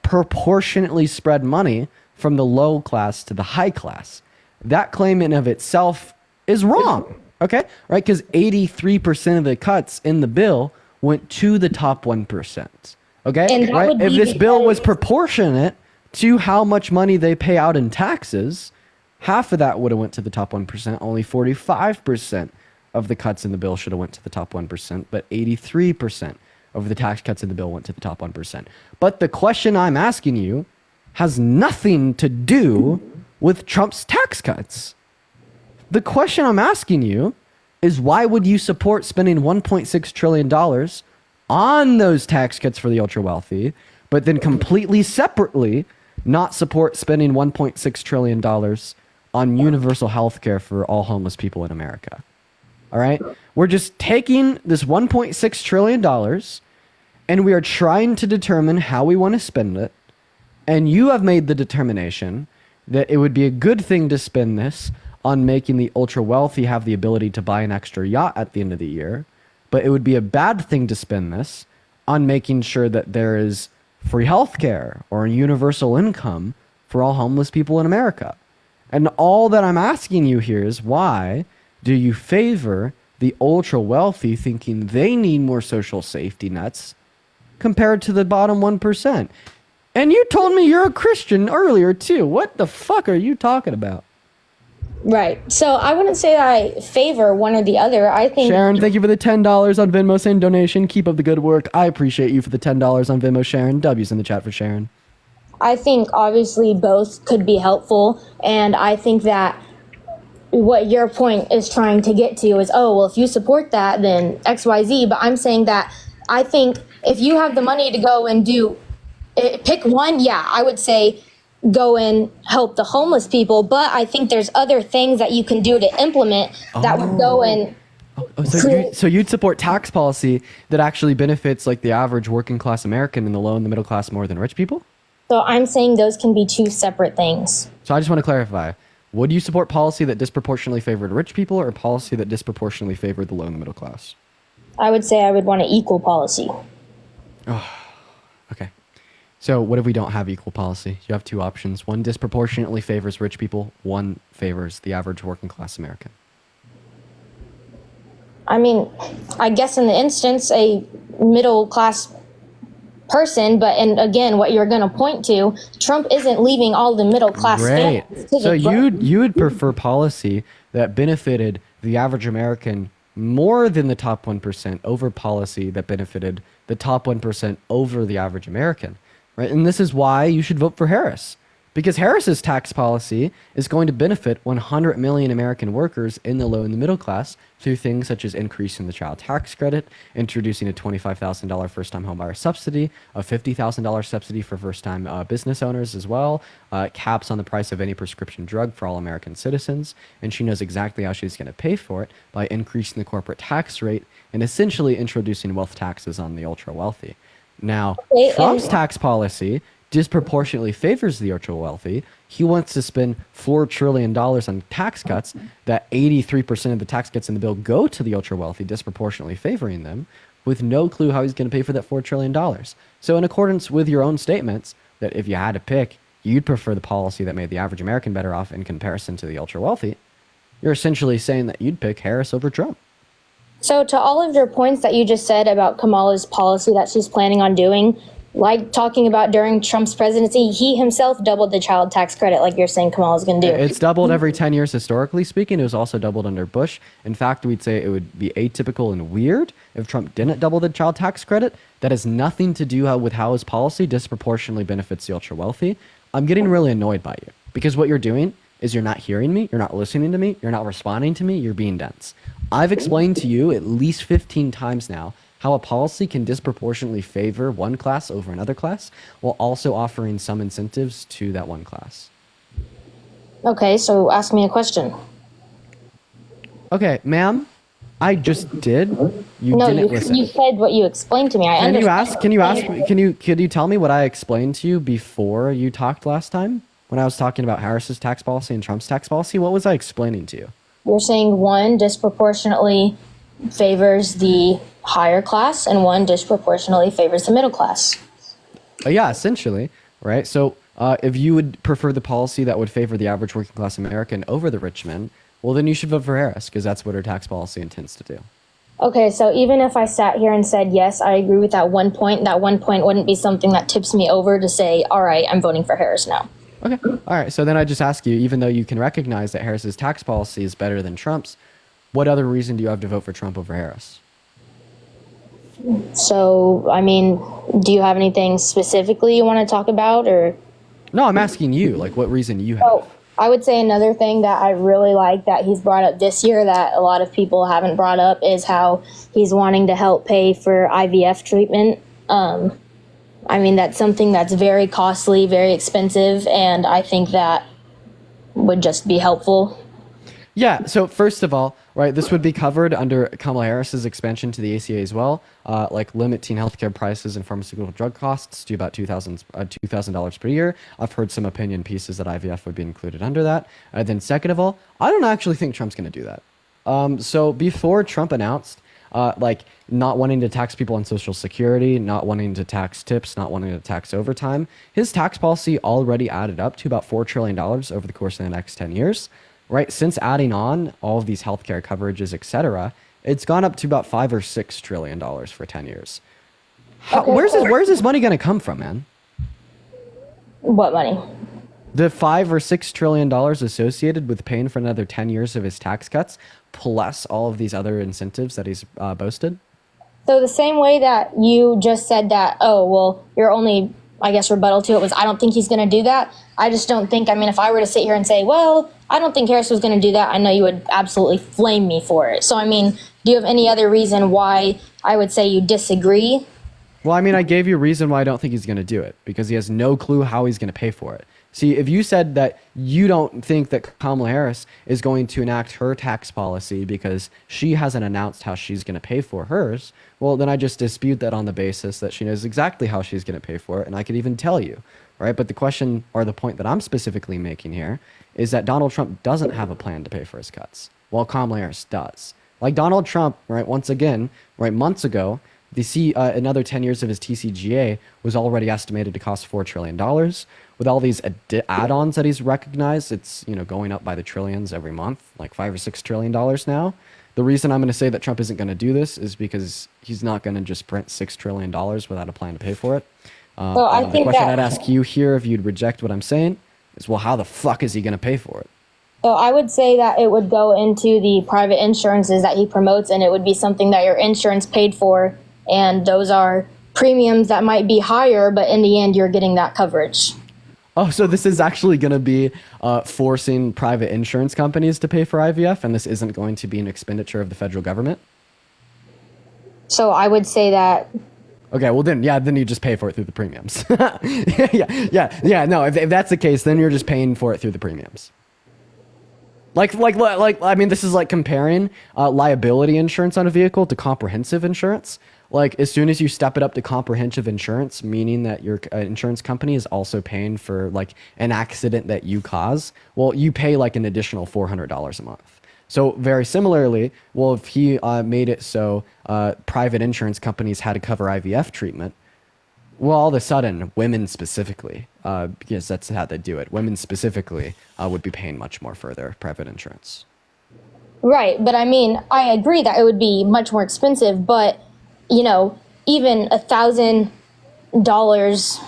Speaker 1: proportionately spread money from the low class to the high class. That claim in of itself is wrong. Okay, right? Because 83% of the cuts in the bill went to the top 1%. Okay,
Speaker 10: And that
Speaker 1: right?
Speaker 10: would
Speaker 1: If
Speaker 10: be
Speaker 1: this bill was
Speaker 10: because-
Speaker 1: proportionate to how much money they pay out in taxes, half of that would have went to the top 1%. Only 45% of the cuts in the bill should have went to the top 1%, but 83% of the tax cuts in the bill went to the top 1%. But the question I'm asking you has nothing to do with Trump's tax cuts. The question I'm asking you is why would you support spending $1.6 trillion on those tax cuts for the ultra wealthy, but then completely separately not support spending $1.6 trillion on universal health care for all homeless people in America? All right? We're just taking this $1.6 trillion and we are trying to determine how we want to spend it. And you have made the determination that it would be a good thing to spend this on making the ultra wealthy have the ability to buy an extra yacht at the end of the year, but it would be a bad thing to spend this on making sure that there is free health care or a universal income for all homeless people in America. And all that I'm asking you here is why do you favor the ultra wealthy thinking they need more social safety nets compared to the bottom 1%? And you told me you're a Christian earlier too. What the fuck are you talking about?
Speaker 10: Right. So I wouldn't say that I favor one or the other. I think
Speaker 1: Sharon, thank you for the $10 on Venmo saying donation. Keep up the good work. I appreciate you for the $10 on Venmo, Sharon. W's in the chat for Sharon.
Speaker 10: I think obviously both could be helpful, and I think that what your point is trying to get to is, oh, well, if you support that, then XYZ. But I'm saying that I think if you have the money to go and pick one, yeah, I would say go and help the homeless people. But I think there's other things that you can do to implement that would go and
Speaker 1: So you'd support tax policy that actually benefits like the average working class American and the low and the middle class more than rich people?
Speaker 10: So I'm saying those can be two separate things.
Speaker 1: So I just want to clarify. Would you support policy that disproportionately favored rich people or policy that disproportionately favored the low and the middle class?
Speaker 10: I would say I would want an equal policy.
Speaker 1: Okay. So what if we don't have equal policy? You have two options. One disproportionately favors rich people. One favors the average working class American.
Speaker 10: I mean, I guess in the instance, a middle class person, but and again, what you're going to point to, Trump isn't leaving all the middle class
Speaker 1: Great.
Speaker 10: families to
Speaker 1: So
Speaker 10: the
Speaker 1: you would prefer policy that benefited the average American more than the top 1% over policy that benefited the top 1% over the average American, right? And this is why you should vote for Harris. Because Harris's tax policy is going to benefit 100 million American workers in the low and the middle class through things such as increasing the child tax credit, introducing a $25,000 first-time homebuyer subsidy, a $50,000 subsidy for first-time business owners as well, caps on the price of any prescription drug for all American citizens, and she knows exactly how she's going to pay for it by increasing the corporate tax rate and essentially introducing wealth taxes on the ultra-wealthy. Now, Trump's tax policy disproportionately favors the ultra wealthy. He wants to spend $4 trillion on tax cuts, that 83% of the tax cuts in the bill go to the ultra wealthy, disproportionately favoring them, with no clue how he's going to pay for that $4 trillion. So in accordance with your own statements, that if you had to pick, you'd prefer the policy that made the average American better off in comparison to the ultra wealthy, you're essentially saying that you'd pick Harris over Trump.
Speaker 10: So to all of your points that you just said about Kamala's policy that she's planning on doing, like talking about during Trump's presidency, he himself doubled the child tax credit, like you're saying Kamala's going to do.
Speaker 1: It's doubled every 10 years historically speaking. It was also doubled under Bush. In fact, we'd say it would be atypical and weird if Trump didn't double the child tax credit. That has nothing to do with how his policy disproportionately benefits the ultra wealthy. I'm getting really annoyed by you because what you're doing is you're not hearing me, you're not listening to me, you're not responding to me, you're being dense. I've explained to you at least 15 times now how a policy can disproportionately favor one class over another class while also offering some incentives to that one class.
Speaker 10: Okay, so ask me a question.
Speaker 1: Okay, ma'am, I just did. You didn't listen.
Speaker 10: You said what you explained to me.
Speaker 1: Could you tell me what I explained to you before you talked last time? when I was talking about Harris's tax policy and Trump's tax policy? What was I explaining to you?
Speaker 10: You're saying one disproportionately favors the higher class and one disproportionately favors the middle class.
Speaker 1: Yeah, essentially, right? So if you would prefer the policy that would favor the average working class American over the rich men, well, then you should vote for Harris because that's what her tax policy intends to do.
Speaker 10: Okay, so even if I sat here and said, yes, I agree with that 1 point, that 1 point wouldn't be something that tips me over to say, all right, I'm voting for Harris now.
Speaker 1: Okay. All right. So then I just ask you, even though you can recognize that Harris's tax policy is better than Trump's, what other reason do you have to vote for Trump over Harris?
Speaker 10: So, I mean, do you have anything specifically you want to talk about, or?
Speaker 1: No, I'm asking you, like, what reason you have?
Speaker 10: Oh, I would say another thing that I really like that he's brought up this year that a lot of people haven't brought up is how he's wanting to help pay for IVF treatment. I mean, that's something that's very costly, very expensive, and I think that would just be helpful.
Speaker 1: Yeah, so first of all, right, this would be covered under Kamala Harris's expansion to the ACA as well, like limiting healthcare prices and pharmaceutical drug costs to about $2,000 per year. I've heard some opinion pieces that IVF would be included under that. Then second of all, I don't actually think Trump's going to do that. So before Trump announced like not wanting to tax people on Social Security, not wanting to tax tips, not wanting to tax overtime, his tax policy already added up to about $4 trillion over the course of the next 10 years. Right, since adding on all of these healthcare coverages, etc., it's gone up to about $5 or $6 trillion for 10 years. Where's this money going to come from, man?
Speaker 10: What money?
Speaker 1: The $5 or $6 trillion associated with paying for another 10 years of his tax cuts, plus all of these other incentives that he's boasted.
Speaker 10: So the same way that you just said that, oh, well, your only, I guess, rebuttal to it was, I don't think he's going to do that. I just don't think, I mean, if I were to sit here and say, well, I don't think Harris was going to do that, I know you would absolutely flame me for it. So, I mean, do you have any other reason why I would say you disagree?
Speaker 1: Well, I mean, I gave you a reason why I don't think he's going to do it, because he has no clue how he's going to pay for it. See, if you said that you don't think that Kamala Harris is going to enact her tax policy because she hasn't announced how she's going to pay for hers, well, then I just dispute that on the basis that she knows exactly how she's going to pay for it, and I could even tell you, right? But the question, or the point that I'm specifically making here, is that Donald Trump doesn't have a plan to pay for his cuts, while Kamala Harris does. Like Donald Trump, right, once again, right, months ago, another 10 years of his TCJA was already estimated to cost $4 trillion. With all these add-ons that he's recognized, it's, you know, going up by the trillions every month, like $5 or $6 trillion now. The reason I'm going to say that Trump isn't going to do this is because he's not going to just print $6 trillion without a plan to pay for it.
Speaker 10: Well, I
Speaker 1: The
Speaker 10: think
Speaker 1: question
Speaker 10: that,
Speaker 1: I'd ask you here, if you'd reject what I'm saying, is, well, how the fuck is he going to pay for it?
Speaker 10: so I would say that it would go into the private insurances that he promotes, and it would be something that your insurance paid for, and those are premiums that might be higher, but in the end, you're getting that coverage.
Speaker 1: Oh, so this is actually going to be forcing private insurance companies to pay for IVF, and this isn't going to be an expenditure of the federal government?
Speaker 10: So I would say that.
Speaker 1: Okay, well then you just pay for it through the premiums. yeah. No, if that's the case, then you're just paying for it through the premiums. Like, I mean, this is like comparing liability insurance on a vehicle to comprehensive insurance. Like, as soon as you step it up to comprehensive insurance, meaning that your insurance company is also paying for like an accident that you cause, well, you pay like an additional $400 a month. So very similarly, well, if he made it so private insurance companies had to cover IVF treatment, well, all of a sudden, women specifically, because that's how they do it, women specifically would be paying much more for their private insurance.
Speaker 10: Right, but I mean, I agree that it would be much more expensive, but, you know, even $1,000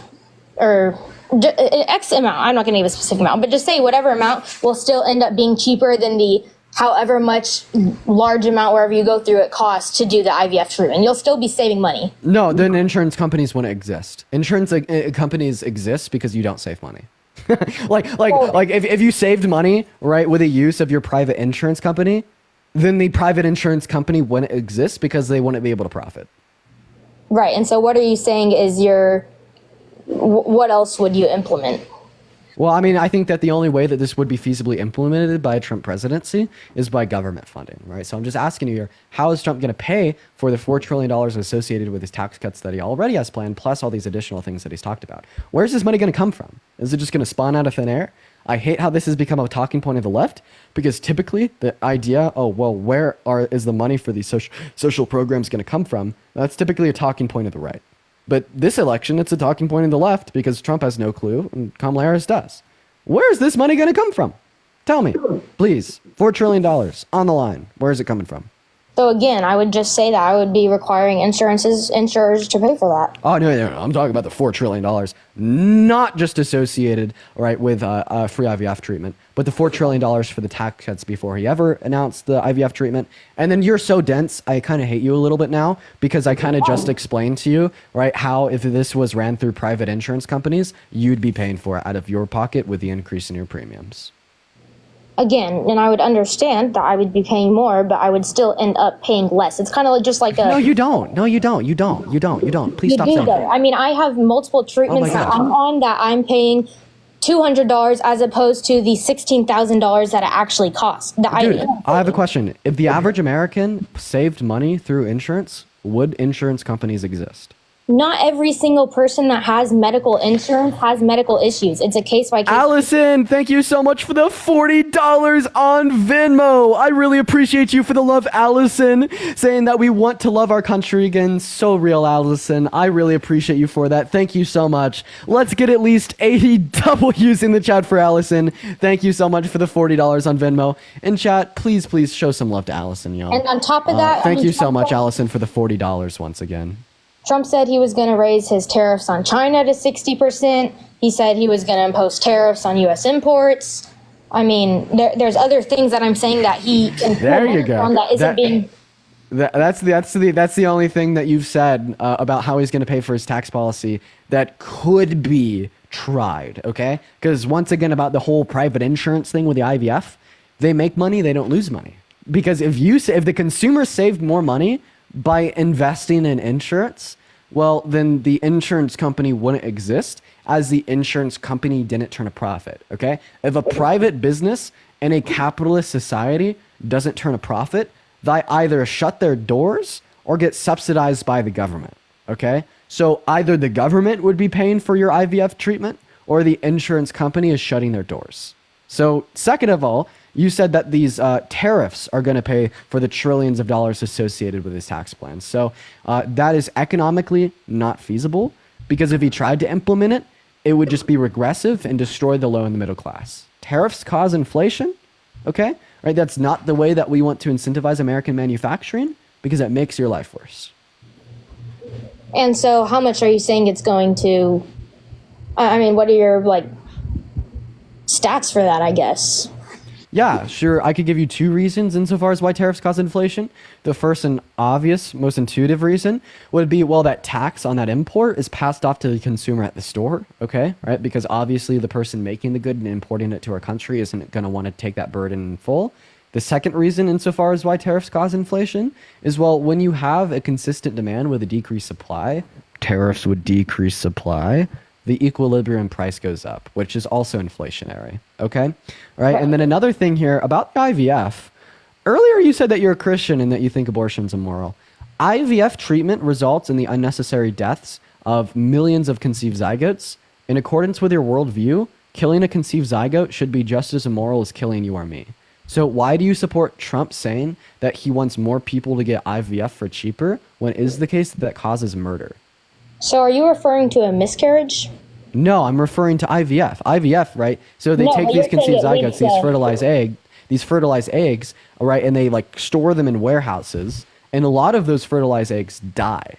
Speaker 10: or X amount, I'm not going to give a specific amount, but just say whatever amount will still end up being cheaper than the however much large amount wherever you go through it costs to do the IVF treatment. You'll still be saving money.
Speaker 1: No, then insurance companies wouldn't exist. Insurance companies exist because you don't save money. like if you saved money, right, with the use of your private insurance company, then the private insurance company wouldn't exist because they wouldn't be able to profit. Right,
Speaker 10: and so what are you saying is what else would you implement?
Speaker 1: Well, I mean, I think that the only way that this would be feasibly implemented by a Trump presidency is by government funding, right? So I'm just asking you here, how is Trump going to pay for the $4 trillion associated with his tax cuts that he already has planned, plus all these additional things that he's talked about? Where's this money going to come from? Is it just going to spawn out of thin air? I hate how this has become a talking point of the left, because typically the idea, oh, well, is the money for these social programs going to come from? That's typically a talking point of the right. But this election, it's a talking point in the left because Trump has no clue and Kamala Harris does. Where is this money going to come from? Tell me, please. $4 trillion on the line. Where is it coming from?
Speaker 10: So again, I would just say that I would be requiring insurers to pay for that.
Speaker 1: Oh, no. I'm talking about the $4 trillion, not just associated, right, with free IVF treatment, but the $4 trillion for the tax cuts before he ever announced the IVF treatment. And then you're so dense, I kind of hate you a little bit now, because I kind of just explained to you, right, how if this was ran through private insurance companies, you'd be paying for it out of your pocket with the increase in your premiums.
Speaker 10: Again, and I would understand that I would be paying more, but I would still end up paying less. It's kind of just like a...
Speaker 1: No, you don't. No, you don't. Please stop saying that.
Speaker 10: I mean, I have multiple treatments that I'm on that I'm paying $200 as opposed to the $16,000 that it actually costs.
Speaker 1: Dude, I have a question. If the average American saved money through insurance, would insurance companies exist?
Speaker 10: Not every single person that has medical insurance has medical issues. It's a case by case.
Speaker 1: Allison, thank you so much for the $40 on Venmo. I really appreciate you for the love, Allison, saying that we want to love our country again. So real, Allison. I really appreciate you for that. Thank you so much. Let's get at least 80 W's in the chat for Allison. Thank you so much for the $40 on Venmo. In chat, please show some love to Allison, y'all.
Speaker 10: And on top of that,
Speaker 1: thank you so much, Allison, for the $40 once again.
Speaker 10: Trump said he was going to raise his tariffs on China to 60%. He said he was going to impose tariffs on U.S. imports. I mean, there's other things that I'm saying that he can
Speaker 1: there you go.
Speaker 10: On that isn't being.
Speaker 1: That's the only thing that you've said about how he's going to pay for his tax policy that could be tried. Okay, because once again about the whole private insurance thing with the IVF, they make money, they don't lose money. Because if the consumer saved more money by investing in insurance, well, then the insurance company wouldn't exist, as the insurance company didn't turn a profit, okay? If a private business in a capitalist society doesn't turn a profit, they either shut their doors or get subsidized by the government, okay? So either the government would be paying for your IVF treatment or the insurance company is shutting their doors. So second of all, you said that these tariffs are going to pay for the trillions of dollars associated with his tax plans. So that is economically not feasible, because if he tried to implement it, it would just be regressive and destroy the low and the middle class. Tariffs cause inflation, okay? Right? That's not the way that we want to incentivize American manufacturing, because it makes your life worse.
Speaker 10: And so how much are you saying it's going to, I mean, what are your stats for that, I guess?
Speaker 1: Yeah, sure. I could give you two reasons insofar as why tariffs cause inflation. The first and obvious, most intuitive reason would be, well, that tax on that import is passed off to the consumer at the store, okay? Right? Because obviously the person making the good and importing it to our country isn't going to want to take that burden in full. The second reason insofar as why tariffs cause inflation is, well, when you have a consistent demand with a decreased supply, tariffs would decrease supply. The equilibrium price goes up, which is also inflationary. Okay? All right. And then another thing here about IVF. Earlier, you said that you're a Christian and that you think abortion's immoral. IVF treatment results in the unnecessary deaths of millions of conceived zygotes. In accordance with your worldview, killing a conceived zygote should be just as immoral as killing you or me. So why do you support Trump saying that he wants more people to get IVF for cheaper when it is the case that causes murder?
Speaker 10: So are you referring to a miscarriage?
Speaker 1: No, I'm referring to IVF. IVF, right? So they take these conceived zygotes, these fertilized eggs, all right, and they store them in warehouses, and a lot of those fertilized eggs die.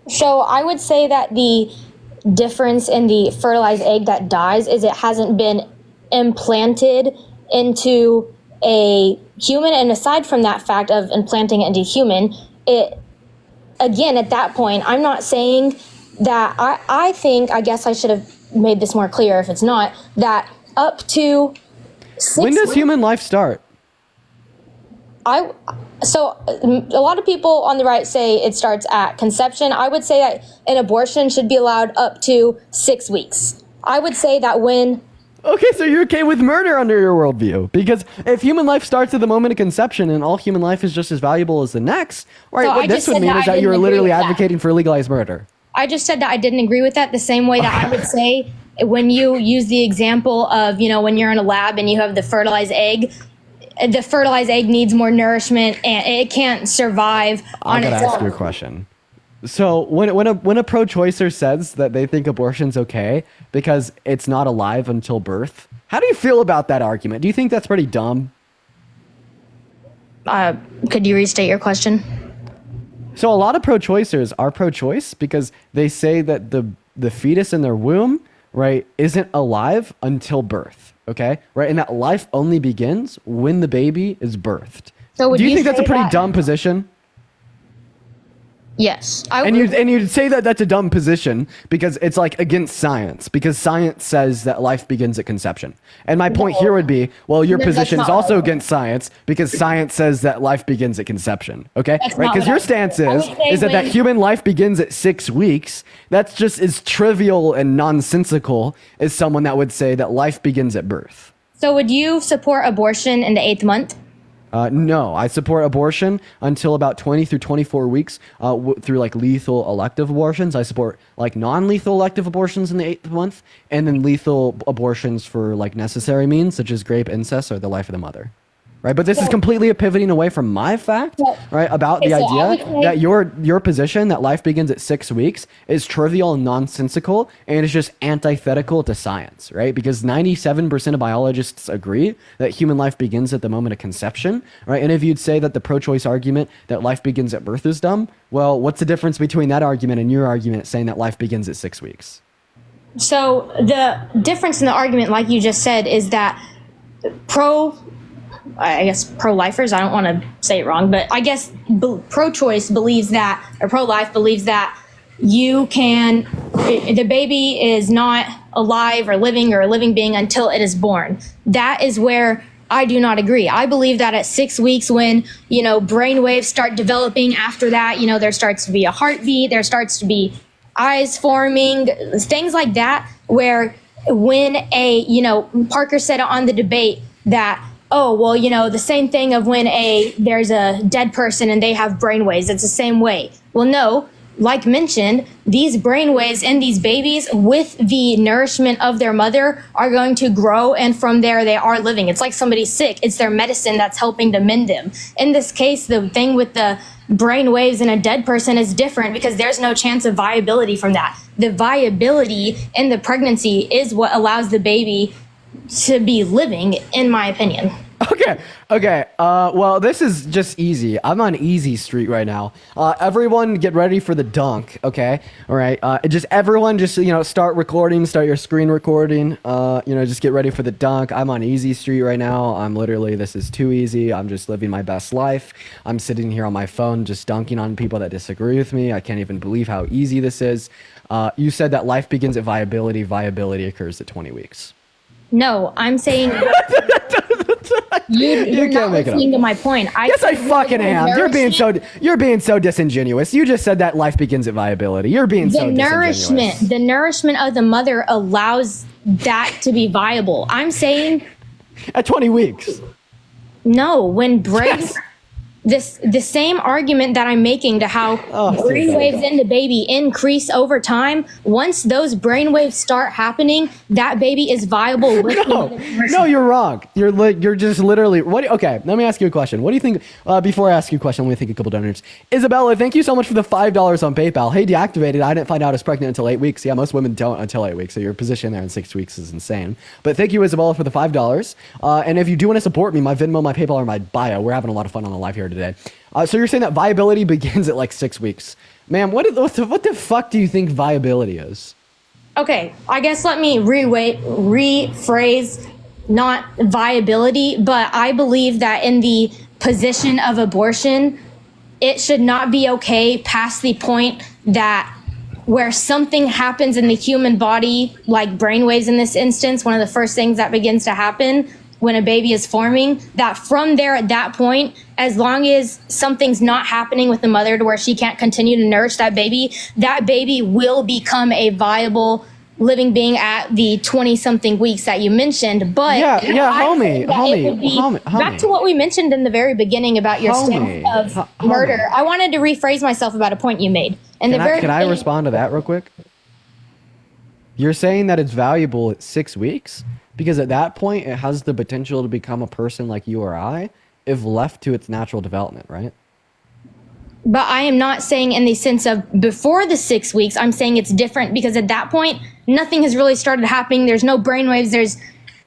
Speaker 10: So I would say that the difference in the fertilized egg that dies is it hasn't been implanted into a human, and aside from that fact of implanting it into human, again, at that point, I'm not saying that I think, I guess I should have made this more clear if it's not, that up to 6
Speaker 1: When does human life start?
Speaker 10: So a lot of people on the right say it starts at conception. I would say that an abortion should be allowed up to 6 weeks I would say that when
Speaker 1: Okay, so you're okay with murder under your worldview. Because if human life starts at the moment of conception and all human life is just as valuable as the next, right,
Speaker 10: So I
Speaker 1: what this
Speaker 10: just
Speaker 1: would
Speaker 10: said
Speaker 1: mean
Speaker 10: that
Speaker 1: is
Speaker 10: I
Speaker 1: that
Speaker 10: didn't
Speaker 1: you're
Speaker 10: agree
Speaker 1: literally
Speaker 10: with that.
Speaker 1: advocating for legalized murder.
Speaker 10: I just said that I didn't agree with that, the same way that I would say when you use the example of, when you're in a lab and you have the fertilized egg needs more nourishment and it can't survive
Speaker 1: I
Speaker 10: on
Speaker 1: gotta
Speaker 10: its
Speaker 1: ask
Speaker 10: own.
Speaker 1: you a question. So when a pro-choicer says that they think abortion's okay because it's not alive until birth, how do you feel about that argument? Do you think that's pretty dumb?
Speaker 10: Could you restate your question?
Speaker 1: So a lot of pro-choicers are pro-choice because they say that the fetus in their womb, right, isn't alive until birth. Okay, right, and that life only begins when the baby is birthed.
Speaker 10: So would
Speaker 1: do you
Speaker 10: you
Speaker 1: think that's a
Speaker 10: say
Speaker 1: pretty
Speaker 10: that-
Speaker 1: dumb position?
Speaker 10: Yes.
Speaker 1: And you'd say that that's a dumb position because it's like against science, because science says that life begins at conception. And my point here would be, well, your
Speaker 10: No, that's
Speaker 1: position is
Speaker 10: not
Speaker 1: also
Speaker 10: what I-
Speaker 1: against science because science says that life begins at conception. Okay,
Speaker 10: That's
Speaker 1: right?
Speaker 10: not
Speaker 1: Because
Speaker 10: what
Speaker 1: your
Speaker 10: I-
Speaker 1: stance
Speaker 10: I
Speaker 1: is
Speaker 10: would say
Speaker 1: that
Speaker 10: when-
Speaker 1: human life begins at 6 weeks. That's just as trivial and nonsensical as someone that would say that life begins at birth.
Speaker 10: So would you support abortion in the 8th month?
Speaker 1: No, I support abortion until about 20 through 24 weeks through like lethal elective abortions. I support like non-lethal elective abortions in the 8th month, and then lethal abortions for like necessary means such as grape, incest, or the life of the mother. Right, but this is completely a pivoting away from my fact, right, about the
Speaker 10: Okay, so I
Speaker 1: idea
Speaker 10: would say-
Speaker 1: that your position that life begins at 6 weeks is trivial and nonsensical, and it's just antithetical to science, right? Because 97% of biologists agree that human life begins at the moment of conception, right? And if you'd say that the pro-choice argument that life begins at birth is dumb, well, what's the difference between that argument and your argument saying that life begins at 6 weeks?
Speaker 10: So the difference in the argument, like you just said, is that pro-lifers, I don't want to say it wrong, but I guess pro-choice believes that, or pro-life believes that the baby is not alive or a living being until it is born. That is where I do not agree. I believe that at 6 weeks, when, brain waves start developing, after that, there starts to be a heartbeat, there starts to be eyes forming, things like that, where when Parker said on the debate that, oh, well, the same thing of when there's a dead person and they have brainwaves, it's the same way. Well, no, like mentioned, these brainwaves in these babies with the nourishment of their mother are going to grow, and from there they are living. It's like somebody's sick. It's their medicine that's helping to mend them. In this case, the thing with the brainwaves in a dead person is different because there's no chance of viability from that. The viability in the pregnancy is what allows the baby to be living, in my opinion.
Speaker 1: Okay. Well, this is just easy. I'm on easy street right now. Everyone get ready for the dunk, okay? All right. Everyone start recording, start your screen recording. Just get ready for the dunk. I'm on easy street right now. This is too easy. I'm just living my best life. I'm sitting here on my phone just dunking on people that disagree with me. I can't even believe how easy this is. You said that life begins at viability. Viability occurs at 20 weeks.
Speaker 10: No, I'm saying you're
Speaker 1: can't
Speaker 10: not
Speaker 1: make it up.
Speaker 10: listening to my point.
Speaker 1: Yes, I fucking am. You're being so disingenuous. You just said that life begins at viability. You're being so disingenuous.
Speaker 10: The nourishment of the mother allows that to be viable. I'm saying
Speaker 1: At 20 weeks.
Speaker 10: no, when the same argument that I'm making to how brainwaves in the baby increase over time, once those brainwaves start happening, that baby is viable with the mother nourishment.
Speaker 1: No, you're wrong. You're just literally. Okay, let me ask you a question. What do you think? Before I ask you a question, let me thank a couple donors. Isabella, thank you so much for the $5 on PayPal. Hey, deactivated. I didn't find out I was pregnant until 8 weeks. Yeah, most women don't until 8 weeks. So your position there in 6 weeks is insane. But thank you, Isabella, for the $5. And if you do want to support me, my Venmo, my PayPal, or my bio. We're having a lot of fun on the live here today. So you're saying that viability begins at like 6 weeks. Man, what the fuck do you think viability is?
Speaker 10: Okay, I guess let me rephrase, not viability, but I believe that in the position of abortion, it should not be okay past the point that where something happens in the human body, like brainwaves in this instance, one of the first things that begins to happen when a baby is forming, that from there at that point, as long as something's not happening with the mother to where she can't continue to nourish that baby will become a viable living being at the 20 something weeks that you mentioned, but
Speaker 1: Yeah,
Speaker 10: I
Speaker 1: homie,
Speaker 10: think that it would be-
Speaker 1: homie.
Speaker 10: back to what we mentioned in the very beginning about your
Speaker 1: Homie,
Speaker 10: stance of
Speaker 1: homie.
Speaker 10: murder. I wanted to rephrase myself about a point you made. In the very
Speaker 1: Can I
Speaker 10: beginning-
Speaker 1: respond to that real quick? You're saying that it's valuable at 6 weeks because at that point it has the potential to become a person like you or I if left to its natural development, right?
Speaker 10: But I am not saying in the sense of before the 6 weeks. I'm saying it's different because at that point, nothing has really started happening. There's no brainwaves.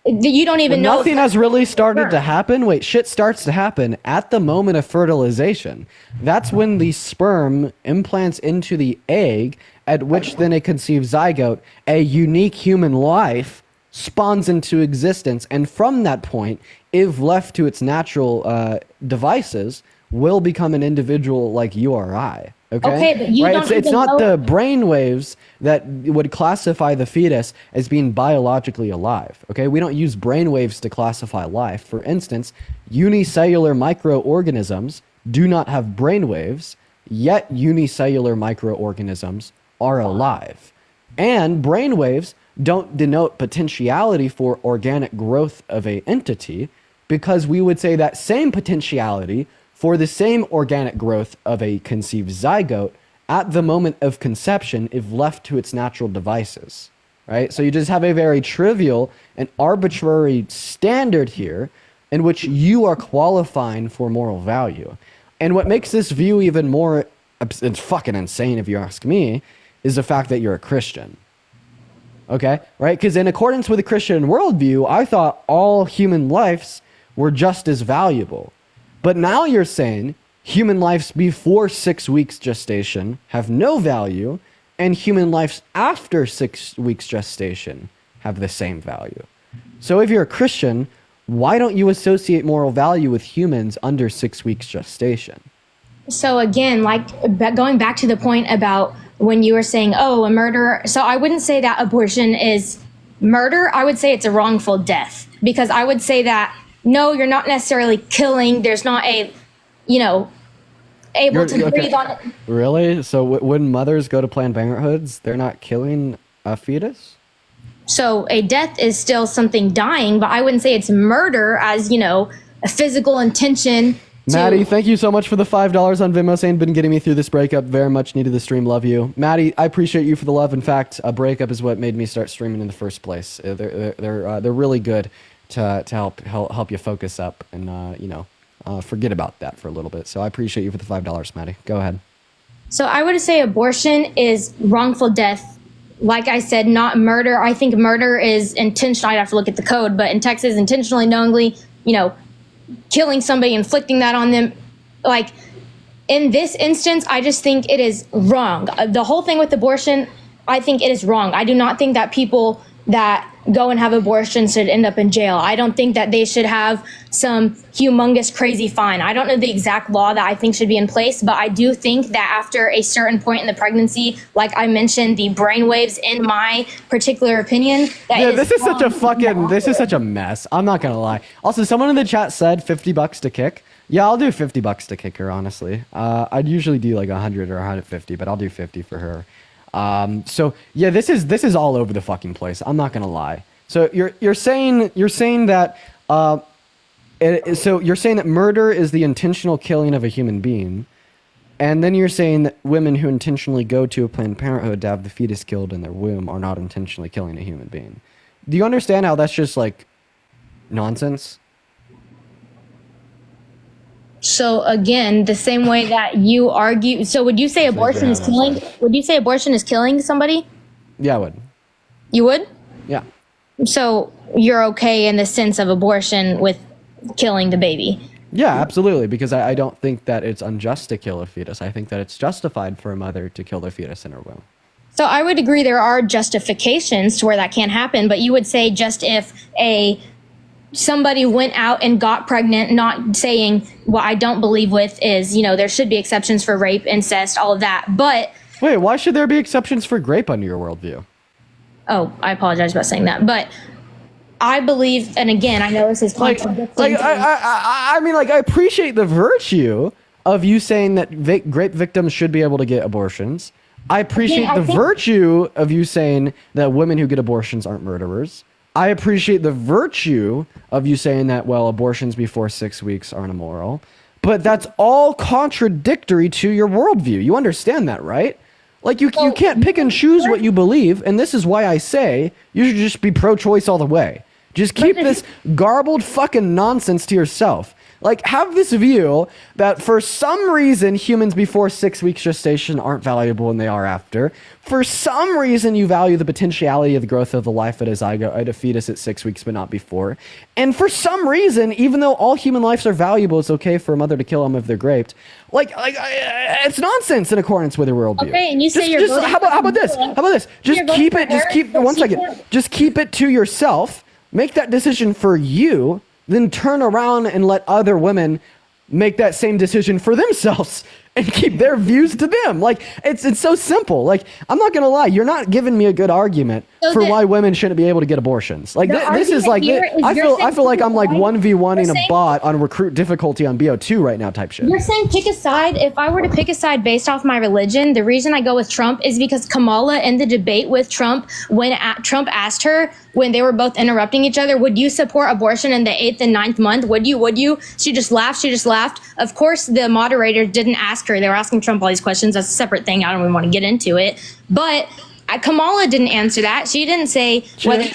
Speaker 10: You don't even know.
Speaker 1: Nothing has really started to happen. Wait, shit starts to happen at the moment of fertilization. That's when the sperm implants into the egg, at which then a conceived zygote, a unique human life, spawns into existence. And from that point, if left to its natural devices, will become an individual like you or I.
Speaker 10: Okay, but you
Speaker 1: right?
Speaker 10: don't
Speaker 1: It's
Speaker 10: even
Speaker 1: not
Speaker 10: know-
Speaker 1: the brain waves that would classify the fetus as being biologically alive. Okay, we don't use brain waves to classify life. For instance, unicellular microorganisms do not have brain waves, yet unicellular microorganisms are alive. And brain waves don't denote potentiality for organic growth of a entity, because we would say that same potentiality for the same organic growth of a conceived zygote at the moment of conception if left to its natural devices, right? So you just have a very trivial and arbitrary standard here in which you are qualifying for moral value. And what makes this view even more it's fucking insane if you ask me is the fact that you're a Christian. Okay, right? Because in accordance with the Christian worldview, I thought all human lives were just as valuable. But now you're saying human lives before 6 weeks gestation have no value, and human lives after 6 weeks gestation have the same value. So if you're a Christian, why don't you associate moral value with humans under 6 weeks gestation?
Speaker 10: So again, like going back to the point about when you were saying, oh, a murder. So I wouldn't say that abortion is murder. I would say it's a wrongful death, because I would say that, no, you're not necessarily killing. There's not a, able to breathe on it.
Speaker 1: Really? So when mothers go to Planned Parenthoods, they're not killing a fetus?
Speaker 10: So a death is still something dying, but I wouldn't say it's murder as, a physical intention.
Speaker 1: Maddie, thank you so much for the $5 on Venmo, saying been getting me through this breakup. Very much needed the stream. Love you. Maddie, I appreciate you for the love. In fact, a breakup is what made me start streaming in the first place. They're really good to help you focus up and forget about that for a little bit. So I appreciate you for the $5, Maddie. Go ahead.
Speaker 10: So I would say abortion is wrongful death. Like I said, not murder. I think murder is intentional. I'd have to look at the code, but in Texas, intentionally, knowingly, killing somebody, inflicting that on them. Like in this instance, I just think it is wrong. The whole thing with abortion, I think it is wrong. I do not think that people that go and have abortions should end up in jail. I don't think that they should have some humongous crazy fine. I don't know the exact law that I think should be in place, but I do think that after a certain point in the pregnancy, like I mentioned, the brainwaves, in my particular opinion,
Speaker 1: this is such a mess. I'm not gonna lie. Also, someone in the chat said $50 to kick. Yeah, I'll do $50 to kick her, honestly. I'd usually do like 100 or 150, but I'll do 50 for her. So yeah, this is all over the fucking place. I'm not gonna lie. So you're saying that so you're saying that murder is the intentional killing of a human being, and then you're saying that women who intentionally go to a Planned Parenthood to have the fetus killed in their womb are not intentionally killing a human being. Do you understand how that's just like nonsense?
Speaker 10: So again, the same way that you argue. So would you say abortion is killing? Would you say abortion is killing somebody?
Speaker 1: Yeah, I would.
Speaker 10: You would?
Speaker 1: Yeah.
Speaker 10: So you're okay in the sense of abortion with killing the baby?
Speaker 1: Yeah, absolutely. Because I don't think that it's unjust to kill a fetus. I think that it's justified for a mother to kill their fetus in her womb.
Speaker 10: So I would agree there are justifications to where that can't happen, but you would say just if somebody went out and got pregnant, not saying what I don't believe with is, there should be exceptions for rape, incest, all of that. But
Speaker 1: wait, why should there be exceptions for rape under your worldview?
Speaker 10: Oh, I apologize about saying that. But I believe, and again, I know this is contradicting.
Speaker 1: I appreciate the virtue of you saying that rape victims should be able to get abortions. I appreciate
Speaker 10: Again, I
Speaker 1: the
Speaker 10: think-
Speaker 1: virtue of you saying that women who get abortions aren't murderers. I appreciate the virtue of you saying that, well, abortions before 6 weeks aren't immoral. But that's all contradictory to your worldview. You understand that, right? Like, you can't pick and choose what you believe, and this is why I say you should just be pro-choice all the way. Just keep this garbled fucking nonsense to yourself. Like, have this view that for some reason humans before 6 weeks gestation aren't valuable and they are after. For some reason you value the potentiality of the growth of the life at a zygote, at a fetus at 6 weeks, but not before. And for some reason, even though all human lives are valuable, it's okay for a mother to kill them if they're raped. It's nonsense in accordance with your worldview.
Speaker 10: Okay, and you say you're voting
Speaker 1: how about this? How about this? Just
Speaker 10: You're voting
Speaker 1: keep
Speaker 10: for
Speaker 1: it. Just
Speaker 10: Harris
Speaker 1: keep
Speaker 10: so
Speaker 1: one
Speaker 10: she
Speaker 1: second.
Speaker 10: can-
Speaker 1: Just keep it to yourself. Make that decision for you. Then turn around and let other women make that same decision for themselves and keep their views to them. Like, it's so simple. Like, I'm not gonna lie, you're not giving me a good argument
Speaker 10: So
Speaker 1: for
Speaker 10: the-
Speaker 1: why women shouldn't be able to get abortions. Like,
Speaker 10: The
Speaker 1: this is
Speaker 10: argument
Speaker 1: like
Speaker 10: here is
Speaker 1: I
Speaker 10: you're
Speaker 1: feel like I'm like
Speaker 10: saying-
Speaker 1: 1v1ing
Speaker 10: you're
Speaker 1: a
Speaker 10: saying-
Speaker 1: bot on recruit difficulty on BO2 right now type shit.
Speaker 10: You're saying pick a side. If I were to pick a side based off my religion, the reason I go with Trump is because Kamala in the debate with Trump, when Trump asked her when they were both interrupting each other, would you support abortion in the 8th and 9th month? Would you? She just laughed. Of course, the moderator didn't ask her. They were asking Trump all these questions. That's a separate thing. I don't even want to get into it. But Kamala didn't answer that. She didn't say whether.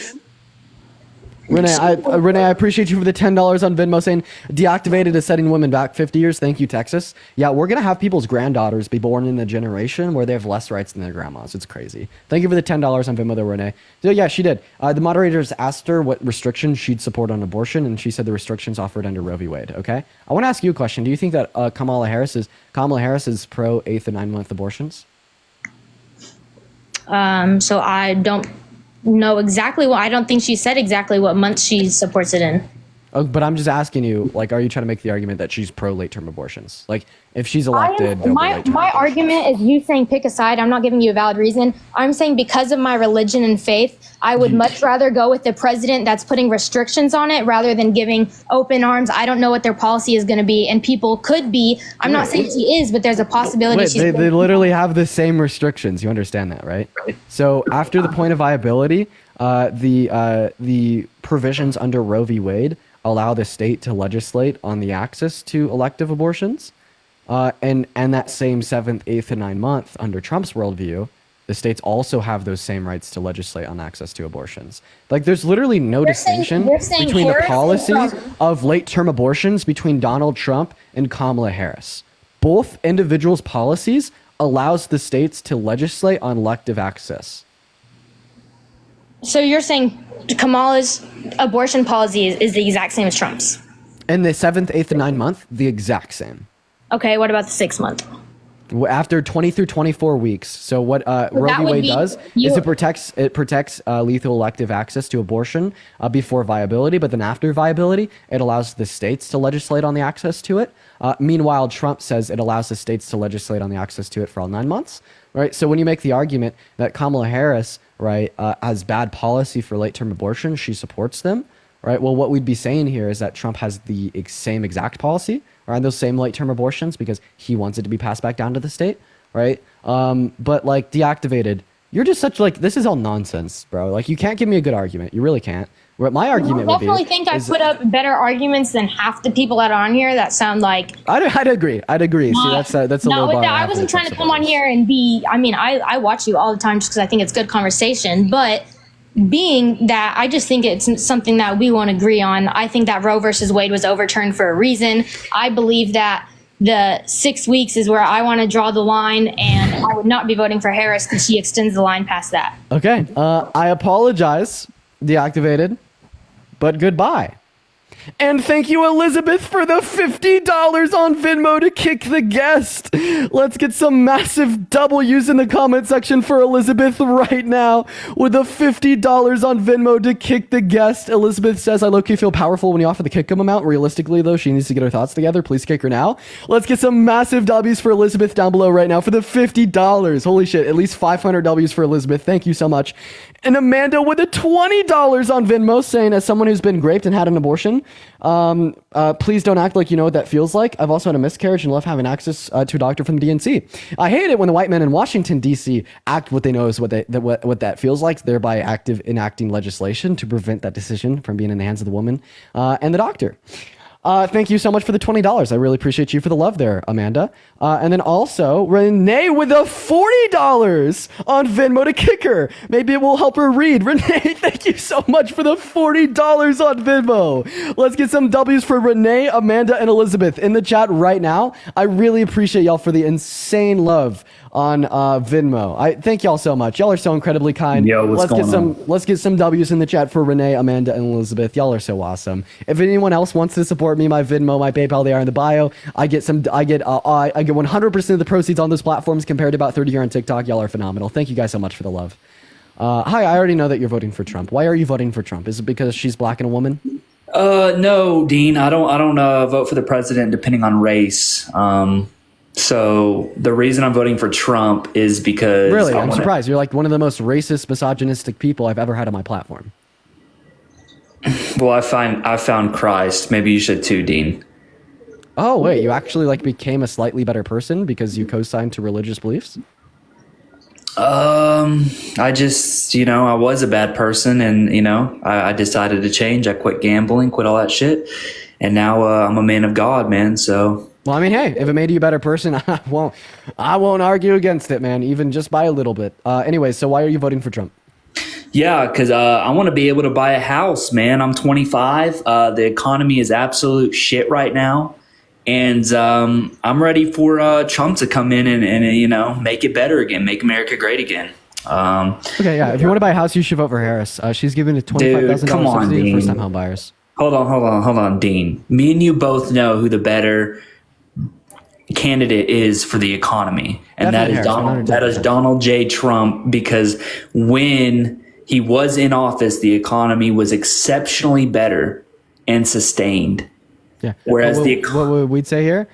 Speaker 1: Renee, I appreciate you for the $10 on Venmo saying deactivated is setting women back 50 years. Thank you, Texas. Yeah, we're going to have people's granddaughters be born in a generation where they have less rights than their grandmas. It's crazy. Thank you for the $10 on Venmo, though, Renee. So, yeah, she did. The moderators asked her what restrictions she'd support on abortion, and she said the restrictions offered under Roe v. Wade. Okay? I want to ask you a question. Do you think that Kamala Harris is pro 8th and 9-month abortions?
Speaker 10: So I don't know exactly what. I don't think she said exactly what month she supports it in.
Speaker 1: Oh, but I'm just asking you, like, are you trying to make the argument that she's pro late-term abortions? Like, if she's elected, there'll be late-term
Speaker 10: My
Speaker 1: abortions.
Speaker 10: argument is you saying pick a side. I'm not giving you a valid reason. I'm saying because of my religion and faith, I would much rather go with the president that's putting restrictions on it rather than giving open arms. I don't know what their policy is going to be, and people could be. I'm not saying she is, but there's a possibility
Speaker 1: Wait,
Speaker 10: she's.
Speaker 1: they literally have the same restrictions. You understand that, right? So after the point of viability, the provisions under Roe v. Wade allow the state to legislate on the access to elective abortions. And that same 7th, 8th, and 9th month under Trump's worldview, the states also have those same rights to legislate on access to abortions. Like, there's literally no distinction
Speaker 10: you're saying
Speaker 1: between the
Speaker 10: Harris and
Speaker 1: policies
Speaker 10: Trump.
Speaker 1: of late-term abortions between Donald Trump and Kamala Harris. Both individuals' policies allows the states to legislate on elective access.
Speaker 10: So you're saying Kamala's abortion policy is the exact same as Trump's?
Speaker 1: And the 7th, 8th, and 9th month, the exact same.
Speaker 10: Okay, what about the 6th month?
Speaker 1: After 20 through 24 weeks. So what Roe
Speaker 10: that
Speaker 1: v.
Speaker 10: would
Speaker 1: Wade
Speaker 10: be-
Speaker 1: does is it protects lethal elective access to abortion before viability, but then after viability, it allows the states to legislate on the access to it. Meanwhile, Trump says it allows the states to legislate on the access to it for all 9 months, right? So when you make the argument that Kamala Harris, right, has bad policy for late-term abortion, she supports them, right? Well, what we'd be saying here is that Trump has the same exact policy around those same late-term abortions because he wants it to be passed back down to the state, right? But like deactivated, you're just such like, this is all nonsense, bro. Like, you can't give me a good argument. You really can't. What my argument
Speaker 10: I
Speaker 1: would be
Speaker 10: definitely think I
Speaker 1: is-
Speaker 10: put up better arguments than half the people that are on here that sound like.
Speaker 1: I'd agree. See, that's a
Speaker 10: No,
Speaker 1: low
Speaker 10: with
Speaker 1: bar.
Speaker 10: that, I
Speaker 1: have
Speaker 10: wasn't
Speaker 1: the
Speaker 10: trying to
Speaker 1: Trump
Speaker 10: come on
Speaker 1: supporters.
Speaker 10: here and be. I mean, I watch you all the time just because I think it's good conversation. But being that I just think it's something that we won't agree on. I think that Roe versus Wade was overturned for a reason. I believe that the 6 weeks is where I want to draw the line, and I would not be voting for Harris because she extends the line past that.
Speaker 1: Okay. I apologize, deactivated, but goodbye. And thank you, Elizabeth, for the $50 on Venmo to kick the guest. Let's get some massive W's in the comment section for Elizabeth right now with the $50 on Venmo to kick the guest. Elizabeth says, I low-key feel powerful when you offer the kick 'em amount. Realistically, though, she needs to get her thoughts together. Please kick her now. Let's get some massive W's for Elizabeth down below right now for the $50. Holy shit, at least 500 W's for Elizabeth. Thank you so much. And Amanda with a $20 on Venmo saying, as someone who's been raped and had an abortion, Please don't act like you know what that feels like. I've also had a miscarriage and love having access to a doctor from the DNC. I hate it when the white men in Washington, D.C. act what they know is what that feels like, thereby enacting legislation to prevent that decision from being in the hands of the woman and the doctor. Thank you so much for the $20. I really appreciate you for the love there, Amanda. And then also Renee with a $40 on Venmo to kick her. Maybe it will help her read. Renee, thank you so much for the $40 on Venmo. Let's get some W's for Renee, Amanda, and Elizabeth in the chat right now. I really appreciate y'all for the insane love on Venmo. I thank y'all so much. Y'all are so incredibly kind.
Speaker 11: Yo,
Speaker 1: Let's get some W's in the chat for Renee, Amanda, and Elizabeth. Y'all are so awesome. If anyone else wants to support me, my Venmo, my PayPal, they are in the bio. I get 100% of the proceeds on those platforms compared to about 30 here on TikTok. Y'all are phenomenal. Thank you guys so much for the love. Hi, I already know that you're voting for Trump. Why are you voting for Trump? Is it because she's black and a woman?
Speaker 11: No, Dean, I don't vote for the president depending on race. So the reason I'm voting for Trump is because
Speaker 1: really, I'm surprised. You're like one of the most racist, misogynistic people I've ever had on my platform.
Speaker 11: Well, I found Christ. Maybe you should too, Dean.
Speaker 1: Oh wait, you actually like became a slightly better person because you co-signed to religious beliefs?
Speaker 11: I just, I was a bad person, and I decided to change. I quit gambling, quit all that shit, and now I'm a man of God, man. So.
Speaker 1: Well, I mean, hey, if it made you a better person, I won't argue against it, man, even just by a little bit. Anyways, so why are you voting for Trump?
Speaker 11: Yeah, because I want to be able to buy a house, man. I'm 25. The economy is absolute shit right now. And I'm ready for Trump to come in and make it better again, make America great again.
Speaker 1: Okay, yeah. If you want to buy a house, you should vote for Harris. She's giving a $25,000 subsidy to first-time home buyers.
Speaker 11: Hold on, Dean. Me and you both know who the better candidate is for the economy, and that is Donald J. Trump, because when he was in office, the economy was exceptionally better and sustained.
Speaker 1: Yeah.
Speaker 11: Whereas
Speaker 1: what we'd say here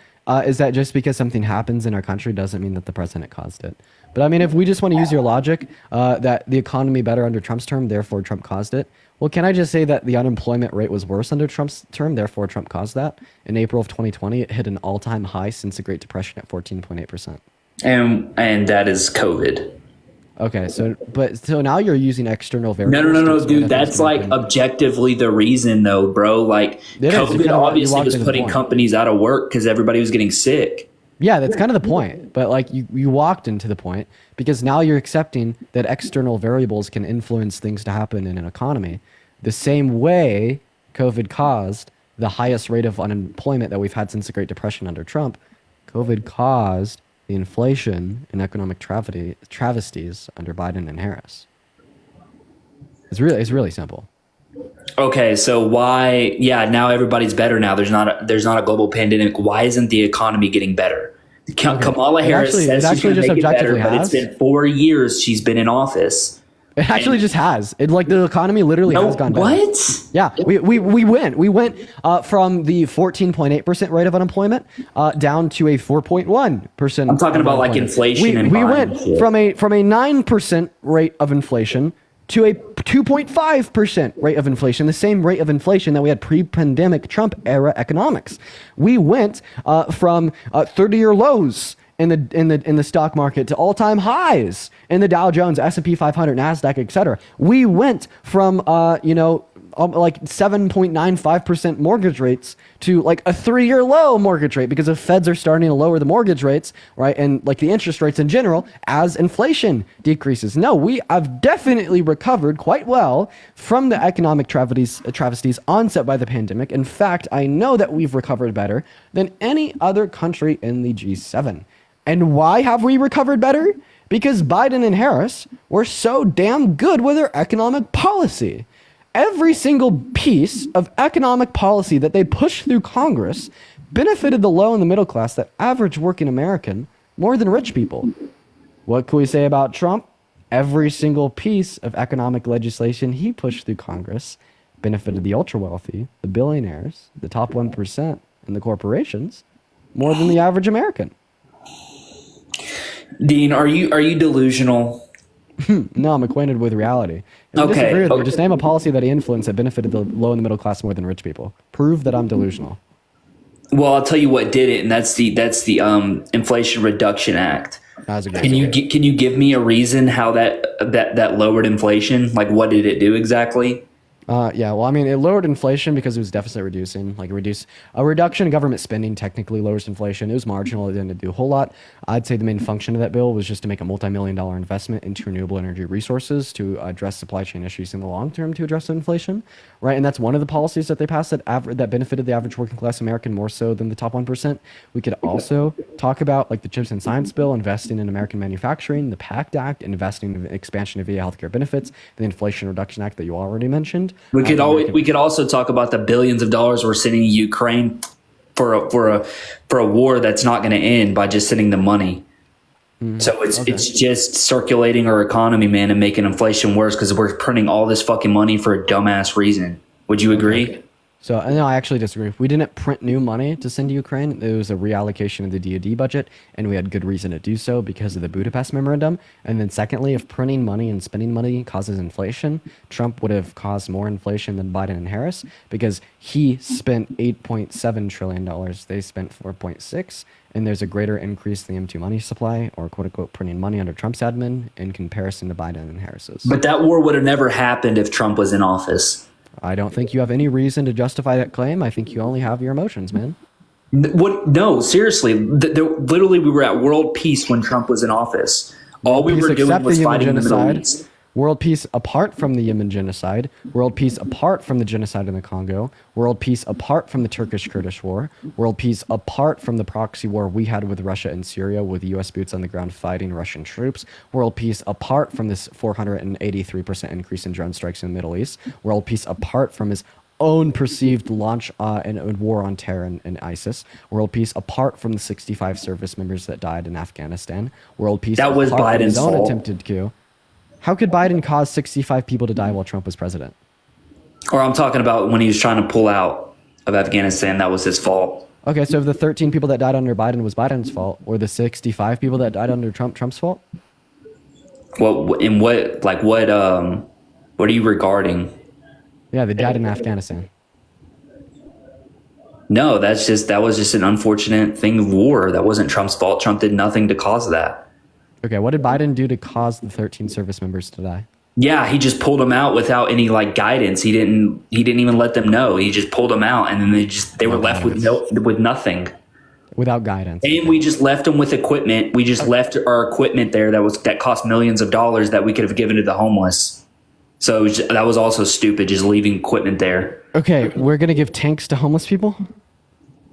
Speaker 1: is that just because something happens in our country doesn't mean that the president caused it. But I mean, if we just want to use your logic that the economy better under Trump's term, therefore Trump caused it. Well, can I just say that the unemployment rate was worse under Trump's term, therefore Trump caused that? In April of 2020, it hit an all-time high since the Great Depression at 14.8%.
Speaker 11: And that is COVID.
Speaker 1: Okay, so now you're using external variables.
Speaker 11: No, dude. That's like objectively the reason, though, bro. Like COVID obviously was putting companies out of work because everybody was getting sick.
Speaker 1: Yeah, that's kind of the point. But like you walked into the point because now you're accepting that external variables can influence things to happen in an economy. The same way COVID caused the highest rate of unemployment that we've had since the Great Depression under Trump. COVID caused the inflation and economic travesties under Biden and Harris. It's really simple.
Speaker 11: Okay, so why? Yeah, now everybody's better. Now there's not a global pandemic. Why isn't the economy getting better? Kamala Harris says she's going to make it better, but it's been 4 years she's been in office.
Speaker 1: It actually just has. The economy literally has gone better.
Speaker 11: What?
Speaker 1: Yeah, we went from the 14.8% rate of unemployment down to a 4.1%.
Speaker 11: I'm talking about like inflation.
Speaker 1: We went from a 9% rate of inflation to a 2.5% rate of inflation, the same rate of inflation that we had pre-pandemic Trump era economics. We went from 30-year lows in the stock market to all-time highs in the Dow Jones, S&P 500, Nasdaq, etc. We went from like 7.95% mortgage rates to like a 3-year low mortgage rate because the feds are starting to lower the mortgage rates, right? And like the interest rates in general as inflation decreases. No, we have definitely recovered quite well from the economic travesties onset by the pandemic. In fact, I know that we've recovered better than any other country in the G7. And why have we recovered better? Because Biden and Harris were so damn good with their economic policy. Every single piece of economic policy that they pushed through Congress benefited the low and the middle class, that average working American, more than rich people. What can we say about Trump? Every single piece of economic legislation he pushed through Congress benefited the ultra wealthy, the billionaires, the top 1%, and the corporations more than the average American.
Speaker 11: Dean, are you delusional?
Speaker 1: No, I'm acquainted with reality. If you disagree with me, just name a policy that he influenced that benefited the low and the middle class more than rich people. Prove that I'm delusional.
Speaker 11: Well, I'll tell you what did it, and that's the Inflation Reduction Act. Can you give me a reason how that lowered inflation? Like, what did it do exactly?
Speaker 1: Yeah, well, I mean, it lowered inflation because it was deficit reducing. Like, a reduction in government spending technically lowers inflation. It was marginal. It didn't do a whole lot. I'd say the main function of that bill was just to make a multi-million-dollar investment into renewable energy resources to address supply chain issues in the long term to address inflation, right? And that's one of the policies that they passed that benefited the average working class American more so than the top 1%. We could also talk about like the CHIPS and Science Bill, investing in American manufacturing, the PACT Act, investing in expansion of VA healthcare benefits, the Inflation Reduction Act that you already mentioned.
Speaker 11: We could also talk about the billions of dollars we're sending to Ukraine for a war that's not going to end by just sending them money. So it's just circulating our economy, man, and making inflation worse because we're printing all this fucking money for a dumbass reason. Would you agree?
Speaker 1: So, no, I actually disagree. We didn't print new money to send to Ukraine. It was a reallocation of the DoD budget, and we had good reason to do so because of the Budapest Memorandum. And then secondly, if printing money and spending money causes inflation, Trump would have caused more inflation than Biden and Harris because he spent $8.7 trillion. They spent 4.6, and there's a greater increase in the M2 money supply, or quote-unquote printing money under Trump's admin in comparison to Biden and Harris's.
Speaker 11: But that war would have never happened if Trump was in office.
Speaker 1: I don't think you have any reason to justify that claim. I think you only have your emotions, man.
Speaker 11: What? No, seriously. Literally, we were at world peace when Trump was in office. All we were doing was fighting the Middle East.
Speaker 1: World peace apart from the Yemen genocide, world peace apart from the genocide in the Congo, world peace apart from the Turkish-Kurdish war, world peace apart from the proxy war we had with Russia and Syria with U.S. boots on the ground fighting Russian troops, world peace apart from this 483% increase in drone strikes in the Middle East, world peace apart from his own perceived launch and war on terror and ISIS, world peace apart from the 65 service members that died in Afghanistan, world peace
Speaker 11: that was
Speaker 1: apart
Speaker 11: Biden's
Speaker 1: from his own
Speaker 11: fault.
Speaker 1: attempted coup. How could Biden cause 65 people to die while Trump was president?
Speaker 11: Or I'm talking about when he was trying to pull out of Afghanistan, that was his fault.
Speaker 1: Okay, so if the 13 people that died under Biden was Biden's fault, or the 65 people that died under Trump's fault?
Speaker 11: Well, in what are you regarding?
Speaker 1: Yeah, they died in Afghanistan.
Speaker 11: No, that was just an unfortunate thing of war. That wasn't Trump's fault. Trump did nothing to cause that.
Speaker 1: Okay, what did Biden do to cause the 13 service members to die?
Speaker 11: Yeah, he just pulled them out without any guidance. He didn't even let them know. He just pulled them out, and then they were left with nothing.
Speaker 1: Without guidance.
Speaker 11: And we just left them with equipment. We just left our equipment there that cost millions of dollars that we could have given to the homeless. So that was also stupid, just leaving equipment there.
Speaker 1: Okay, we're gonna give tanks to homeless people?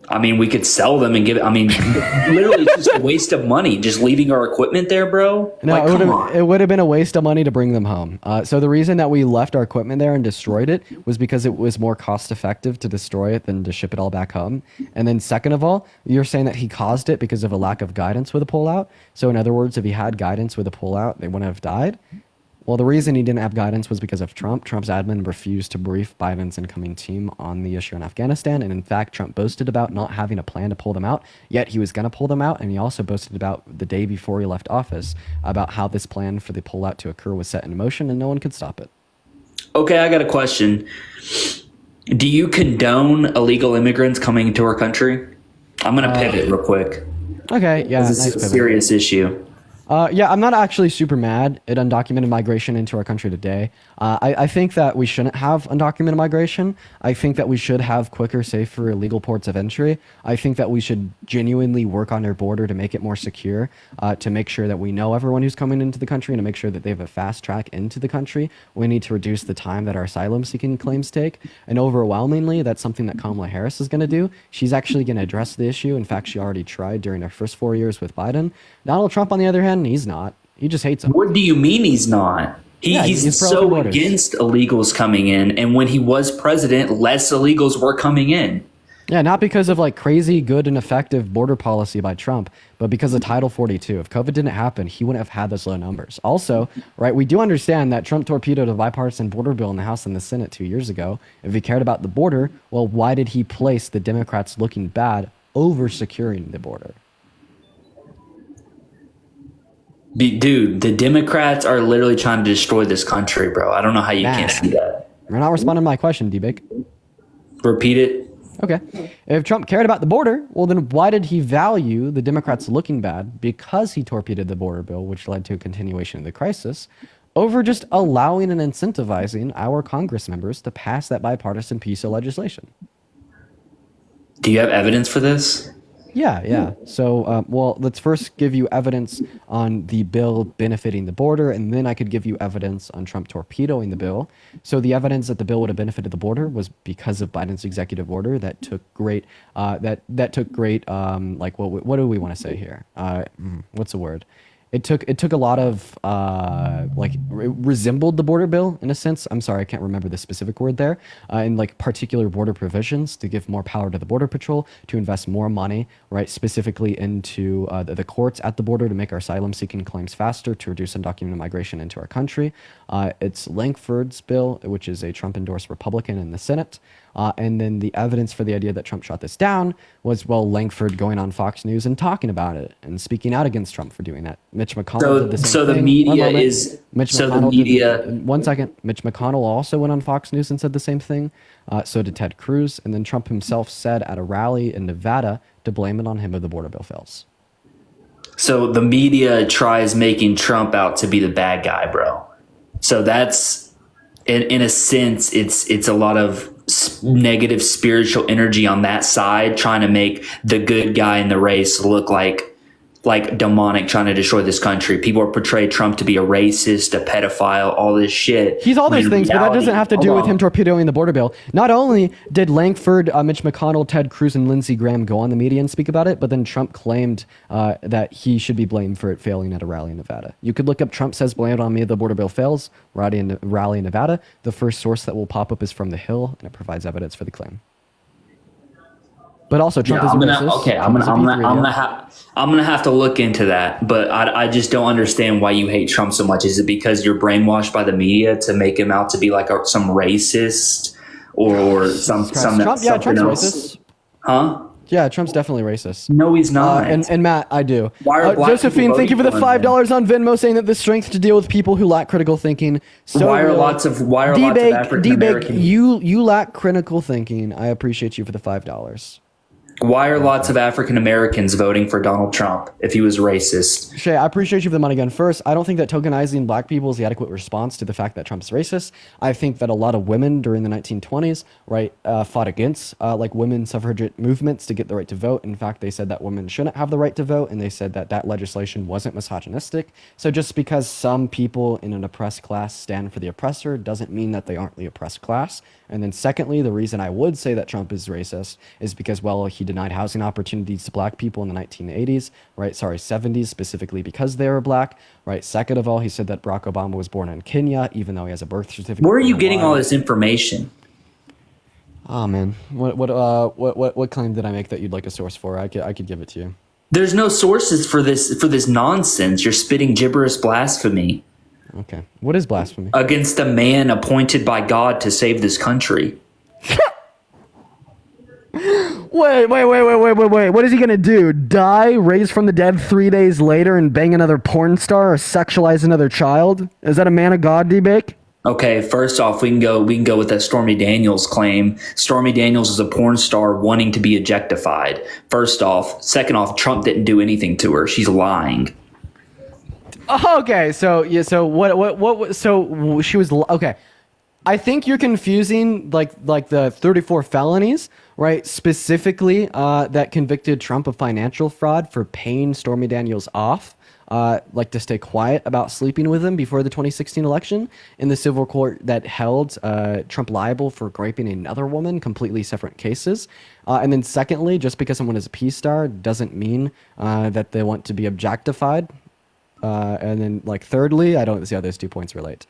Speaker 11: I mean, we could sell them and literally it's just a waste of money just leaving our equipment there, bro.
Speaker 1: No, it would have been a waste of money to bring them home. So the reason that we left our equipment there and destroyed it was because it was more cost effective to destroy it than to ship it all back home. And then second of all, you're saying that he caused it because of a lack of guidance with a pullout. So in other words, if he had guidance with a pullout, they wouldn't have died. Well, the reason he didn't have guidance was because of Trump. Trump's admin refused to brief Biden's incoming team on the issue in Afghanistan. And in fact, Trump boasted about not having a plan to pull them out, yet he was going to pull them out. And he also boasted about the day before he left office about how this plan for the pullout to occur was set in motion and no one could stop it.
Speaker 11: Okay, I got a question. Do you condone illegal immigrants coming into our country? I'm going to pivot real quick.
Speaker 1: Okay, yeah.
Speaker 11: This is a serious issue.
Speaker 1: Yeah, I'm not actually super mad at undocumented migration into our country today. I think that we shouldn't have undocumented migration. I think that we should have quicker, safer, legal ports of entry. I think that we should genuinely work on our border to make it more secure, to make sure that we know everyone who's coming into the country and to make sure that they have a fast track into the country. We need to reduce the time that our asylum seeking claims take. And overwhelmingly, that's something that Kamala Harris is going to do. She's actually going to address the issue. In fact, she already tried during her first 4 years with Biden. Donald Trump, on the other hand, he's not. He just hates them.
Speaker 11: What do you mean he's not? He's so against illegals coming in, and when he was president, less illegals were coming in.
Speaker 1: Yeah, not because of crazy good and effective border policy by Trump, but because of Title 42. If COVID didn't happen, he wouldn't have had those low numbers. Also, right, we do understand that Trump torpedoed a bipartisan border bill in the House and the Senate 2 years ago. If he cared about the border, well, why did he place the Democrats looking bad over securing the border?
Speaker 11: Dude, the Democrats are literally trying to destroy this country, bro. I don't know how you can't see that.
Speaker 1: You're not responding to my question, D-Bake.
Speaker 11: Repeat it.
Speaker 1: Okay. If Trump cared about the border, well, then why did he value the Democrats looking bad because he torpedoed the border bill, which led to a continuation of the crisis, over just allowing and incentivizing our Congress members to pass that bipartisan piece of legislation?
Speaker 11: Do you have evidence for this?
Speaker 1: Yeah. So, well, let's first give you evidence on the bill benefiting the border, and then I could give you evidence on Trump torpedoing the bill. So the evidence that the bill would have benefited the border was because of Biden's executive order that took great, like, what do we want to say here? What's the word? It took a lot of resembled the border bill in a sense. I'm sorry, I can't remember the specific word there. In like particular border provisions to give more power to the Border Patrol, to invest more money, right, specifically into the courts at the border to make our asylum-seeking claims faster, to reduce undocumented migration into our country. It's Lankford's bill, which is a Trump-endorsed Republican in the Senate. And then the evidence for the idea that Trump shot this down was, well, Lankford going on Fox News and talking about it and speaking out against Trump for doing that. Mitch McConnell did the same
Speaker 11: so
Speaker 1: thing.
Speaker 11: the media is
Speaker 1: Mitch
Speaker 11: so
Speaker 1: McConnell
Speaker 11: the media.
Speaker 1: One second. Mitch McConnell also went on Fox News and said the same thing. So did Ted Cruz. And then Trump himself said at a rally in Nevada to blame it on him if the border bill fails.
Speaker 11: So the media tries making Trump out to be the bad guy, bro. So that's in a sense, it's a lot of negative spiritual energy on that side, trying to make the good guy in the race look like demonic, trying to destroy this country. People are portrayed Trump to be a racist, a pedophile, all this shit.
Speaker 1: He's all those things, but that doesn't have to do with him
Speaker 11: Hold on.
Speaker 1: torpedoing the border bill. Not only did Lankford, Mitch McConnell, Ted Cruz, and Lindsey Graham go on the media and speak about it, but then Trump claimed that he should be blamed for it failing at a rally in Nevada. You could look up Trump says blame it on me if the border bill fails, rally in Nevada. The first source that will pop up is from The Hill, and it provides evidence for the claim. But also, Trump is racist.
Speaker 11: I'm gonna have to look into that, but I just don't understand why you hate Trump so much. Is it because you're brainwashed by the media to make him out to be like some racist or some
Speaker 1: Trump's
Speaker 11: something else?
Speaker 1: racist.
Speaker 11: Huh?
Speaker 1: Yeah, Trump's definitely racist.
Speaker 11: No, he's not.
Speaker 1: And Matt, I do.
Speaker 11: Why are black
Speaker 1: Josephine,
Speaker 11: people
Speaker 1: thank you for the
Speaker 11: voting for him,
Speaker 1: $5 on Venmo, saying that the strength to deal with people who lack critical thinking. So
Speaker 11: why are lots of African American?
Speaker 1: You lack critical thinking. I appreciate you for the $5.
Speaker 11: Why are lots of African Americans voting for Donald Trump if he was racist?
Speaker 1: Shay, I appreciate you for the money gun. First, I don't think that tokenizing black people is the adequate response to the fact that Trump's racist. I think that a lot of women during the 1920s, right, fought against like women suffragette movements to get the right to vote. In fact, they said that women shouldn't have the right to vote, and they said that that legislation wasn't misogynistic. So just because some people in an oppressed class stand for the oppressor doesn't mean that they aren't the oppressed class. And then secondly, the reason I would say that Trump is racist is because, well, he denied housing opportunities to black people in the 1980s, right? Sorry, 70s, specifically because they were black, right? Second of all, he said that Barack Obama was born in Kenya, even though he has a birth certificate.
Speaker 11: Where are you getting all this information?
Speaker 1: Oh man, what claim did I make that you'd like a source for? I could give it to you.
Speaker 11: There's no sources for this nonsense. You're spitting gibberish blasphemy.
Speaker 1: Okay, what is blasphemy?
Speaker 11: Against a man appointed by God to save this country.
Speaker 1: Wait. What is he gonna do? Die, raise from the dead 3 days later, and bang another porn star or sexualize another child? Is that a man of God, D-Bake?
Speaker 11: Okay, first off, we can go with that Stormy Daniels claim. Stormy Daniels is a porn star wanting to be objectified. First off. Second off, Trump didn't do anything to her. She's lying.
Speaker 1: Okay, so yeah, so what? So she was okay. I think you're confusing like the 34 felonies, right? Specifically, that convicted Trump of financial fraud for paying Stormy Daniels off, like to stay quiet about sleeping with him before the 2016 election, in the civil court that held Trump liable for raping another woman, completely separate cases. And then secondly, just because someone is a P-star doesn't mean that they want to be objectified. And then, like, thirdly, I don't see how those 2 points relate.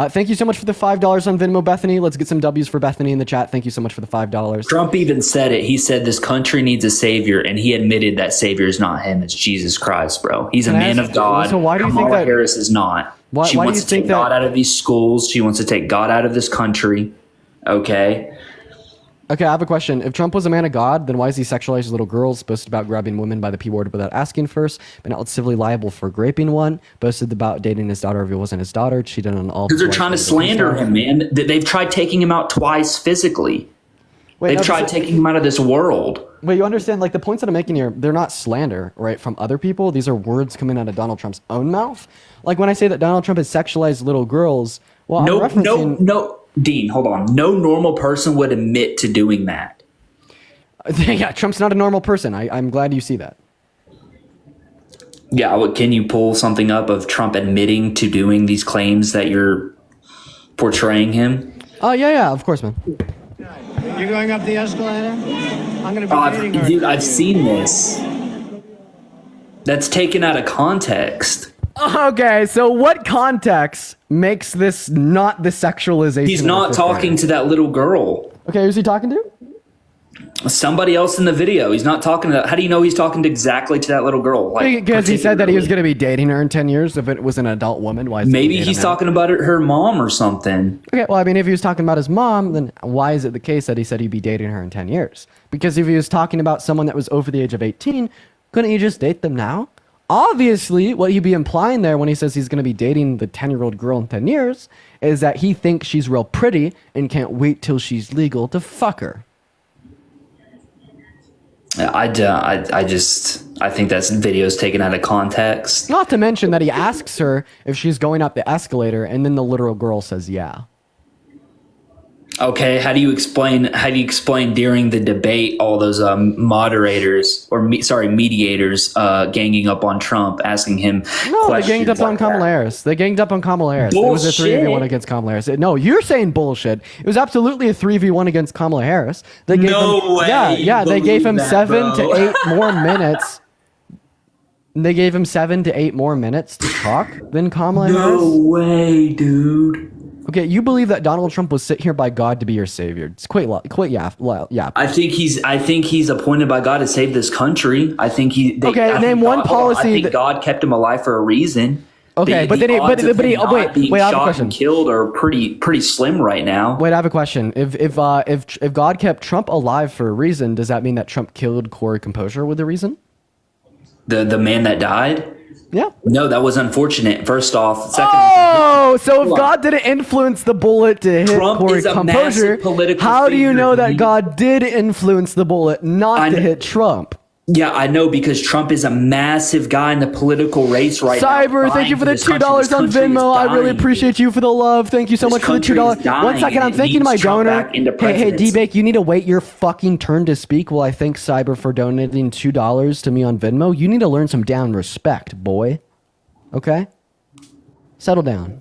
Speaker 1: Thank you so much for the $5 on Venmo, Bethany. Let's get some W's for Bethany in the chat. Thank you so much for the $5.
Speaker 11: Trump even said it. He said this country needs a savior, and he admitted that savior is not him. It's Jesus Christ, bro. He's a man of God.
Speaker 1: So why do you think
Speaker 11: Kamala
Speaker 1: that
Speaker 11: Harris is not? She wants to take God out of these schools. She wants to take God out of this country. Okay.
Speaker 1: Okay, I have a question. If Trump was a man of God, then why is he sexualizing little girls, boasted about grabbing women by the P word without asking first, but not civilly liable for raping one, boasted about dating his daughter if it wasn't his daughter, cheated on all...
Speaker 11: Because they're trying to slander him, man. They've tried taking him out twice physically. They've tried taking him out of this world.
Speaker 1: Wait, you understand, like, the points that I'm making here, they're not slander, right, from other people. These are words coming out of Donald Trump's own mouth. Like, when I say that Donald Trump has sexualized little girls, well, I'm referencing...
Speaker 11: No, Dean, hold on. No normal person would admit to doing that.
Speaker 1: Yeah, Trump's not a normal person. I'm glad you see that.
Speaker 11: Yeah, can you pull something up of Trump admitting to doing these claims that you're portraying him?
Speaker 1: Oh, yeah, of course, man.
Speaker 3: You're going up the escalator? I'm going to be dating her.
Speaker 11: Dude, I've seen this. That's taken out of context.
Speaker 1: Okay, so what context makes this not the sexualization?
Speaker 11: He's not talking to that little girl.
Speaker 1: Okay, who's he talking to?
Speaker 11: Somebody else in the video. He's not talking to that. How do you know he's talking to exactly to that little girl? Like,
Speaker 1: because he said that he was going to be dating her in 10 years if it was an adult woman. Why?
Speaker 11: Maybe he's talking about her mom or something.
Speaker 1: Okay, well, I mean, if he was talking about his mom, then why is it the case that he said he'd be dating her in 10 years? Because if he was talking about someone that was over the age of 18, couldn't he just date them now? Obviously, what he'd be implying there when he says he's going to be dating the 10-year-old girl in 10 years is that he thinks she's real pretty and can't wait till she's legal to fuck her.
Speaker 11: I think that video's taken out of context.
Speaker 1: Not to mention that he asks her if she's going up the escalator, and then the literal girl says yeah.
Speaker 11: Okay, how do you explain during the debate all those mediators ganging up on Trump, asking him
Speaker 1: No, they ganged up on Kamala Harris. They ganged up on Kamala Harris. It was a 3v1 against Kamala Harris. No, you're saying bullshit. It was absolutely a 3v1 against Kamala Harris. They gave they gave him 7 to 8 more minutes. They gave him 7 to 8 more minutes to talk than Kamala Harris.
Speaker 11: No way, dude.
Speaker 1: Okay, you believe that Donald Trump was sent here by God to be your savior. It's quite yeah.
Speaker 11: I think he's appointed by God to save this country. I think
Speaker 1: name one policy.
Speaker 11: I think God kept him alive for a reason.
Speaker 1: Okay, but I have a question.
Speaker 11: Killed are pretty slim right now.
Speaker 1: Wait, I have a question. If God kept Trump alive for a reason, does that mean that Trump killed Corey Composure with a reason?
Speaker 11: The man that died?
Speaker 1: Yeah.
Speaker 11: No, that was unfortunate. First off. Second,
Speaker 1: so if God didn't influence the bullet to hit Corey Composure, how do you know that God did influence the bullet not to hit Trump?
Speaker 11: Yeah, I know, because Trump is a massive guy in the political race right now.
Speaker 1: Cyber, thank you for the $2 on Venmo. I really appreciate you for the love. Thank you so much for the $2. 1 second, I'm thanking my donor. Hey, D-Bake, you need to wait your fucking turn to speak while I thank Cyber for donating $2 to me on Venmo. You need to learn some damn respect, boy. Okay? Settle down.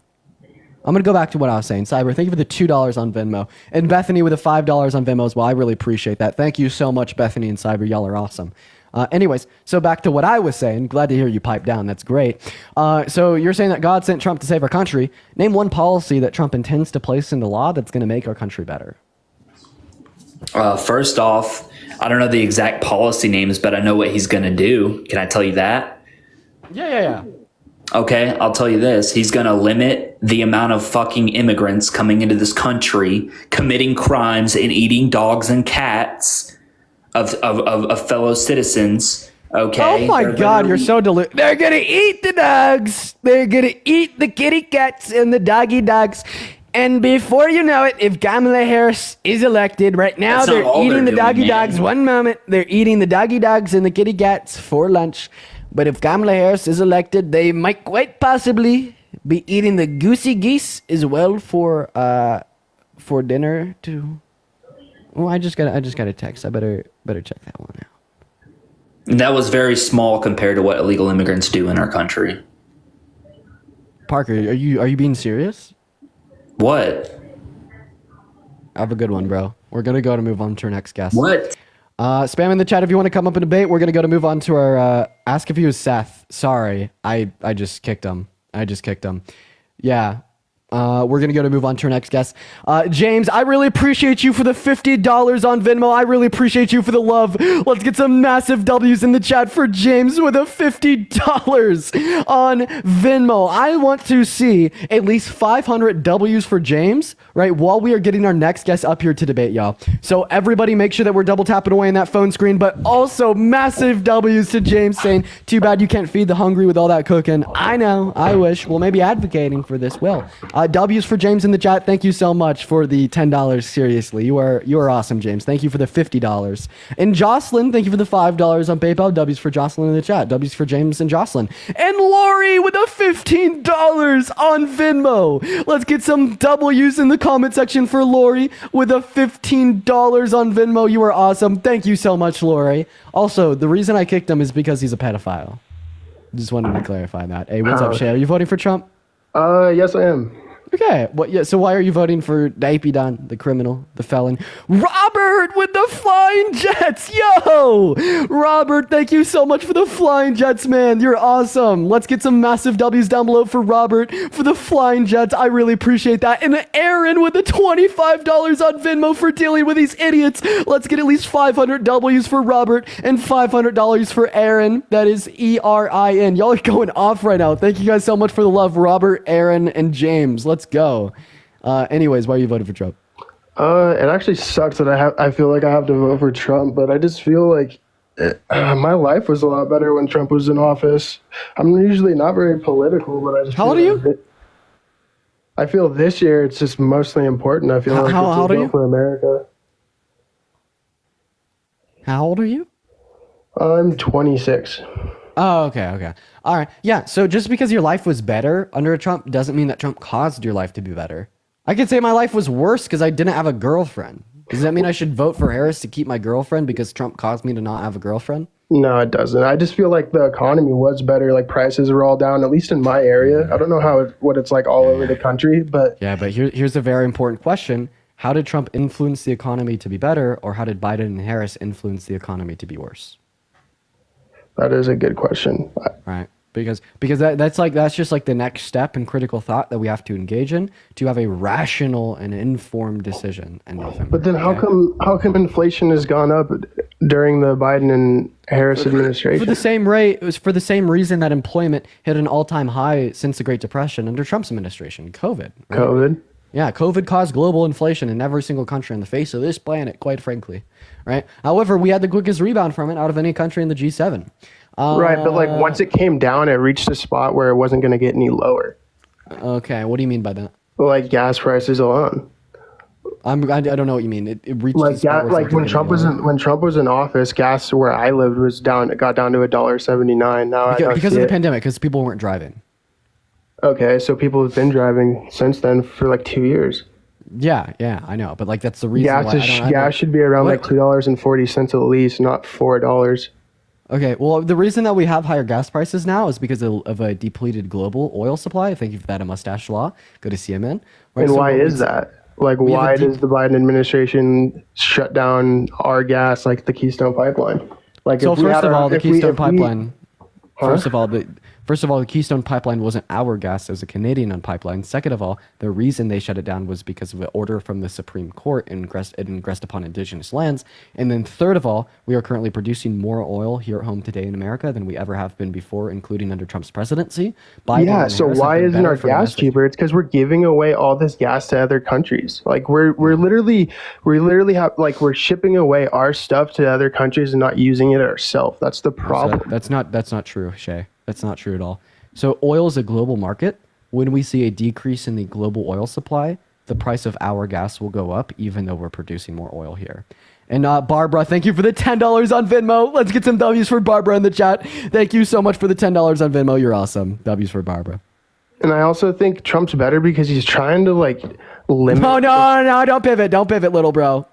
Speaker 1: I'm going to go back to what I was saying. Cyber, thank you for the $2 on Venmo. And Bethany with the $5 on Venmo as well. I really appreciate that. Thank you so much, Bethany and Cyber. Y'all are awesome. Anyways, so back to what I was saying. Glad to hear you pipe down. That's great. So you're saying that God sent Trump to save our country. Name one policy that Trump intends to place into law that's going to make our country better.
Speaker 11: First off, I don't know the exact policy names, but I know what he's going to do. Can I tell you that?
Speaker 1: Yeah.
Speaker 11: Okay, I'll tell you this. He's going to limit the amount of fucking immigrants coming into this country, committing crimes and eating dogs and cats of fellow citizens. Okay.
Speaker 1: Oh my God, you're so deluded. They're gonna eat the dogs. They're gonna eat the kitty cats and the doggy dogs. And before you know it, if Kamala Harris is elected, right now they're eating the doggy dogs. One moment, they're eating the doggy dogs and the kitty cats for lunch. But if Kamala Harris is elected, they might quite possibly be eating the goosey geese as well for dinner too. Oh, I just got a text. I better check that one out.
Speaker 11: That was very small compared to what illegal immigrants do in our country.
Speaker 1: Parker, are you being serious?
Speaker 11: What?
Speaker 1: Have a good one, bro. We're gonna go to move on to our next guest.
Speaker 11: What?
Speaker 1: Spam in the chat if you want to come up and debate. We're gonna go to move on to our ask if he was Seth. Sorry, I just kicked him. Yeah. We're going to move on to our next guest. James, I really appreciate you for the $50 on Venmo. I really appreciate you for the love. Let's get some massive W's in the chat for James with a $50 on Venmo. I want to see at least 500 W's for James, right, while we are getting our next guest up here to debate, y'all. So everybody make sure that we're double tapping away in that phone screen, but also massive W's to James saying, too bad you can't feed the hungry with all that cooking. I know. I wish. Well, maybe advocating for this will. W's for James in the chat. Thank you so much for the $10. Seriously, you are awesome, James. Thank you for the $50. And Jocelyn, thank you for the $5 on PayPal. W's for Jocelyn in the chat. W's for James and Jocelyn. And Lori with a $15 on Venmo. Let's get some W's in the comment section for Lori with a $15 on Venmo. You are awesome. Thank you so much, Lori. Also, the reason I kicked him is because he's a pedophile. Just wanted to clarify that. Hey, what's up, Shay? Are you voting for Trump?
Speaker 12: Yes, I am.
Speaker 1: Okay. Yeah. So why are you voting for Daipidon, the criminal, the felon? Robert with the flying jets. Yo, Robert, thank you so much for the flying jets, man. You're awesome. Let's get some massive W's down below for Robert for the flying jets. I really appreciate that. And Aaron with the $25 on Venmo for dealing with these idiots. Let's get at least 500 W's for Robert and $500 for Aaron. That is ERIN. Y'all are going off right now. Thank you guys so much for the love, Robert, Aaron, and James. Let's go. Anyways, why are you voting for Trump?
Speaker 12: It actually sucks that I feel like I have to vote for Trump, but I just feel like my life was a lot better when Trump was in office. I'm usually not very political, but I just
Speaker 1: How old are you?
Speaker 12: I feel this year it's just mostly important. I feel like
Speaker 1: how
Speaker 12: it's
Speaker 1: old
Speaker 12: a
Speaker 1: are
Speaker 12: vote
Speaker 1: you?
Speaker 12: for America.
Speaker 1: How old are you?
Speaker 12: I'm 26.
Speaker 1: Oh, okay. All right. Yeah, so just because your life was better under Trump doesn't mean that Trump caused your life to be better. I could say my life was worse because I didn't have a girlfriend. Does that mean I should vote for Harris to keep my girlfriend because Trump caused me to not have a girlfriend?
Speaker 12: No, it doesn't. I just feel like the economy was better. Like prices are all down, at least in my area. I don't know what it's like all over the country, but
Speaker 1: Yeah, but here's a very important question. How did Trump influence the economy to be better, or how did Biden and Harris influence the economy to be worse?
Speaker 12: that is a good question.
Speaker 1: Right. Because that's just like the next step in critical thought that we have to engage in to have a rational and informed decision in November.
Speaker 12: But then how come inflation has gone up during the Biden and Harris administration?
Speaker 1: For the same rate, it was for the same reason that employment hit an all-time high since the Great Depression under Trump's administration, COVID. Right?
Speaker 12: COVID.
Speaker 1: Yeah, COVID caused global inflation in every single country on the face of this planet, quite frankly. Right? However, we had the quickest rebound from it out of any country in the G7.
Speaker 12: Right, but like once it came down, it reached a spot where it wasn't going to get any lower.
Speaker 1: Okay, what do you mean by that?
Speaker 12: Like gas prices alone.
Speaker 1: I don't know what you mean. It reached
Speaker 12: Like
Speaker 1: the spot where it's
Speaker 12: when
Speaker 1: not
Speaker 12: Trump
Speaker 1: gonna
Speaker 12: was
Speaker 1: get
Speaker 12: when Trump was in office, gas where I lived was down. It got down to $1.79. Now I don't
Speaker 1: because
Speaker 12: see
Speaker 1: of the
Speaker 12: it.
Speaker 1: pandemic, because people weren't driving.
Speaker 12: Okay, so people have been driving since then for like 2 years.
Speaker 1: Yeah, I know, but like that's the reason why
Speaker 12: Gas should be around like $2.40 at least, not $4.
Speaker 1: Okay, well, the reason that we have higher gas prices now is because of a depleted global oil supply. Thank you for that, a mustache law. Go to CNN. Right?
Speaker 12: And
Speaker 1: So
Speaker 12: why
Speaker 1: what
Speaker 12: is
Speaker 1: we-
Speaker 12: that? Like,
Speaker 1: we have a
Speaker 12: why
Speaker 1: deep-
Speaker 12: does the Biden administration shut down our gas, like the Keystone Pipeline? Like,
Speaker 1: So
Speaker 12: if we
Speaker 1: first
Speaker 12: had
Speaker 1: of
Speaker 12: our-
Speaker 1: all, the
Speaker 12: if we-
Speaker 1: Keystone
Speaker 12: if we-
Speaker 1: Pipeline.
Speaker 12: Huh?
Speaker 1: First of all, the Keystone Pipeline wasn't our gas; it was a Canadian pipeline. Second of all, the reason they shut it down was because of an order from the Supreme Court ingressed upon Indigenous lands. And then third of all, we are currently producing more oil here at home today in America than we ever have been before, including under Trump's presidency. Biden
Speaker 12: Yeah,
Speaker 1: and
Speaker 12: so
Speaker 1: Harris have
Speaker 12: why
Speaker 1: been
Speaker 12: isn't
Speaker 1: better
Speaker 12: our
Speaker 1: for
Speaker 12: gas
Speaker 1: domestic-
Speaker 12: cheaper? It's because we're giving away all this gas to other countries. Like we're literally shipping away our stuff to other countries and not using it ourselves. That's the problem.
Speaker 1: That's not true, Shay. That's not true at all. So oil is a global market. When we see a decrease in the global oil supply, the price of our gas will go up, even though we're producing more oil here. And Barbara, thank you for the $10 on Venmo. Let's get some W's for Barbara in the chat. Thank you so much for the $10 on Venmo. You're awesome. W's for Barbara.
Speaker 12: And I also think Trump's better because he's trying to like limit.
Speaker 1: No, don't pivot. Don't pivot, little bro.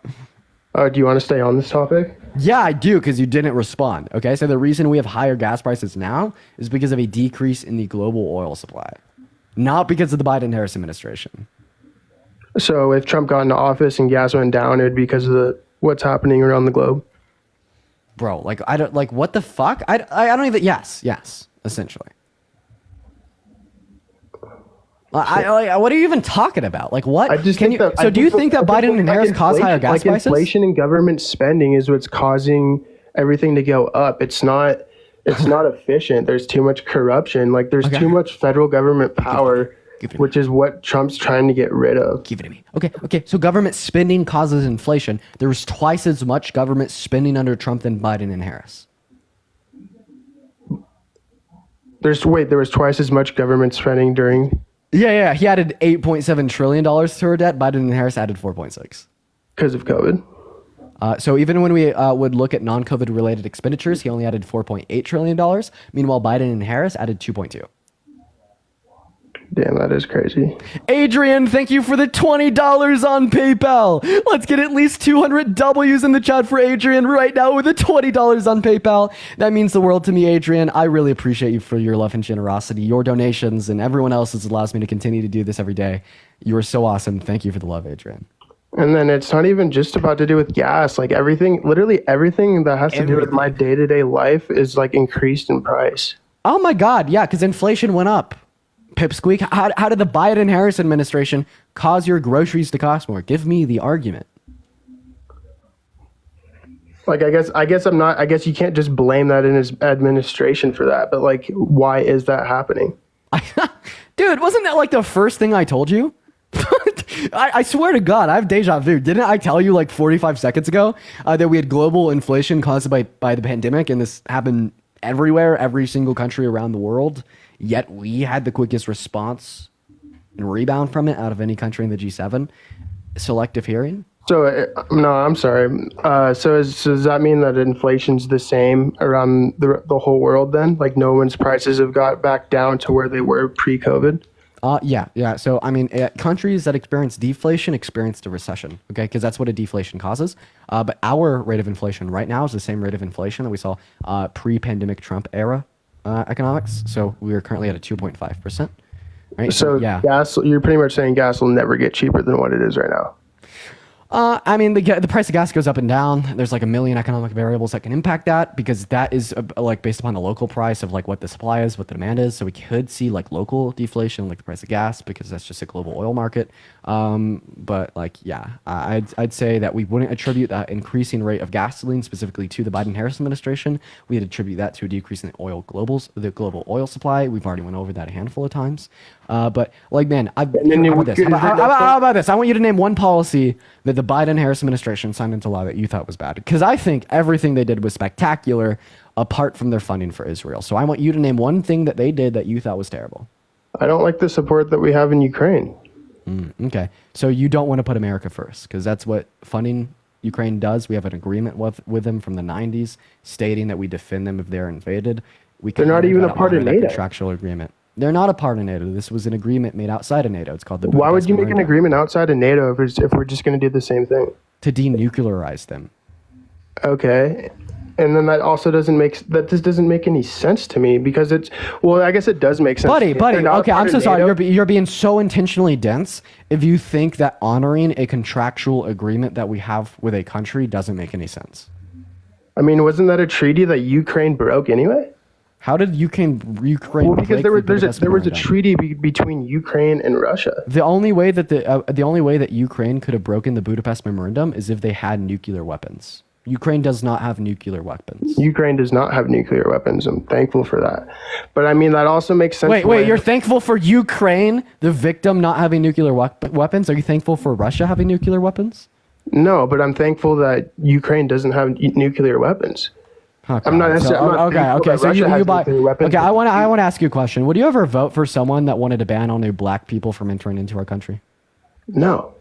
Speaker 12: Do you want to stay on this topic?
Speaker 1: Yeah, I do, because you didn't respond. Okay, so the reason we have higher gas prices now is because of a decrease in the global oil supply, not because of the Biden-Harris administration.
Speaker 12: So if Trump got into office and gas went down, it would be because of what's happening around the globe.
Speaker 1: Bro, like I don't like what the fuck? I don't even. Yes, essentially. What are you even talking about? Like what?
Speaker 12: I just
Speaker 1: Can
Speaker 12: think
Speaker 1: you,
Speaker 12: that.
Speaker 1: so do you think that Biden and Harris caused higher gas prices?
Speaker 12: Inflation and government spending is what's causing everything to go up. It's not efficient. There's too much corruption. Like there's too much federal government power, which is what Trump's trying to get rid of.
Speaker 1: Give it to me. Okay. So government spending causes inflation. There was twice as much government spending under Trump than Biden and Harris.
Speaker 12: There was twice as much government spending during.
Speaker 1: Yeah. He added $8.7 trillion to our debt. Biden and Harris added 4.6.
Speaker 12: Because of COVID.
Speaker 1: So even when we would look at non-COVID related expenditures, he only added $4.8 trillion. Meanwhile, Biden and Harris added 2.2.
Speaker 12: Damn, that is crazy.
Speaker 1: Adrian, thank you for the $20 on PayPal. Let's get at least 200 W's in the chat for Adrian right now with the $20 on PayPal. That means the world to me, Adrian. I really appreciate you for your love and generosity. Your donations and everyone else's allows me to continue to do this every day. You are so awesome. Thank you for the love, Adrian.
Speaker 12: And then it's not even just about to do with gas. Like literally everything that has to do with my day-to-day life is like increased in price.
Speaker 1: Oh my God. Yeah, because inflation went up. Pipsqueak, how did the Biden-Harris administration cause your groceries to cost more? Give me the argument.
Speaker 12: Like, I guess you can't just blame that in his administration for that, but like, why is that happening?
Speaker 1: Dude, wasn't that like the first thing I told you? I swear to God, I have deja vu. Didn't I tell you like 45 seconds ago that we had global inflation caused by the pandemic, and this happened everywhere, every single country around the world? Yet we had the quickest response and rebound from it out of any country in the G7. Selective hearing?
Speaker 12: So, no, I'm sorry. So does that mean that inflation's the same around the whole world then? Like no one's prices have got back down to where they were pre-COVID?
Speaker 1: Yeah. So, I mean, countries that experience deflation experienced a recession, okay? Because that's what a deflation causes. But our rate of inflation right now is the same rate of inflation that we saw pre-pandemic Trump era economics. So we are currently at a 2.5%. Right?
Speaker 12: So
Speaker 1: yeah.
Speaker 12: Gas, you're pretty much saying gas will never get cheaper than what it is right now.
Speaker 1: I mean, the price of gas goes up and down. There's like a million economic variables that can impact that, because that is like based upon the local price of like what the supply is, what the demand is. So we could see like local deflation, like the price of gas, because that's just a global oil market. But like, yeah, I'd say that we wouldn't attribute that increasing rate of gasoline specifically to the Biden-Harris administration. We'd attribute that to a decrease in the global oil supply. We've already went over that a handful of times. But like, man, how about this? I want you to name one policy that the Biden-Harris administration signed into law that you thought was bad. Because I think everything they did was spectacular apart from their funding for Israel. So I want you to name one thing that they did that you thought was terrible.
Speaker 12: I don't like the support that we have in Ukraine.
Speaker 1: Okay. So you don't want to put America first, because that's what funding Ukraine does. We have an agreement with them from the 90s stating that we defend them if they're invaded.
Speaker 12: They're not even a part of NATO.
Speaker 1: Contractual agreement. They're not a part of NATO. This was an agreement made outside of NATO. It's called the Budapest
Speaker 12: Why would you make an
Speaker 1: Memorandum.
Speaker 12: agreement outside of NATO if we're just going to do the same thing?
Speaker 1: To denuclearize them.
Speaker 12: Okay. And then that also doesn't make any sense to me, because I guess it does make sense.
Speaker 1: Buddy, okay, I'm so sorry. You're being so intentionally dense if you think that honoring a contractual agreement that we have with a country doesn't make any sense.
Speaker 12: I mean, wasn't that a treaty that Ukraine broke anyway?
Speaker 1: How did Ukraine
Speaker 12: Well, because there was a treaty between Ukraine and Russia.
Speaker 1: The only way that Ukraine could have broken the Budapest Memorandum is if they had nuclear weapons. Ukraine does not have nuclear weapons.
Speaker 12: Ukraine does not have nuclear weapons. I'm thankful for that. But I mean, that also makes sense.
Speaker 1: Wait, you're thankful for Ukraine, the victim, not having nuclear weapons? Are you thankful for Russia having nuclear weapons?
Speaker 12: No, but I'm thankful that Ukraine doesn't have nuclear weapons.
Speaker 1: Okay.
Speaker 12: I'm not necessarily.
Speaker 1: Okay. So you buy. Okay, I want to ask you a question. Would you ever vote for someone that wanted to ban only black people from entering into our country?
Speaker 12: No.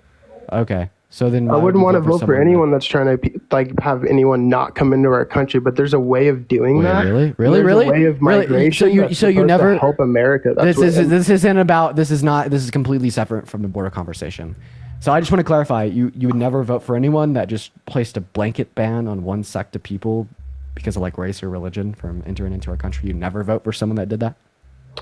Speaker 1: Okay. So then
Speaker 12: I wouldn't want to vote for anyone that's trying to like have anyone not come into our country. But there's a way of doing that.
Speaker 1: Really?
Speaker 12: There's a way of migration.
Speaker 1: So you never
Speaker 12: help America.
Speaker 1: This is completely separate from the border conversation. So I just want to clarify. You would never vote for anyone that just placed a blanket ban on one sect of people because of like race or religion from entering into our country. You never vote for someone that did that?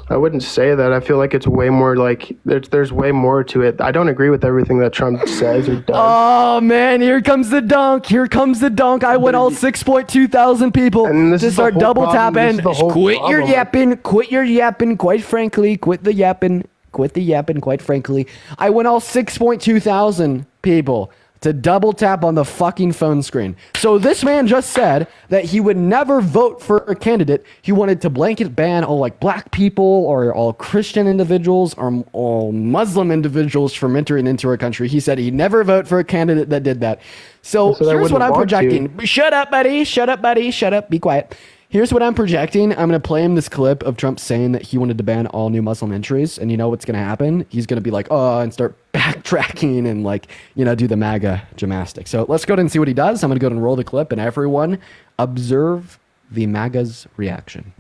Speaker 12: I wouldn't say that. I feel like it's way more like there's way more to it. I don't agree with everything that Trump says or does.
Speaker 1: Oh man, here comes the dunk. I want all 6.2 thousand people to start double tapping. Quit your yapping. Quite frankly, quit the yapping. quit the yapping, quite frankly. I want all 6.2 thousand people to double tap on the fucking phone screen. So this man just said that he would never vote for a candidate. He wanted to blanket ban all like black people or all Christian individuals or all Muslim individuals from entering into our country. He said he'd never vote for a candidate that did that. So here's what I'm projecting. Shut up, buddy. Shut up, buddy. Shut up. Be quiet. Here's what I'm projecting. I'm going to play him this clip of Trump saying that he wanted to ban all new Muslim entries. And you know what's going to happen? He's going to be like, oh, and start backtracking and like, you know, do the MAGA gymnastics. So let's go ahead and see what he does. I'm going to go ahead and roll the clip and everyone observe the MAGA's reaction.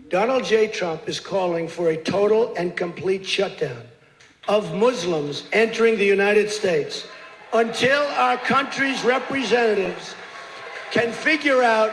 Speaker 3: Donald J. Trump is calling for a total and complete shutdown of Muslims entering the United States until our country's representatives can figure out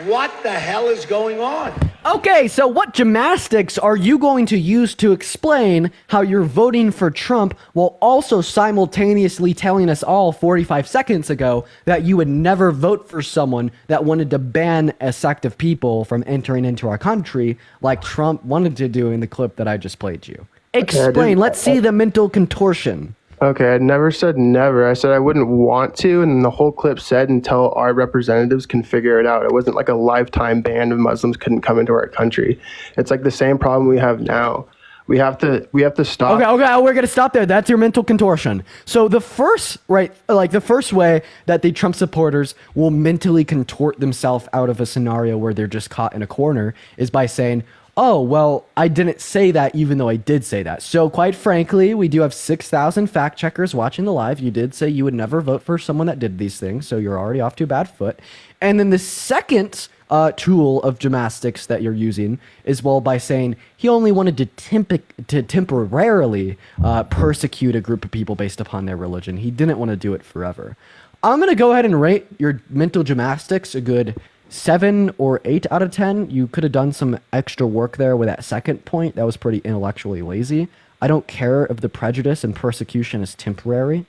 Speaker 3: what the hell is going on.
Speaker 1: Okay, so what gymnastics are you going to use to explain how you're voting for Trump while also simultaneously telling us all 45 seconds ago that you would never vote for someone that wanted to ban a sect of people from entering into our country like Trump wanted to do in the clip that I just played you? Explain. Let's see the mental contortion.
Speaker 12: Okay, I never said never. I said I wouldn't want to, and the whole clip said until our representatives can figure it out. It wasn't like a lifetime ban of Muslims couldn't come into our country. It's like the same problem we have now. We have to stop.
Speaker 1: Okay, we're gonna stop there. That's your mental contortion. So the first way that the Trump supporters will mentally contort themselves out of a scenario where they're just caught in a corner is by saying, oh, well, I didn't say that even though I did say that. So quite frankly, we do have 6,000 fact checkers watching the live. You did say you would never vote for someone that did these things, so you're already off to a bad foot. And then the second tool of gymnastics that you're using is, well, by saying he only wanted to temporarily persecute a group of people based upon their religion. He didn't want to do it forever. I'm going to go ahead and rate your mental gymnastics a good 7 or 8 out of 10. You could have done some extra work there with that second point. That was pretty intellectually lazy. I don't care if the prejudice and persecution is temporary.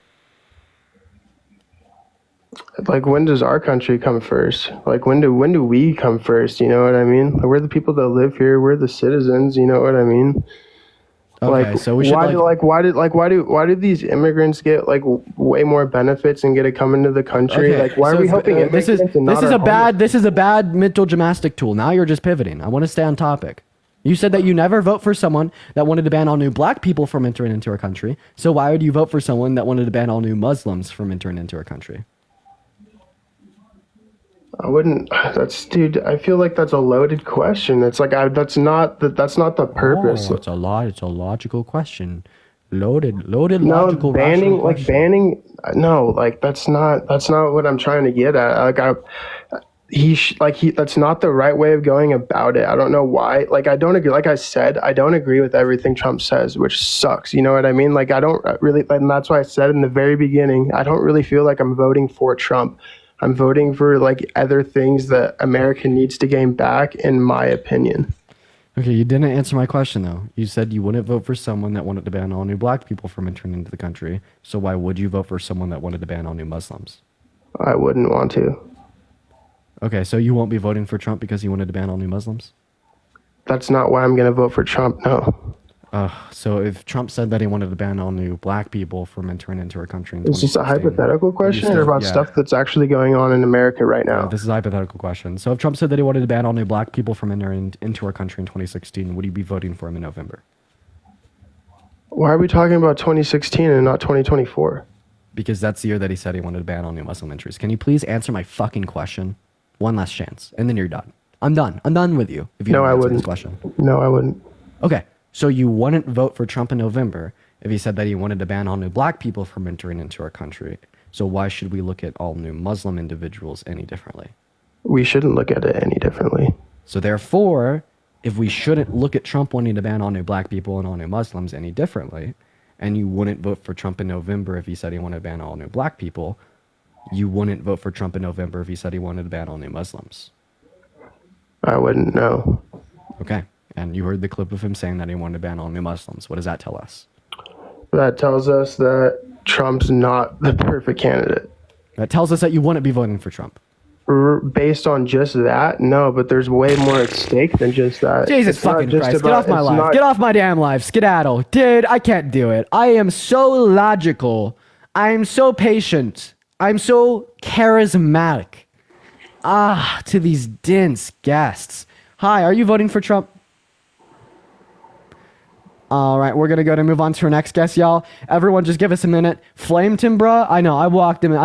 Speaker 12: Like, when does our country come first? Like, when do we come first? You know what I mean? Like, we're the people that live here. We're the citizens. You know what I mean?
Speaker 1: Okay, so we should
Speaker 12: why do these immigrants get like way more benefits and get to come into the country?
Speaker 1: Okay,
Speaker 12: like, why are we helping immigrants?
Speaker 1: This is a bad mental gymnastic tool. Now you're just pivoting. I want to stay on topic. You said that you never vote for someone that wanted to ban all new black people from entering into our country. So why would you vote for someone that wanted to ban all new Muslims from entering into our country?
Speaker 12: I wouldn't. Dude. I feel like that's a loaded question. It's like that's not the purpose.
Speaker 1: Oh, it's a logical question. Loaded. Logical.
Speaker 12: Banning. No, like that's not what I'm trying to get at. That's not the right way of going about it. I don't know why. Like, I don't agree. Like I said, I don't agree with everything Trump says, which sucks. You know what I mean? Like, I don't really, and that's why I said in the very beginning, I don't really feel like I'm voting for Trump. I'm voting for like other things that America needs to gain back, in my opinion.
Speaker 1: Okay, you didn't answer my question though. You said you wouldn't vote for someone that wanted to ban all new black people from entering into the country. So why would you vote for someone that wanted to ban all new Muslims?
Speaker 12: I wouldn't want to.
Speaker 1: Okay, so you won't be voting for Trump because he wanted to ban all new Muslims?
Speaker 12: That's not why I'm going to vote for Trump, no.
Speaker 1: So if Trump said that he wanted to ban all new black people from entering into our country,
Speaker 12: is this a hypothetical question or about stuff that's actually going on in America right now?
Speaker 1: This is a hypothetical question. So if Trump said that he wanted to ban all new black people from entering into our country in 2016, would you be voting for him in November?
Speaker 12: Why are we talking about 2016 and not 2024?
Speaker 1: Because that's the year that he said he wanted to ban all new Muslim entries. Can you please answer my fucking question? One last chance, and then you're done. I'm done. I'm done with you. If you
Speaker 12: no,
Speaker 1: don't
Speaker 12: I
Speaker 1: answer
Speaker 12: wouldn't.
Speaker 1: This question.
Speaker 12: No, I wouldn't.
Speaker 1: Okay. So you wouldn't vote for Trump in November if he said that he wanted to ban all new black people from entering into our country. So why should we look at all new Muslim individuals any differently?
Speaker 12: We shouldn't look at it any differently.
Speaker 1: So therefore, if we shouldn't look at Trump wanting to ban all new black people and all new Muslims any differently, and you wouldn't vote for Trump in November if he said he wanted to ban all new black people, you wouldn't vote for Trump in November if he said he wanted to ban all new Muslims.
Speaker 12: I wouldn't know.
Speaker 1: Okay. And you heard the clip of him saying that he wanted to ban all new Muslims. What does that tell us?
Speaker 12: That tells us that Trump's not the perfect candidate.
Speaker 1: That tells us that you wouldn't be voting for Trump.
Speaker 12: based on just that, no, but there's way more at stake than just that.
Speaker 1: Jesus
Speaker 12: It's not
Speaker 1: fucking
Speaker 12: just
Speaker 1: Christ. Get
Speaker 12: about-
Speaker 1: off my
Speaker 12: it's
Speaker 1: life.
Speaker 12: not-
Speaker 1: Get off my damn life. Skedaddle. Dude, I can't do it. I am so logical. I am so patient. I'm so charismatic. To these dense guests. Hi, are you voting for Trump? All right, we're going to go to move on to our next guest, y'all. Everyone just give us a minute. Flamed him, bruh. I know, I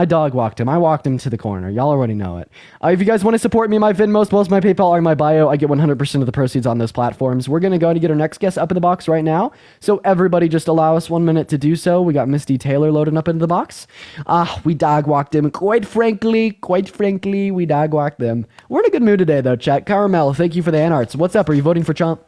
Speaker 1: dog walked him. I walked him to the corner. Y'all already know it. If you guys want to support me, my Venmo, as well as my PayPal are in my bio. I get 100% of the proceeds on those platforms. We're going to go to get our next guest up in the box right now. So everybody just allow us 1 minute to do so. We got Misty Taylor loading up into the box. We dog walked him. Quite frankly, we dog walked them. We're in a good mood today, though, chat. Caramel, thank you for the anarts. What's up? Are you voting for Trump?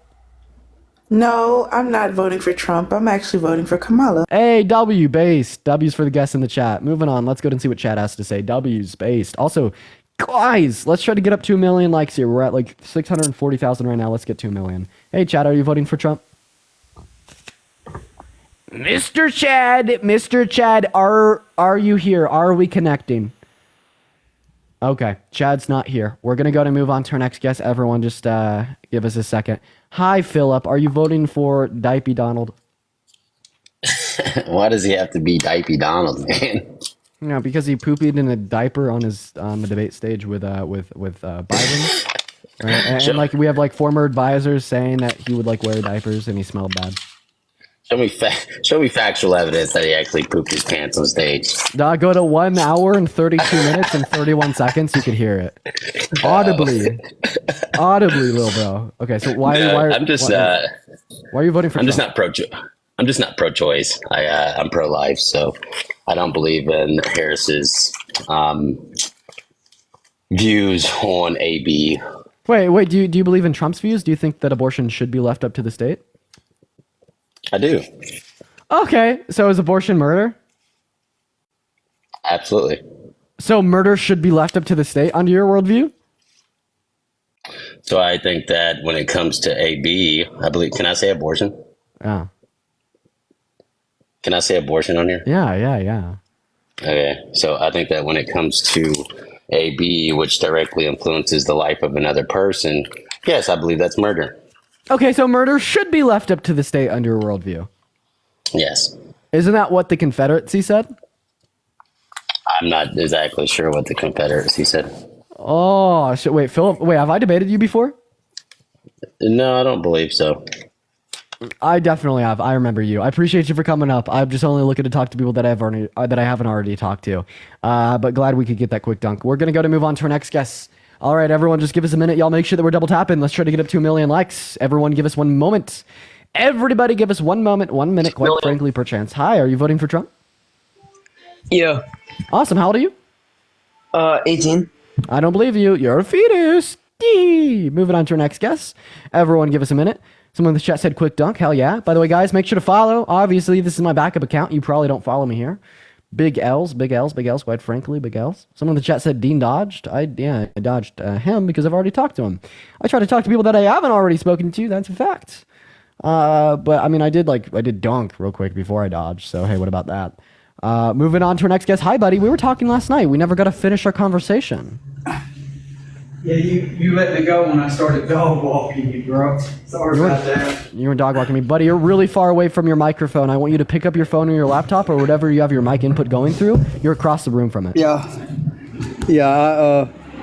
Speaker 13: No, I'm not voting for Trump. I'm actually voting for Kamala.
Speaker 1: Hey, W based. W's for the guests in the chat. Moving on. Let's go and see what chat has to say. W's based. Also, guys, let's try to get up to 1 million likes here. We're at like 640,000 right now. Let's get to 1 million. Hey, Chad, are you voting for Trump? Mr. Chad, are you here? Are we connecting? Okay, Chad's not here. We're gonna go to move on to our next guest. Everyone, just give us a second. Hi, Philip. Are you voting for Dipey Donald?
Speaker 14: Why does he have to be Dipey Donald, man?
Speaker 1: No, because he pooped in a diaper on the debate stage with Biden. Right? And like we have like former advisors saying that he would like wear diapers and he smelled bad.
Speaker 14: Show me factual evidence that he actually pooped his pants on stage.
Speaker 1: Go to 1 hour and 32 minutes and 31 seconds. You could hear it audibly, little bro. Okay, so why are you voting for?
Speaker 14: I'm just not pro-choice. I'm pro-life, so I don't believe in Harris's views on AB.
Speaker 1: Wait. Do you believe in Trump's views? Do you think that abortion should be left up to the state?
Speaker 14: I do.
Speaker 1: Okay, so is abortion murder?
Speaker 14: Absolutely.
Speaker 1: So murder should be left up to the state under your worldview?
Speaker 14: So I think that when it comes to AB, I believe. Can I say abortion?
Speaker 1: Yeah.
Speaker 14: Can I say abortion on here?
Speaker 1: Yeah.
Speaker 14: Okay. So I think that when it comes to AB, which directly influences the life of another person, yes, I believe that's murder.
Speaker 1: Okay, so murder should be left up to the state under your worldview.
Speaker 14: Yes.
Speaker 1: Isn't that what the Confederacy said?
Speaker 14: I'm not exactly sure what the Confederacy said.
Speaker 1: Oh, shit. Wait, Philip. Wait, have I debated you before?
Speaker 14: No, I don't believe so.
Speaker 1: I definitely have. I remember you. I appreciate you for coming up. I'm just only looking to talk to people that I haven't already talked to. But glad we could get that quick dunk. We're gonna go to move on to our next guest. All right, everyone, just give us a minute. Y'all make sure that we're double tapping. Let's try to get up to 1 million likes. Everyone, give us 1 moment. Everybody, give us 1 moment, 1 minute. Quite frankly, perchance. Hi, are you voting for Trump?
Speaker 15: Yeah.
Speaker 1: Awesome. How old are you?
Speaker 15: 18.
Speaker 1: I don't believe you. You're a fetus. Yee. Moving on to our next guest. Everyone, give us a minute. Someone in the chat said quick dunk. Hell yeah. By the way, guys, make sure to follow. Obviously, this is my backup account. You probably don't follow me here. Big L's, quite frankly, big L's. Someone in the chat said Dean dodged. I dodged him because I've already talked to him. I try to talk to people that I haven't already spoken to. That's a fact. But I mean, I did dunk real quick before I dodged. So, hey, what about that? Moving on to our next guest. Hi, buddy. We were talking last night. We never got to finish our conversation.
Speaker 16: Yeah, you let me go when I started dog walking you, bro. Sorry about that.
Speaker 1: You were dog walking me. Buddy, you're really far away from your microphone. I want you to pick up your phone or your laptop or whatever you have your mic input going through. You're across the room from it.
Speaker 16: Yeah,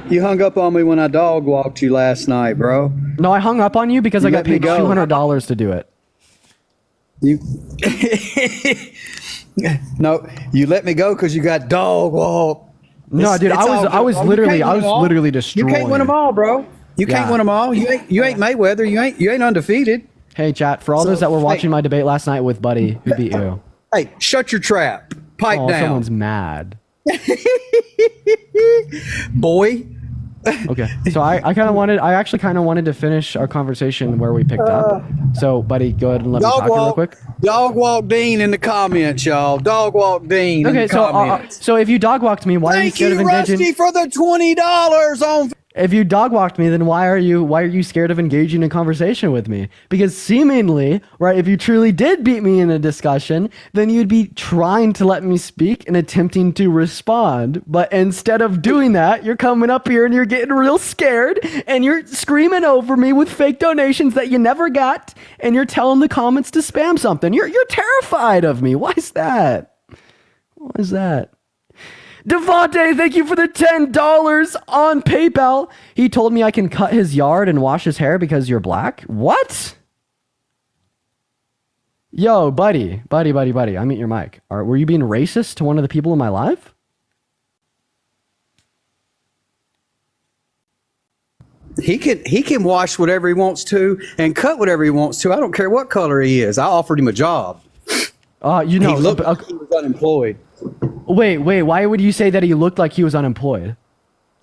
Speaker 16: you hung up on me when I dog walked you last night, bro.
Speaker 1: No, I hung up on you because I got paid $200 to do it.
Speaker 16: No, you let me go because you got dog walk.
Speaker 1: No, dude, I was literally destroyed.
Speaker 16: You can't win them all, bro. You can't win them all. You ain't Mayweather. You ain't undefeated.
Speaker 1: Hey, chat, for all those that were watching my debate last night with Buddy, who beat you?
Speaker 16: Hey, shut your trap. Pipe down.
Speaker 1: Someone's mad.
Speaker 16: Boy.
Speaker 1: Okay, so I actually kind of wanted to finish our conversation where we picked up. So, Buddy, go ahead and let me talk real quick.
Speaker 16: Dog walk Dean in the comments, y'all. Dog walk Dean in the comments.
Speaker 1: So if you dog walked me, why are you scared of engaging?
Speaker 16: Thank you, Rusty, for the $20 on.
Speaker 1: If you dog walked me, then why are you scared of engaging in conversation with me? Because seemingly, right, if you truly did beat me in a discussion, then you'd be trying to let me speak and attempting to respond. But instead of doing that, you're coming up here and you're getting real scared and you're screaming over me with fake donations that you never got, and you're telling the comments to spam something. You're terrified of me. Why is that? Why is that? Devontae, thank you for the $10 on PayPal. He told me I can cut his yard and wash his hair because you're black. What? Yo, buddy. I mean your mic. Were you being racist to one of the people in my live?
Speaker 16: He can wash whatever he wants to and cut whatever he wants to. I don't care what color he is. I offered him a job.
Speaker 1: You know,
Speaker 16: he looked like he was unemployed.
Speaker 1: Wait. Why would you say that he looked like he was unemployed?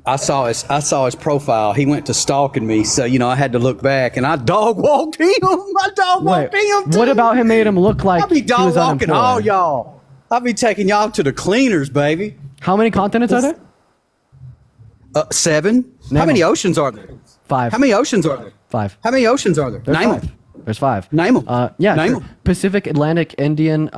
Speaker 16: I saw his profile. He went to stalking me, so I had to look back, and I dog walked him.
Speaker 1: What about him made him look like
Speaker 16: I'll be
Speaker 1: he
Speaker 16: dog
Speaker 1: was
Speaker 16: walking
Speaker 1: unemployed?
Speaker 16: all y'all. I'll be taking y'all to the cleaners, baby.
Speaker 1: How many continents are there?
Speaker 16: 7. How many oceans are there?
Speaker 1: 5.
Speaker 16: How many oceans are there?
Speaker 1: 5.
Speaker 16: How many oceans are there?
Speaker 1: There's
Speaker 16: Name
Speaker 1: 5.
Speaker 16: them.
Speaker 1: There's 5.
Speaker 16: Name them.
Speaker 1: Yeah.
Speaker 16: Name
Speaker 1: Sure.
Speaker 16: them.
Speaker 1: Pacific, Atlantic, Indian.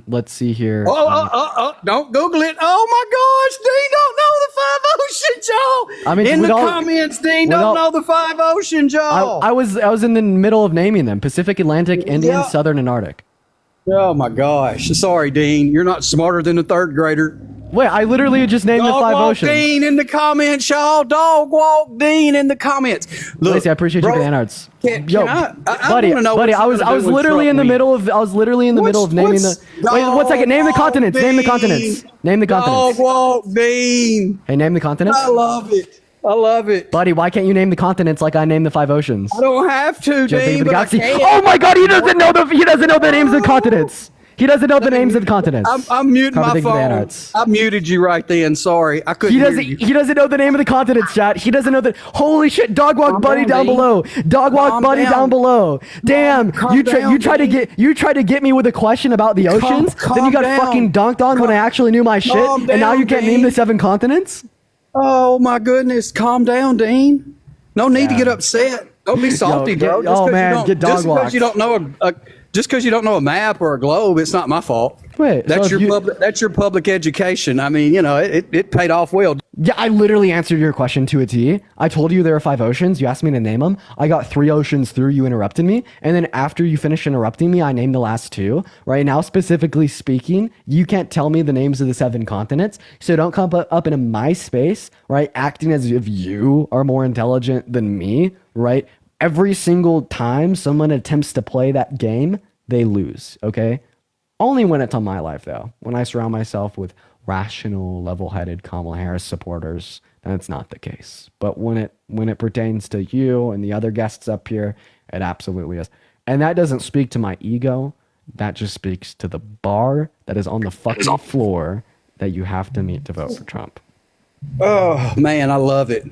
Speaker 1: Let's see here.
Speaker 16: Don't Google it. Oh my gosh, Dean don't know the 5 oceans, y'all.
Speaker 1: I mean,
Speaker 16: in the
Speaker 1: with all-
Speaker 16: comments, Dean
Speaker 1: with
Speaker 16: don't
Speaker 1: all-
Speaker 16: know the 5 oceans, y'all.
Speaker 1: I was in the middle of naming them: Pacific, Atlantic, Indian,
Speaker 16: Yeah.
Speaker 1: Southern, and Arctic.
Speaker 16: Oh my gosh. Sorry, Dean. You're not smarter than a 3rd grader.
Speaker 1: Wait, I literally just named the 5 oceans.
Speaker 16: Dean in the comments, y'all. Dog walk Dean in the comments. Look,
Speaker 1: Lacey, I appreciate you for the anards.
Speaker 16: Yo,
Speaker 1: buddy, I was literally in the middle of naming the. Wait, 1 second. Name the continents. Name the continents. Name the continents.
Speaker 16: Dog walk Dean.
Speaker 1: Hey, name the continents.
Speaker 16: I love it.
Speaker 1: Buddy, why can't you name the continents like I named the 5 oceans?
Speaker 16: I don't have to, Dean, but I can't.
Speaker 1: Oh my God, he doesn't know the names of the continents. He doesn't know the names of the continents.
Speaker 16: I'm muting my
Speaker 1: Thank you for the
Speaker 16: phone.
Speaker 1: anards.
Speaker 16: I muted you right then. Sorry, I couldn't hear you.
Speaker 1: He doesn't know the name of the continents, chat. He doesn't know the. Holy shit! Dog walk buddy down below. Dog walk buddy down below. Damn! You try to get me with a question about the oceans. Then you got fucking dunked on when I actually knew my shit, and now you can't name the 7 continents.
Speaker 16: Oh my goodness! Calm down, Dean. No need to get upset. Don't be salty, bro.
Speaker 1: Get dog walked.
Speaker 16: Just because you don't know a map or a globe, it's not my fault.
Speaker 1: Wait,
Speaker 16: that's your public education. I mean, it paid off well.
Speaker 1: Yeah, I literally answered your question to a T. I told you there are 5 oceans. You asked me to name them. I got 3 oceans through. You interrupted me. And then after you finished interrupting me, I named the last 2. Right now, specifically speaking, you can't tell me the names of the 7 continents. So don't come up into my space, right? Acting as if you are more intelligent than me, right? Every single time someone attempts to play that game, they lose, okay? Only when it's on my life, though. When I surround myself with rational, level-headed Kamala Harris supporters, then it's not the case. But when it pertains to you and the other guests up here, it absolutely is. And that doesn't speak to my ego. That just speaks to the bar that is on the fucking floor that you have to meet to vote for Trump.
Speaker 16: Oh, man, I love it.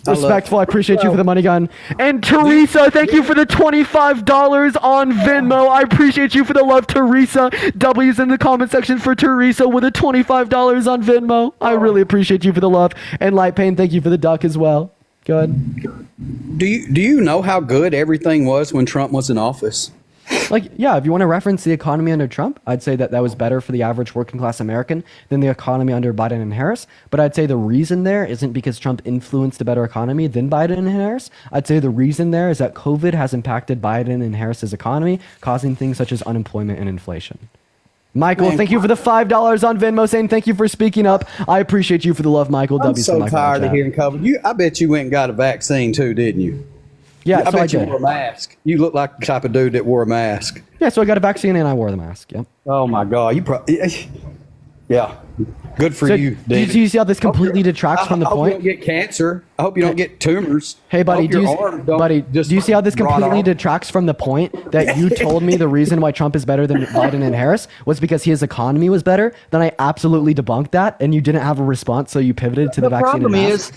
Speaker 1: Respectful. I appreciate you for the money gun. And Teresa, thank you for the $25 on Venmo. I appreciate you for the love, Teresa. W's in the comment section for Teresa with a $25 on Venmo. I really appreciate you for the love. And Light Pain, thank you for the duck as well. Go ahead.
Speaker 16: Do you know how good everything was when Trump was in office?
Speaker 1: Like, yeah, if you want to reference the economy under Trump, I'd say that was better for the average working class American than the economy under Biden and Harris. But I'd say the reason there isn't because Trump influenced a better economy than Biden and Harris. I'd say the reason there is that COVID has impacted Biden and Harris's economy, causing things such as unemployment and inflation. Michael, thank you for the $5 on Venmo, saying thank you for speaking up. I appreciate you for the love, Michael.
Speaker 16: I'm so tired of hearing COVID. I bet you went and got a vaccine too, didn't you?
Speaker 1: Yeah,
Speaker 16: I bet you wore a mask. You look like the type of dude that wore a mask.
Speaker 1: Yeah, so I got a vaccine and I wore the mask. Yep.
Speaker 16: Oh my God, yeah, good for you.
Speaker 1: Do you see how this completely detracts from the point?
Speaker 16: I hope you don't get cancer. I hope you don't get tumors.
Speaker 1: Hey, buddy, do you see how this completely detracts from the point that you told me the reason why Trump is better than Biden and Harris was because his economy was better? Then I absolutely debunked that, and you didn't have a response, so you pivoted to the vaccine and mask.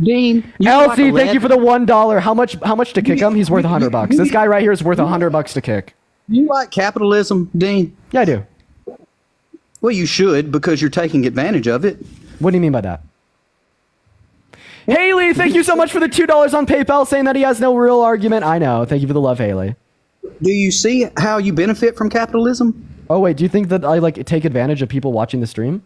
Speaker 16: Dean,
Speaker 1: Elsie, thank you for the $1. How much to kick him? He's worth $100. This guy right here is worth $100 to kick.
Speaker 16: You like capitalism, Dean?
Speaker 1: Yeah, I do.
Speaker 16: Well, you should, because you're taking advantage of it.
Speaker 1: What do you mean by that? Haley, thank you so much for the $2 on PayPal, saying that he has no real argument. I know. Thank you for the love, Haley.
Speaker 16: Do you see how you benefit from capitalism?
Speaker 1: Oh wait, do you think that I like take advantage of people watching the stream?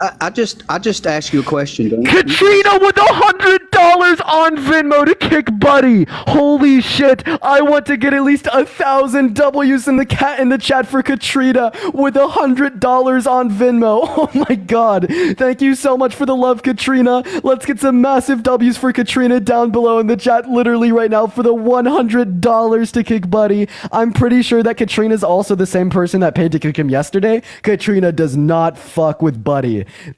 Speaker 16: I just asked you a question. Don't you?
Speaker 1: Katrina with $100 on Venmo to kick Buddy. Holy shit! I want to get at least 1,000 W's in the chat for Katrina with $100 on Venmo. Oh my god! Thank you so much for the love, Katrina. Let's get some massive W's for Katrina down below in the chat, literally right now, for the $100 to kick Buddy. I'm pretty sure that Katrina's also the same person that paid to kick him yesterday. Katrina does not fuck with Buddy.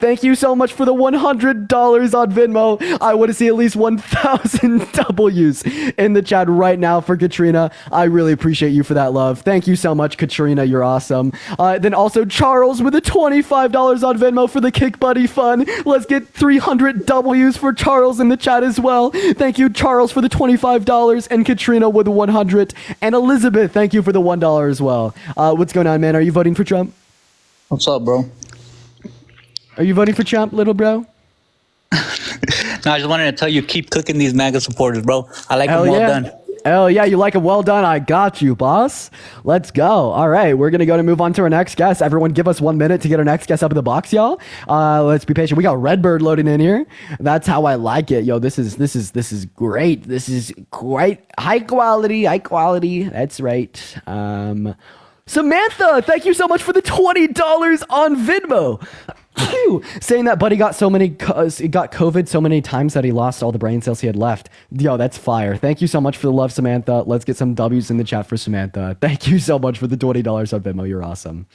Speaker 1: Thank you so much for the $100 on Venmo. I want to see at least 1,000 W's in the chat right now for Katrina. I really appreciate you for that love. Thank you so much, Katrina. You're awesome. Then also Charles with the $25 on Venmo for the Kick Buddy fun. Let's get 300 W's for Charles in the chat as well. Thank you, Charles, for the $25 and Katrina with 100. And Elizabeth, thank you for the $1 as well. What's going on, man? Are you voting for Trump?
Speaker 17: What's up, bro?
Speaker 1: Are you voting for Trump, little bro?
Speaker 17: No, I just wanted to tell you, keep cooking these MAGA supporters, bro. I like them well done.
Speaker 1: Hell yeah, you like it well done. I got you, boss. Let's go. All right, we're going to move on to our next guest. Everyone give us 1 minute to get our next guest up in the box, y'all. Let's be patient. We got Redbird loading in here. That's how I like it. Yo, this is great. This is great. High quality. That's right. Samantha, thank you so much for the $20 on Venmo. Saying that Buddy got COVID so many times that he lost all the brain cells he had left. Yo, that's fire. Thank you so much for the love, Samantha. Let's get some W's in the chat for Samantha. Thank you so much for the $20 on Venmo. You're awesome.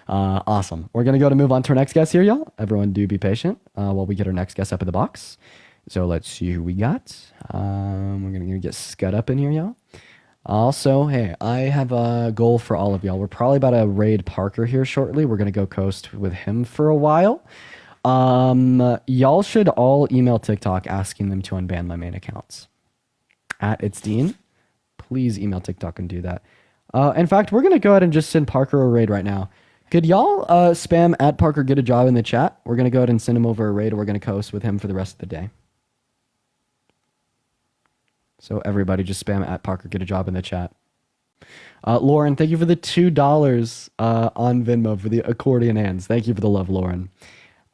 Speaker 1: Awesome. We're going to move on to our next guest here, y'all. Everyone do be patient while we get our next guest up in the box. So let's see who we got. We're going to get Scud up in here, y'all. Also, hey, I have a goal for all of y'all. We're probably about to raid Parker here shortly. We're going to go coast with him for a while. Y'all should all email TikTok asking them to unban my main accounts. @itsdean. Please email TikTok and do that. In fact, we're going to go ahead and just send Parker a raid right now. Could y'all spam @ParkerGetAJob in the chat? We're going to go ahead and send him over a raid, and we're going to coast with him for the rest of the day. So everybody just spam @ParkerGetAJob in the chat. Lauren, thank you for the $2 on Venmo for the accordion hands. Thank you for the love, Lauren.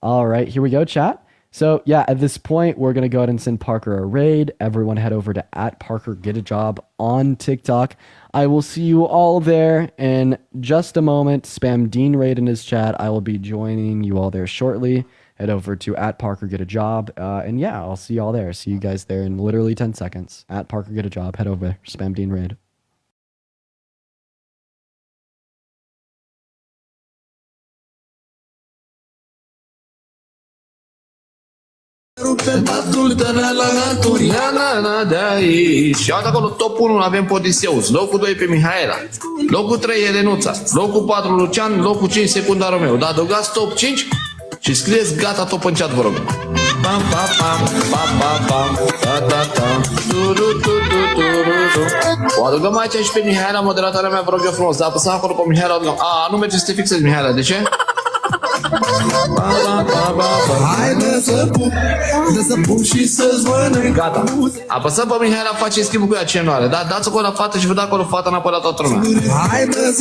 Speaker 1: All right, here we go, chat. So yeah, at this point, we're going to go ahead and send Parker a raid. Everyone head over to @ParkerGetAJob on TikTok. I will see you all there in just a moment. Spam Dean raid in his chat. I will be joining you all there shortly. Head over to @ParkerGetAJob. And yeah, I'll see you all there. See you guys there in literally 10 seconds. @ParkerGetAJob. Head over. Spam Dean raid.
Speaker 18: Și acolo top 1 avem Podiseus, locul 2 pe Mihaela, locul 3 Elenuța, locul 4 Lucian, locul 5 secundar Romeo. Da, adăugați top 5 și scrieți gata top în chat, vă rog. Pam, pam, pam, pam, pam, pam, ta, ta, ta, o adăugăm aici și pe Mihaela, moderatoarea mea, vă rog eu frumos, da, apăsăm acolo pe Mihaela, adăugăm. Nu merge să te fixezi, Mihaela, de ce? Haide să pup și să-ți mănânc. Gata. Apăsăm pe Mihaela, face schimbul cu ea ce nu are. Da? Dați acolo la fată și vă dă acolo fata înapoi la toată lumea. Haide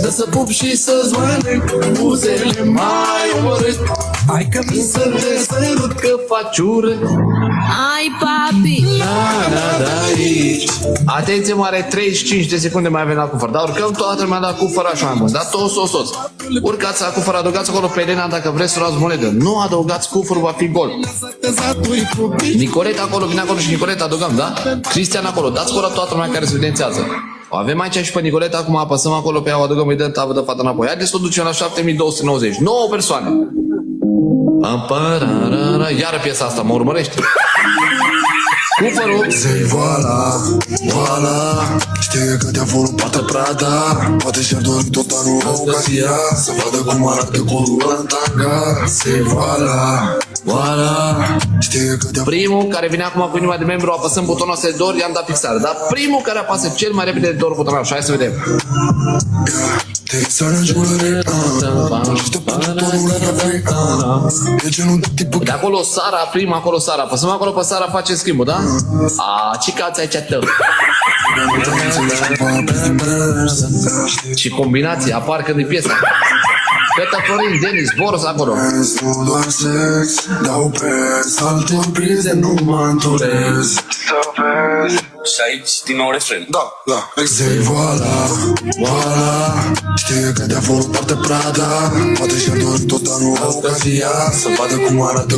Speaker 18: să pup și să-ți mănânc buzele mai omorâți. Hai că vin să te sărut că faci urât. Ai papi. Aici. Atenție mare, 35 de secunde mai avem la cufăr. Dar urcăm toată lumea la cufăr așa mai mult. Da? Toți. Urcați la cufăr, adăugați acolo pe Elena dacă vreți să luați monedă. Nu adăugați cufărul, va fi gol. Nicoleta acolo, vine acolo și Nicoleta adăugăm, da? Cristian acolo, dați acolo toată lumea care se evidențiază. O avem aici și pe Nicoleta, acum apăsăm acolo pe ea, o adăugăm, îi dăm tabă de fată înapoi. Haideți să o ducem la 7290. 9 persoane. Iară piesa asta, mă urmărește. Cufărul. Voila, știe că te-a volupat Prada. Poate și-ar dori tot anul ocazia să vadă cum arată colul ăla în tanga. Voila, știe că te-a... Primul care vine acum cu inima de membru, apăsăm butonul ăsta de dor, i-am dat fixare. Dar primul care apasă cel mai repede de dor butonul, și hai să vedem. Te Să ne jurări, așteptând tonul refrei, e genul de tipul. De acolo Sara, prima acolo Sara. Păsăm acolo pe Sara, face schimbul, da? Ce cauți aici tău? Și combinații apar când e piesa. Feta Florin, Denis, Boros acolo. Doar sex, dau pes, altor prize nu mă întorez.
Speaker 19: Și aici din nou refren.
Speaker 18: Da. Zei voila, voila. Știe că de-a fost parte Prada. Poate și-ar dori tot, dar nu au ocazia să vadă cum arată